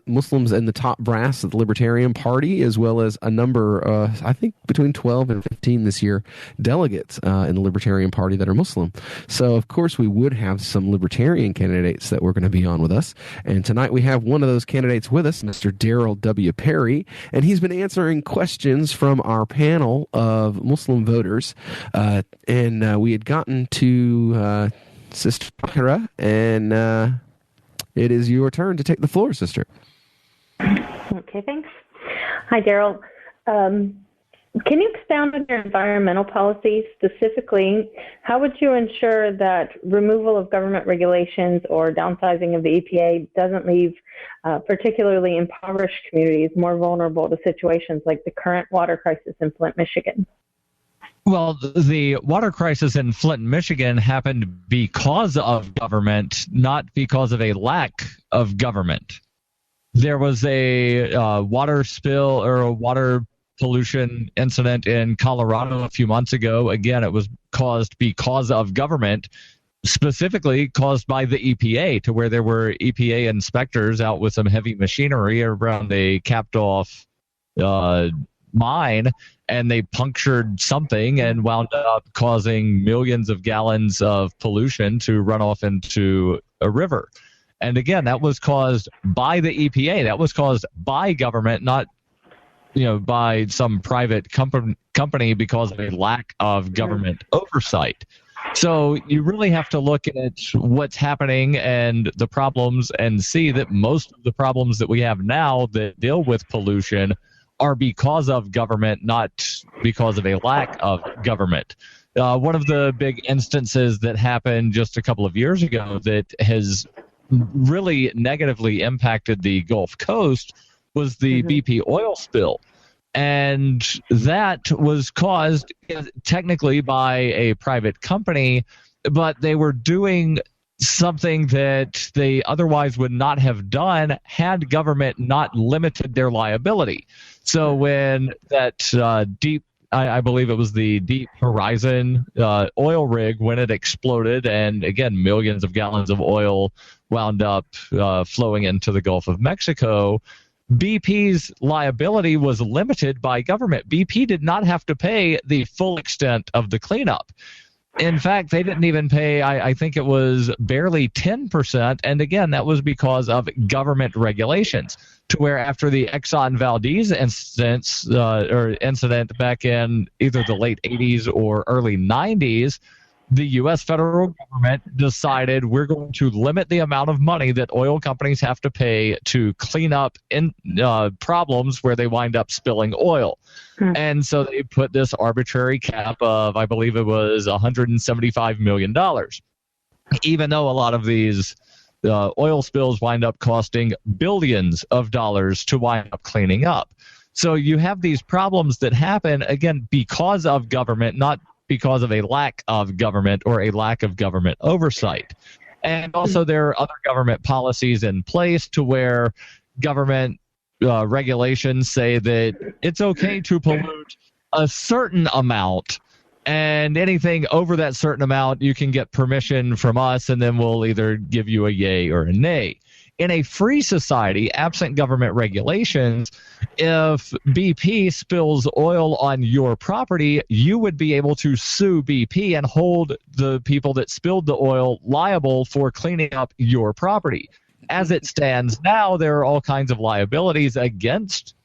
Muslims in the top brass of the Libertarian Party, as well as a number, I think between 12 and 15 this year, delegates in the Libertarian Party that are Muslim. So, of course, we would have some Libertarian candidates that we're going to be on with us. And tonight we have one of those candidates with us, Mr. Daryl W. Perry, and he's been answering questions from our panel of Muslim voters. And we had gotten to Sister Tahira, and it is your turn to take the floor, Sister. Okay, thanks. Hi, Daryl. Can you expound on your environmental policies? Specifically, how would you ensure that removal of government regulations or downsizing of the EPA doesn't leave particularly impoverished communities more vulnerable to situations like the current water crisis in Flint, Michigan? Well, the water crisis in Flint, Michigan happened because of government, not because of a lack of government. There was a water spill or a water pollution incident in Colorado a few months ago. Again, it was caused because of government, specifically caused by the EPA, to where there were EPA inspectors out with some heavy machinery around a capped-off mine, and they punctured something and wound up causing millions of gallons of pollution to run off into a river. And again, that was caused by the EPA. That was caused by government, not by some private company because of a lack of government oversight. So you really have to look at what's happening and the problems and see that most of the problems that we have now that deal with pollution are because of government, not because of a lack of government. One of the big instances that happened just a couple of years ago that has really negatively impacted the Gulf Coast was the BP oil spill. And that was caused technically by a private company, but they were doing something that they otherwise would not have done had government not limited their liability. So when that I believe it was the Deep Horizon oil rig, when it exploded, and again, millions of gallons of oil wound up flowing into the Gulf of Mexico, BP's liability was limited by government. BP did not have to pay the full extent of the cleanup. In fact, they didn't even pay, I think it was barely 10%. And again, that was because of government regulations, to where after the Exxon Valdez incident back in either the late 80s or early 90s, the U.S. federal government decided we're going to limit the amount of money that oil companies have to pay to clean up problems where they wind up spilling oil. And so they put this arbitrary cap of, I believe it was $175 million. Even though a lot of these oil spills wind up costing billions of dollars to wind up cleaning up. So you have these problems that happen, again, because of government, not because of a lack of government or a lack of government oversight. And also there are other government policies in place to where government regulations say that it's okay to pollute a certain amount, and anything over that certain amount, you can get permission from us, and then we'll either give you a yay or a nay. In a free society, absent government regulations, if BP spills oil on your property, you would be able to sue BP and hold the people that spilled the oil liable for cleaning up your property. As it stands now, there are all kinds of liabilities against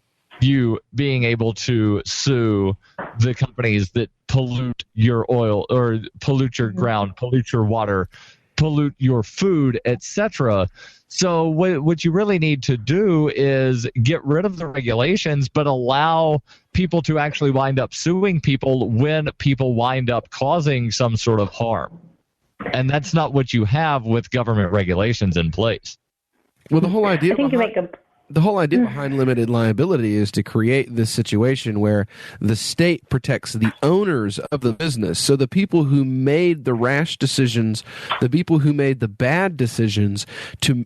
you being able to sue the companies that pollute your oil or pollute your ground, pollute your water, pollute your food, etc. So what you really need to do is get rid of the regulations, but allow people to actually wind up suing people when people wind up causing some sort of harm. And that's not what you have with government regulations in place. Well, the whole idea I think behind limited liability is to create this situation where the state protects the owners of the business. So the people who made the rash decisions, the people who made the bad decisions to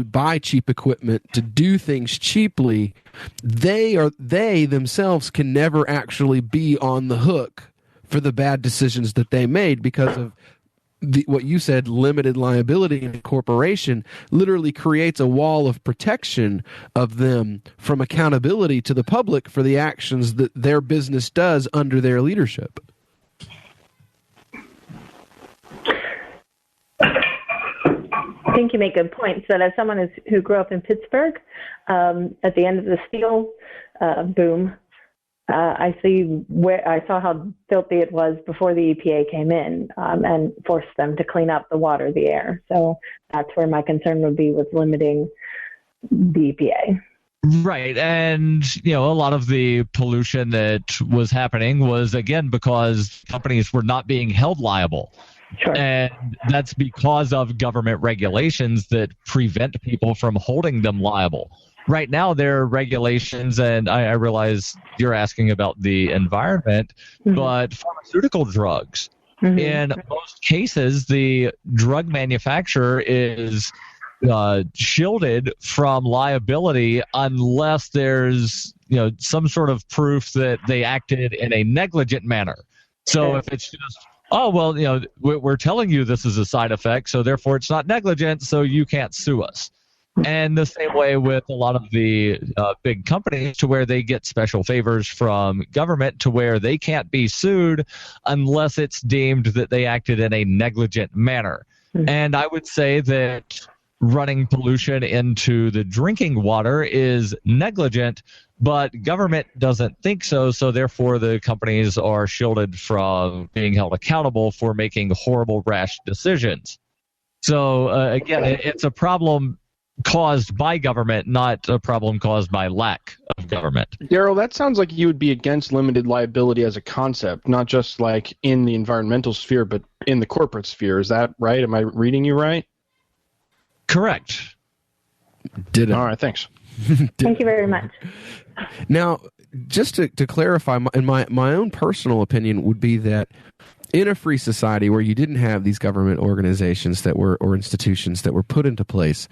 buy cheap equipment, to do things cheaply, they themselves can never actually be on the hook for the bad decisions that they made because of what you said, limited liability in a corporation literally creates a wall of protection of them from accountability to the public for the actions that their business does under their leadership. I think you make good points. That as someone who grew up in Pittsburgh, at the end of the steel boom, I saw how filthy it was before the EPA came in and forced them to clean up the water, the air. So that's where my concern would be with limiting the EPA. Right. And, a lot of the pollution that was happening was, again, because companies were not being held liable. Sure. And that's because of government regulations that prevent people from holding them liable. Right now, there are regulations, and I realize you're asking about the environment, but pharmaceutical drugs. In most cases, the drug manufacturer is shielded from liability unless there's some sort of proof that they acted in a negligent manner. So if it's just, we're telling you this is a side effect, so therefore it's not negligent, so you can't sue us. And the same way with a lot of the big companies, to where they get special favors from government to where they can't be sued unless it's deemed that they acted in a negligent manner. And I would say that running pollution into the drinking water is negligent, but government doesn't think so. So therefore, the companies are shielded from being held accountable for making horrible, rash decisions. So again, it's a problem caused by government, not a problem caused by lack of government. Daryl, that sounds like you would be against limited liability as a concept, not just like in the environmental sphere, but in the corporate sphere. Is that right? Am I reading you right? Correct. Did it. All right, thanks. Thank you very much. Now, just to clarify, my own personal opinion would be that in a free society where you didn't have these government organizations or institutions that were put into place,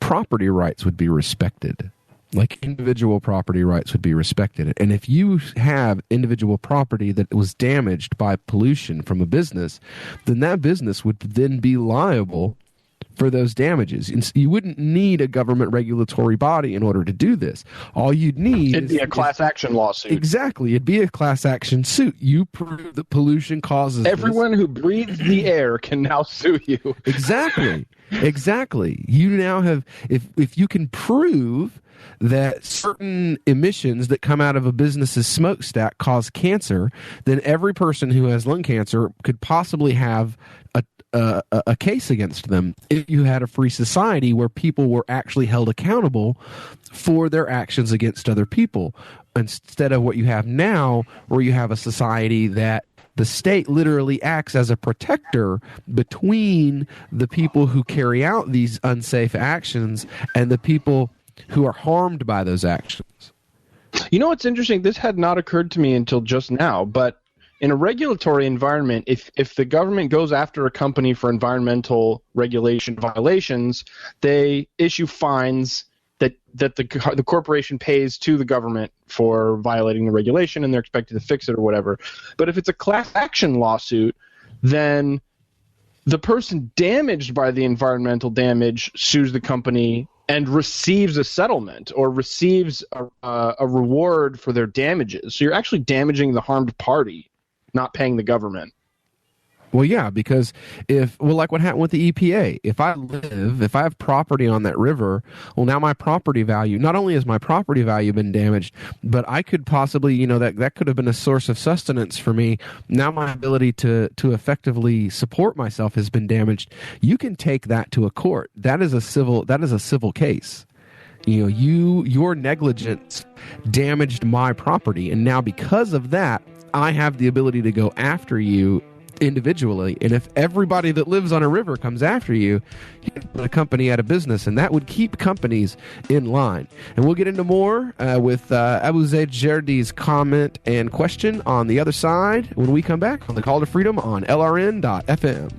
property rights would be respected. Like individual property rights would be respected. And if you have individual property that was damaged by pollution from a business, then that business would then be liable for those damages. And you wouldn't need a government regulatory body in order to do this. All you'd need It'd be a class action lawsuit. Exactly. It'd be a class action suit. You prove that pollution causes Everyone who breathes the air can now sue you. Exactly. You now have, if you can prove that certain emissions that come out of a business's smokestack cause cancer, then every person who has lung cancer could possibly have a case against them if you had a free society where people were actually held accountable for their actions against other people, instead of what you have now, where you have a society that the state literally acts as a protector between the people who carry out these unsafe actions and the people who are harmed by those actions. You know what's interesting? This had not occurred to me until just now, but in a regulatory environment, if the government goes after a company for environmental regulation violations, they issue fines that the corporation pays to the government for violating the regulation, and they're expected to fix it or whatever. But if it's a class action lawsuit, then the person damaged by the environmental damage sues the company and receives a settlement or receives a reward for their damages. So you're actually damaging the harmed party, not paying the government. Well, yeah, because like what happened with the EPA, if I have property on that river, well, now my property value, not only has my property value been damaged, but I could possibly, that could have been a source of sustenance for me. Now my ability to effectively support myself has been damaged. You can take that to a court. That is a civil case. Your negligence damaged my property, and now because of that, I have the ability to go after you individually. And if everybody that lives on a river comes after you, you can put a company out of business, and that would keep companies in line. And we'll get into more with Abu Zaid Jardi's comment and question on the other side when we come back on the Call to Freedom on LRN.FM.